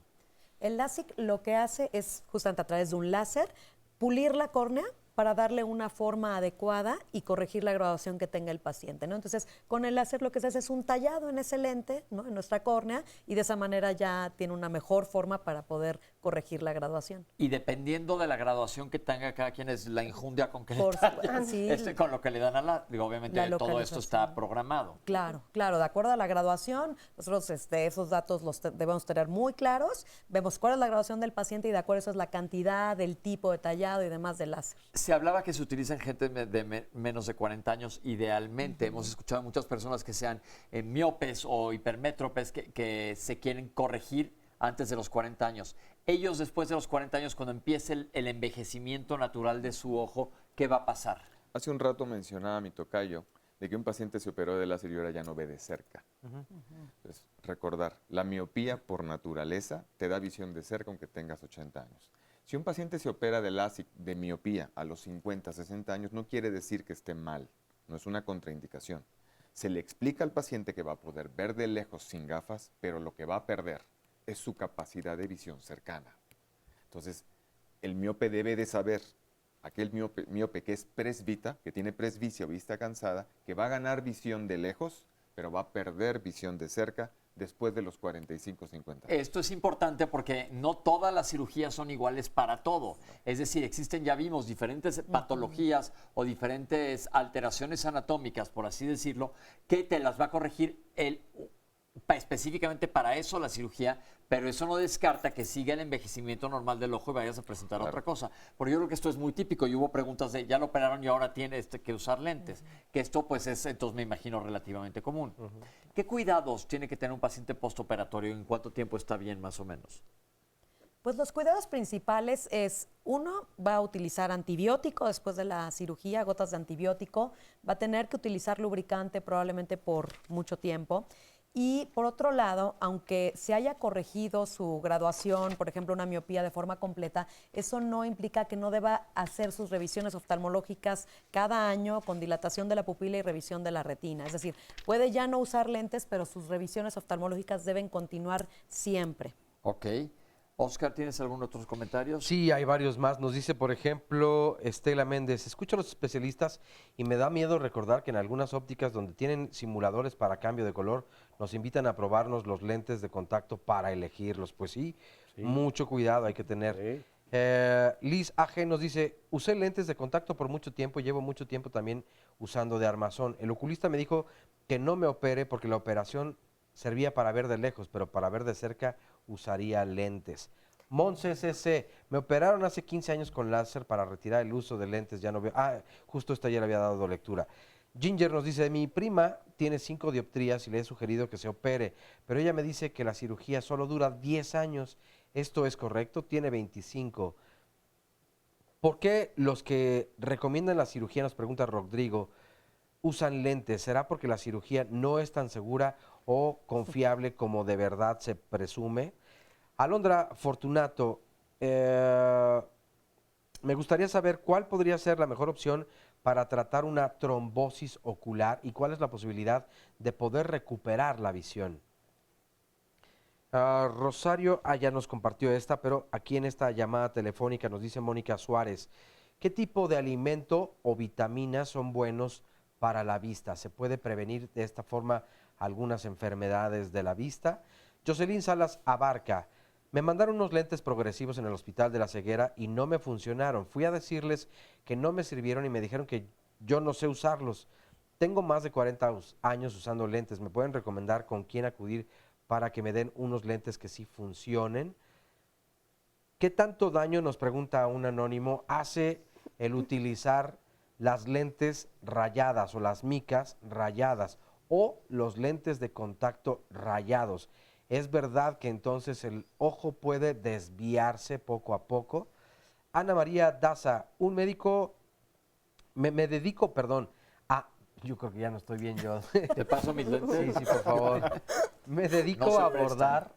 Speaker 4: El LASIK lo que hace es, justamente a través de un láser, pulir la córnea para darle una forma adecuada y corregir la graduación que tenga el paciente, ¿no? Entonces, con el láser lo que se hace es un tallado en ese lente, ¿no?, en nuestra córnea, y de esa manera ya tiene una mejor forma para poder corregir la graduación.
Speaker 2: Y dependiendo de la graduación que tenga cada quien, es la injundia con que le
Speaker 4: Por
Speaker 2: tallan,
Speaker 4: supuesto, sí.
Speaker 2: con lo que le dan a obviamente
Speaker 4: La
Speaker 2: todo esto está programado.
Speaker 4: Claro, claro, de acuerdo a la graduación, nosotros esos datos los debemos tener muy claros, vemos cuál es la graduación del paciente y de acuerdo a eso es la cantidad, el tipo de tallado y demás del láser.
Speaker 2: Se hablaba que se utiliza en gente de menos de 40 años idealmente. Hemos escuchado a muchas personas que sean miopes o hipermétropes que se quieren corregir antes de los 40 años. Ellos después de los 40 años, cuando empiece el envejecimiento natural de su ojo, ¿qué va a pasar?
Speaker 6: Hace un rato mencionaba mi tocayo de que un paciente se operó de láser y ahora ya no ve de cerca. Entonces, recordar, la miopía por naturaleza te da visión de cerca aunque tengas 80 años. Si un paciente se opera de LASIK de miopía a los 50, 60 años, no quiere decir que esté mal, no es una contraindicación. Se le explica al paciente que va a poder ver de lejos sin gafas, pero lo que va a perder es su capacidad de visión cercana. Entonces, el miope debe de saber, aquel miope que es presbita, que tiene presbicia o vista cansada, que va a ganar visión de lejos, pero va a perder visión de cerca después de los 45, 50 años.
Speaker 2: Esto es importante porque no todas las cirugías son iguales para todo. Es decir, existen, ya vimos, diferentes patologías o diferentes alteraciones anatómicas, por así decirlo, que te las va a corregir específicamente para eso la cirugía, pero eso no descarta que siga el envejecimiento normal del ojo y vayas a presentar otra cosa. Porque yo creo que esto es muy típico y hubo preguntas de, ya lo operaron y ahora tiene que usar lentes, que esto pues es, entonces me imagino, relativamente común. ¿Qué cuidados tiene que tener un paciente postoperatorio? ¿En cuánto tiempo está bien más o menos?
Speaker 4: Pues los cuidados principales es, uno, va a utilizar antibiótico después de la cirugía, gotas de antibiótico, va a tener que utilizar lubricante probablemente por mucho tiempo. Y por otro lado, aunque se haya corregido su graduación, por ejemplo, una miopía de forma completa, eso no implica que no deba hacer sus revisiones oftalmológicas cada año con dilatación de la pupila y revisión de la retina. Es decir, puede ya no usar lentes, pero sus revisiones oftalmológicas deben continuar siempre.
Speaker 2: Ok. Óscar, ¿tienes algún otro comentario?
Speaker 3: Sí, hay varios más. Nos dice, por ejemplo, Estela Méndez, escucho a los especialistas y me da miedo recordar que en algunas ópticas donde tienen simuladores para cambio de color, nos invitan a probarnos los lentes de contacto para elegirlos. Pues sí, mucho cuidado hay que tener. Liz AG nos dice, usé lentes de contacto por mucho tiempo y llevo mucho tiempo también usando de armazón. El oculista me dijo que no me opere porque la operación servía para ver de lejos, pero para ver de cerca usaría lentes. Monse CC, me operaron hace 15 años con láser para retirar el uso de lentes, ya no veo. Justo esta ya le había dado lectura. Ginger nos dice, mi prima tiene 5 dioptrías y le he sugerido que se opere, pero ella me dice que la cirugía solo dura 10 años. ¿Esto es correcto? Tiene 25. ¿Por qué los que recomiendan la cirugía, nos pregunta Rodrigo, usan lentes? ¿Será porque la cirugía no es tan segura o confiable como de verdad se presume? Alondra Fortunato, me gustaría saber cuál podría ser la mejor opción para tratar una trombosis ocular y cuál es la posibilidad de poder recuperar la visión. Rosario ya nos compartió esta, pero aquí en esta llamada telefónica nos dice Mónica Suárez, ¿qué tipo de alimento o vitaminas son buenos para la vista? ¿Se puede prevenir de esta forma algunas enfermedades de la vista? Jocelyn Salas Abarca, me mandaron unos lentes progresivos en el Hospital de la Ceguera y no me funcionaron. Fui a decirles que no me sirvieron y me dijeron que yo no sé usarlos. Tengo más de 40 años usando lentes. ¿Me pueden recomendar con quién acudir para que me den unos lentes que sí funcionen? ¿Qué tanto daño, nos pregunta un anónimo, hace el utilizar las lentes rayadas o las micas rayadas o los lentes de contacto rayados? ¿Es verdad que entonces el ojo puede desviarse poco a poco? Ana María Daza, un médico, me dedico, a, yo creo que ya no estoy bien yo.
Speaker 2: ¿Te paso mis lentes?
Speaker 3: Sí, por favor. Me dedico
Speaker 2: No se
Speaker 3: a abordar,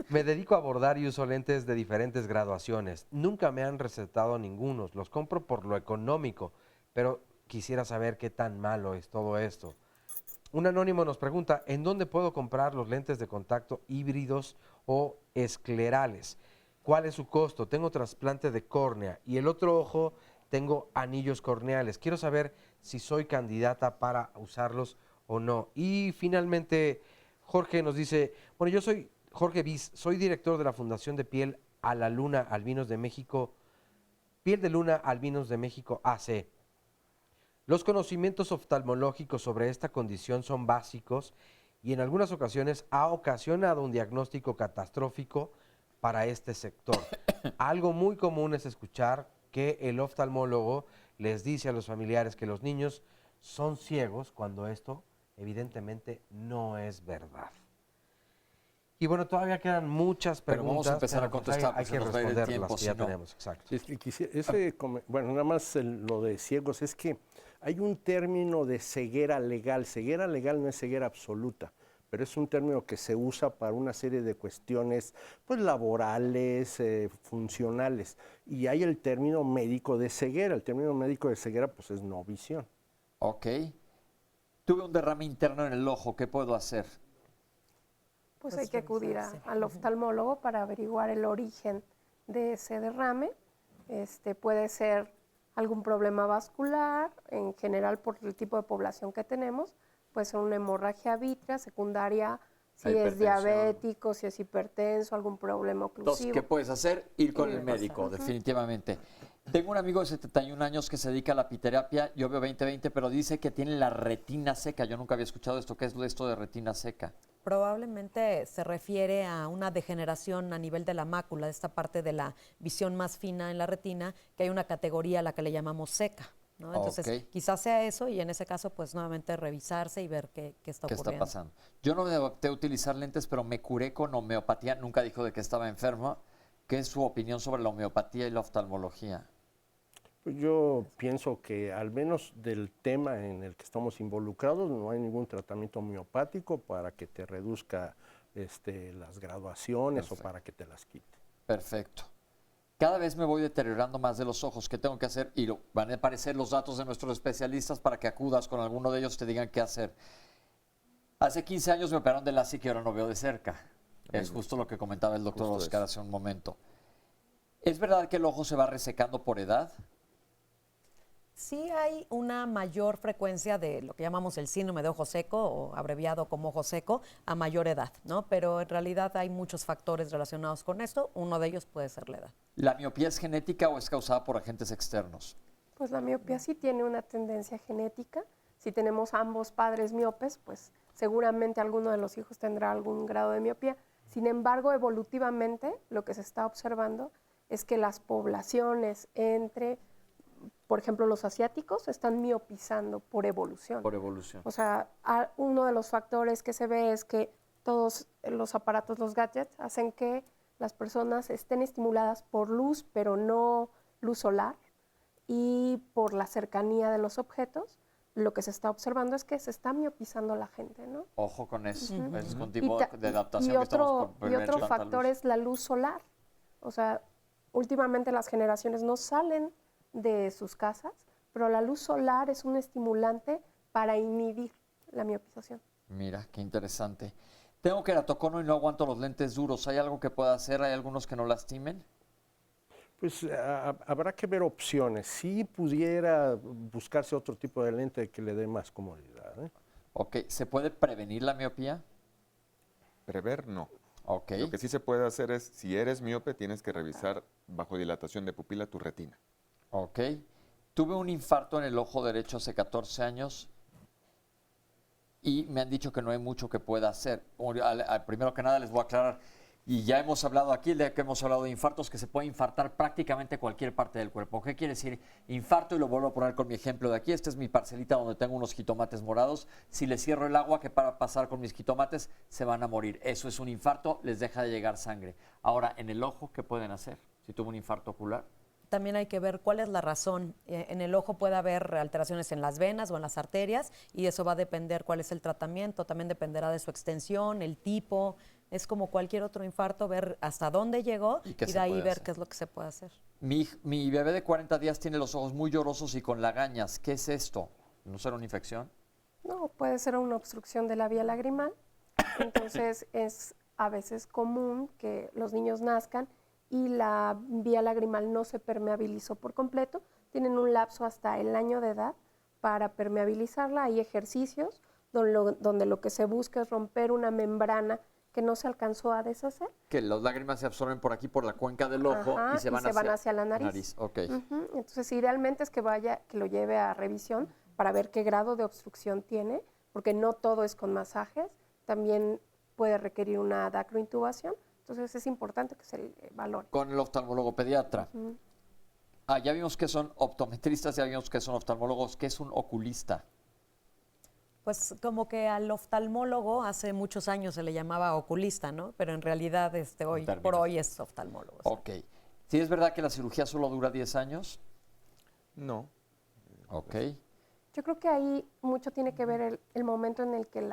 Speaker 3: me dedico a abordar y uso lentes de diferentes graduaciones. Nunca me han recetado ningunos, los compro por lo económico, pero quisiera saber qué tan malo es todo esto. Un anónimo nos pregunta, ¿en dónde puedo comprar los lentes de contacto híbridos o esclerales? ¿Cuál es su costo? Tengo trasplante de córnea y el otro ojo tengo anillos corneales. Quiero saber si soy candidata para usarlos o no. Y finalmente, Jorge nos dice, bueno, yo soy Jorge Viz, soy director de la Fundación de Piel a la Luna Albinos de México, Piel de Luna Albinos de México AC. Los conocimientos oftalmológicos sobre esta condición son básicos y en algunas ocasiones ha ocasionado un diagnóstico catastrófico para este sector. Algo muy común es escuchar que el oftalmólogo les dice a los familiares que los niños son ciegos cuando esto evidentemente no es verdad. Y bueno, todavía quedan muchas preguntas.
Speaker 2: Pero vamos a empezar a contestar,
Speaker 3: hay que responder las que ya tenemos. Exacto.
Speaker 5: Sí, es que bueno, nada más lo de ciegos, es que hay un término de ceguera legal. Ceguera legal no es ceguera absoluta, pero es un término que se usa para una serie de cuestiones pues, laborales, funcionales. Y hay el término médico de ceguera. El término médico de ceguera pues, es no visión.
Speaker 2: Ok. Tuve un derrame interno en el ojo, ¿qué puedo hacer?
Speaker 7: Pues hay que acudir al oftalmólogo para averiguar el origen de ese derrame. Puede ser algún problema vascular, en general por el tipo de población que tenemos, puede ser una hemorragia vítrea secundaria, si es diabético, si es hipertenso, algún problema oclusivo.
Speaker 2: Entonces, ¿qué puedes hacer? Ir con el médico, definitivamente. Tengo un amigo de 71 años que se dedica a la apiterapia, yo veo 20/20, pero dice que tiene la retina seca. Yo nunca había escuchado esto. ¿Qué es esto de retina seca?
Speaker 4: Probablemente se refiere a una degeneración a nivel de la mácula, de esta parte de la visión más fina en la retina, que hay una categoría a la que le llamamos seca, ¿no? Entonces, quizás sea eso y en ese caso, pues nuevamente revisarse y ver qué está ocurriendo.
Speaker 2: ¿Qué está pasando? Yo no me adapté a utilizar lentes, pero me curé con homeopatía. Nunca dijo de que estaba enfermo. ¿Qué es su opinión sobre la homeopatía y la oftalmología?
Speaker 5: Pues yo pienso que al menos del tema en el que estamos involucrados no hay ningún tratamiento homeopático para que te reduzca las graduaciones o para que te las quite.
Speaker 2: Perfecto. Cada vez me voy deteriorando más de los ojos. ¿Qué tengo que hacer? Y van a aparecer los datos de nuestros especialistas para que acudas con alguno de ellos y te digan qué hacer. Hace 15 años me operaron de LASIK y ahora no veo de cerca. Es justo lo que comentaba el doctor Oscar hace un momento. ¿Es verdad que el ojo se va resecando por edad?
Speaker 4: Sí hay una mayor frecuencia de lo que llamamos el síndrome de ojo seco, o abreviado como ojo seco, a mayor edad, ¿no? Pero en realidad hay muchos factores relacionados con esto. Uno de ellos puede ser la edad.
Speaker 2: ¿La miopía es genética o es causada por agentes externos?
Speaker 7: Pues la miopía sí tiene una tendencia genética. Si tenemos ambos padres miopes, pues seguramente alguno de los hijos tendrá algún grado de miopía. Sin embargo, evolutivamente, lo que se está observando es que las poblaciones entre por ejemplo, los asiáticos están miopizando por evolución.
Speaker 2: Por evolución.
Speaker 7: O sea, uno de los factores que se ve es que todos los aparatos, los gadgets, hacen que las personas estén estimuladas por luz, pero no luz solar, y por la cercanía de los objetos. Lo que se está observando es que se está miopizando la gente, ¿no?
Speaker 2: Ojo con eso. Es un
Speaker 7: Y
Speaker 2: tipo de adaptación
Speaker 7: y
Speaker 2: que estamos por
Speaker 7: y
Speaker 2: ver
Speaker 7: otro
Speaker 2: tanta
Speaker 7: factor
Speaker 2: luz.
Speaker 7: es la luz solar. O sea, últimamente las generaciones no salen de sus casas, pero la luz solar es un estimulante para inhibir la miopización.
Speaker 2: Mira, qué interesante. Tengo queratocono y no aguanto los lentes duros. ¿Hay algo que pueda hacer? ¿Hay algunos que no lastimen?
Speaker 5: Pues habrá que ver opciones. Si pudiera buscarse otro tipo de lente que le dé más comodidad, ¿eh?
Speaker 2: Ok, ¿se puede prevenir la miopía?
Speaker 6: Prever, no.
Speaker 2: Ok.
Speaker 6: Lo que sí se puede hacer es, si eres miope, tienes que revisar bajo dilatación de pupila tu retina.
Speaker 2: Ok. Tuve un infarto en el ojo derecho hace 14 años y me han dicho que no hay mucho que pueda hacer. Primero que nada les voy a aclarar, y ya hemos hablado aquí, el día que hemos hablado de infartos, que se puede infartar prácticamente cualquier parte del cuerpo. ¿Qué quiere decir infarto? Y lo vuelvo a poner con mi ejemplo de aquí. Esta es mi parcelita donde tengo unos jitomates morados. Si les cierro el agua, ¿qué para pasar con mis jitomates? Se van a morir. Eso es un infarto, les deja de llegar sangre. Ahora, en el ojo, ¿qué pueden hacer si tuvo un infarto ocular?
Speaker 4: También hay que ver cuál es la razón. En el ojo puede haber alteraciones en las venas o en las arterias y eso va a depender cuál es el tratamiento, también dependerá de su extensión, el tipo. Es como cualquier otro infarto, ver hasta dónde llegó y de ahí ver qué es lo que se puede hacer.
Speaker 2: Mi bebé de 40 días tiene los ojos muy llorosos y con lagañas. ¿Qué es esto? ¿No será una infección?
Speaker 7: No, puede ser una obstrucción de la vía lagrimal. Entonces es a veces común que los niños nazcan y la vía lagrimal no se permeabilizó por completo. Tienen un lapso hasta el año de edad para permeabilizarla. Hay ejercicios donde lo que se busca es romper una membrana que no se alcanzó a deshacer.
Speaker 2: Que las lágrimas se absorben por aquí, por la cuenca del ojo,
Speaker 7: Ajá,
Speaker 2: y se van
Speaker 7: hacia la nariz.
Speaker 2: Okay.
Speaker 7: Entonces, idealmente es que lo lleve a revisión para ver qué grado de obstrucción tiene, porque no todo es con masajes, también puede requerir una dacrointubación. Entonces, es importante que se valore.
Speaker 2: Con el oftalmólogo pediatra. Ya vimos que son optometristas, ya vimos que son oftalmólogos. ¿Qué es un oculista?
Speaker 4: Pues como que al oftalmólogo hace muchos años se le llamaba oculista, ¿no? Pero en realidad hoy por hoy es oftalmólogo.
Speaker 2: Ok. ¿Sí es verdad que la cirugía solo dura 10 años?
Speaker 6: No.
Speaker 2: Ok.
Speaker 7: Yo creo que ahí mucho tiene que ver el momento en el que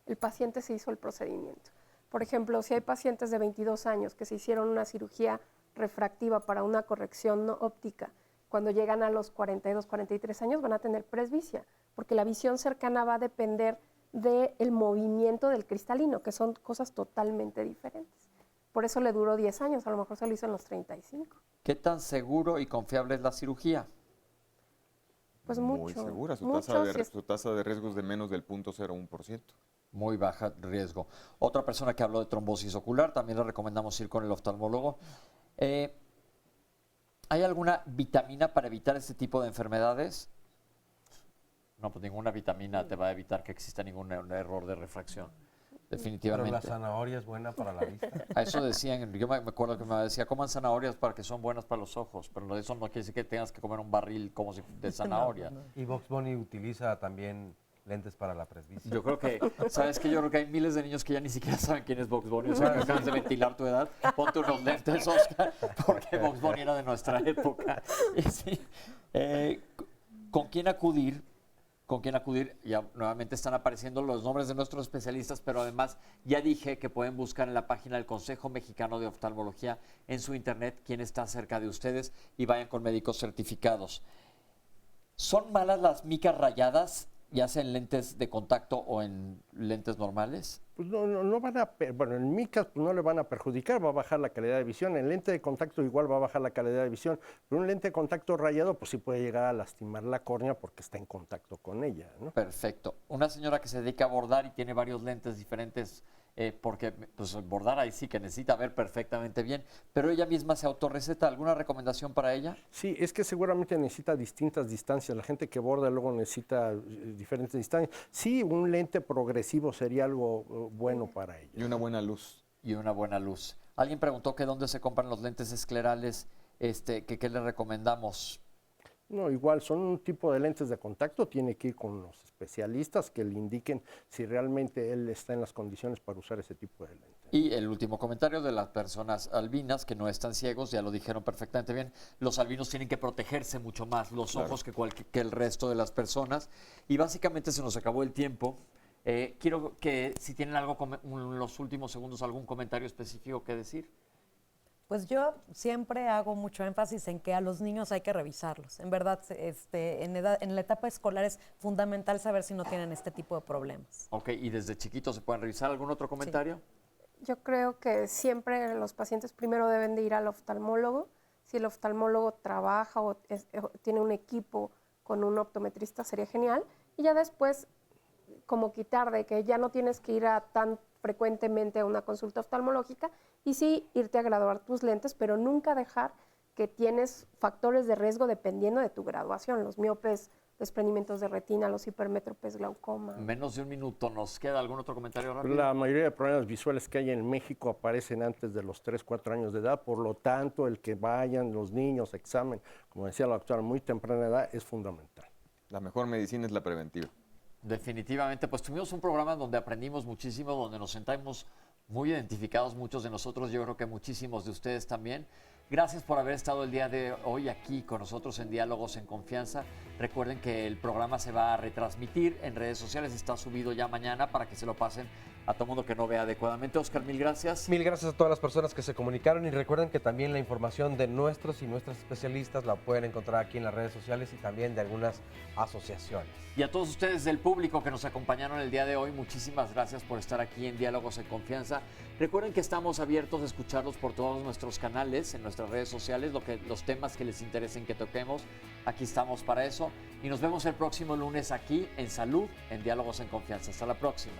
Speaker 7: el paciente se hizo el procedimiento. Por ejemplo, si hay pacientes de 22 años que se hicieron una cirugía refractiva para una corrección óptica, cuando llegan a los 42, 43 años van a tener presbicia, porque la visión cercana va a depender del movimiento del cristalino, que son cosas totalmente diferentes. Por eso le duró 10 años, a lo mejor se lo hizo en los 35.
Speaker 2: ¿Qué tan seguro y confiable es la cirugía?
Speaker 7: Pues
Speaker 6: Muy
Speaker 7: mucho.
Speaker 6: segura, su tasa de riesgo es de menos del 0.01%.
Speaker 2: Muy baja riesgo. Otra persona que habló de trombosis ocular, también le recomendamos ir con el oftalmólogo. ¿Hay alguna vitamina para evitar este tipo de enfermedades? No, pues ninguna vitamina te va a evitar que exista ningún error de refracción. Definitivamente.
Speaker 3: Pero la zanahoria es buena para la vista.
Speaker 2: A eso decían, yo me acuerdo que me decía, coman zanahorias para que son buenas para los ojos, pero eso no quiere decir que tengas que comer un barril como si de zanahoria.
Speaker 3: Y Box Bunny utiliza también lentes para la presbicia.
Speaker 2: Yo creo que, ¿sabes qué? Yo creo que hay miles de niños que ya ni siquiera saben quién es Box Bunny. O sea, que acabas de ventilar tu edad. Ponte unos lentes, Oscar, porque Box Bunny era de nuestra época. Y sí, ¿con quién acudir? ¿Con quién acudir? Ya nuevamente están apareciendo los nombres de nuestros especialistas, pero además ya dije que pueden buscar en la página del Consejo Mexicano de Oftalmología en su internet quién está cerca de ustedes y vayan con médicos certificados. ¿Son malas las micas rayadas, ya sea en lentes de contacto o en lentes normales?
Speaker 5: Pues no van a, bueno, en micas pues no le van a perjudicar, va a bajar la calidad de visión. En lente de contacto igual va a bajar la calidad de visión, pero un lente de contacto rayado pues sí puede llegar a lastimar la córnea porque está en contacto con ella, ¿no?
Speaker 2: Perfecto. Una señora que se dedica a bordar y tiene varios lentes diferentes, porque pues bordar ahí sí que necesita ver perfectamente bien, pero ella misma se autorreceta. ¿Alguna recomendación para ella?
Speaker 5: Sí, es que seguramente necesita distintas distancias. La gente que borda luego necesita diferentes distancias. Sí, un lente progresivo sería algo bueno para ella.
Speaker 6: Y una buena luz.
Speaker 2: Y una buena luz. Alguien preguntó que dónde se compran los lentes esclerales, que qué le recomendamos.
Speaker 5: No, igual son un tipo de lentes de contacto, tiene que ir con los especialistas que le indiquen si realmente él está en las condiciones para usar ese tipo de lentes.
Speaker 2: Y el último comentario de las personas albinas que no están ciegos, ya lo dijeron perfectamente bien, los albinos tienen que protegerse mucho más los ojos que el resto de las personas. Y básicamente se nos acabó el tiempo. Quiero que si tienen algo en los últimos segundos, algún comentario específico que decir.
Speaker 4: Pues yo siempre hago mucho énfasis en que a los niños hay que revisarlos. En verdad, en la etapa escolar es fundamental saber si no tienen este tipo de problemas.
Speaker 2: Ok, y desde chiquitos se pueden revisar. ¿Algún otro comentario?
Speaker 4: Sí.
Speaker 7: Yo creo que siempre los pacientes primero deben de ir al oftalmólogo. Si el oftalmólogo trabaja o tiene un equipo con un optometrista sería genial. Y ya después, como quitar de que ya no tienes que ir tan frecuentemente a una consulta oftalmológica y sí irte a graduar tus lentes, pero nunca dejar que tienes factores de riesgo dependiendo de tu graduación, los miopes, desprendimientos de retina, los hipermétropes, glaucoma.
Speaker 2: Menos de un minuto, ¿nos queda algún otro comentario rápido?
Speaker 5: La mayoría de problemas visuales que hay en México aparecen antes de los 3, 4 años de edad, por lo tanto el que vayan los niños a examen, como decía la doctora, a muy temprana edad es fundamental.
Speaker 6: La mejor medicina es la preventiva.
Speaker 2: Definitivamente, pues tuvimos un programa donde aprendimos muchísimo, donde nos sentamos muy identificados muchos de nosotros, yo creo que muchísimos de ustedes también. Gracias por haber estado el día de hoy aquí con nosotros en Diálogos en Confianza. Recuerden que el programa se va a retransmitir en redes sociales, está subido ya mañana para que se lo pasen a todo mundo que no vea adecuadamente. Oscar, mil gracias.
Speaker 3: Mil gracias a todas las personas que se comunicaron y recuerden que también la información de nuestros y nuestras especialistas la pueden encontrar aquí en las redes sociales y también de algunas asociaciones.
Speaker 2: Y a todos ustedes del público que nos acompañaron el día de hoy, muchísimas gracias por estar aquí en Diálogos en Confianza. Recuerden que estamos abiertos a escucharlos por todos nuestros canales, en nuestras redes sociales, los temas que les interesen que toquemos. Aquí estamos para eso y nos vemos el próximo lunes aquí en Salud, en Diálogos en Confianza. Hasta la próxima.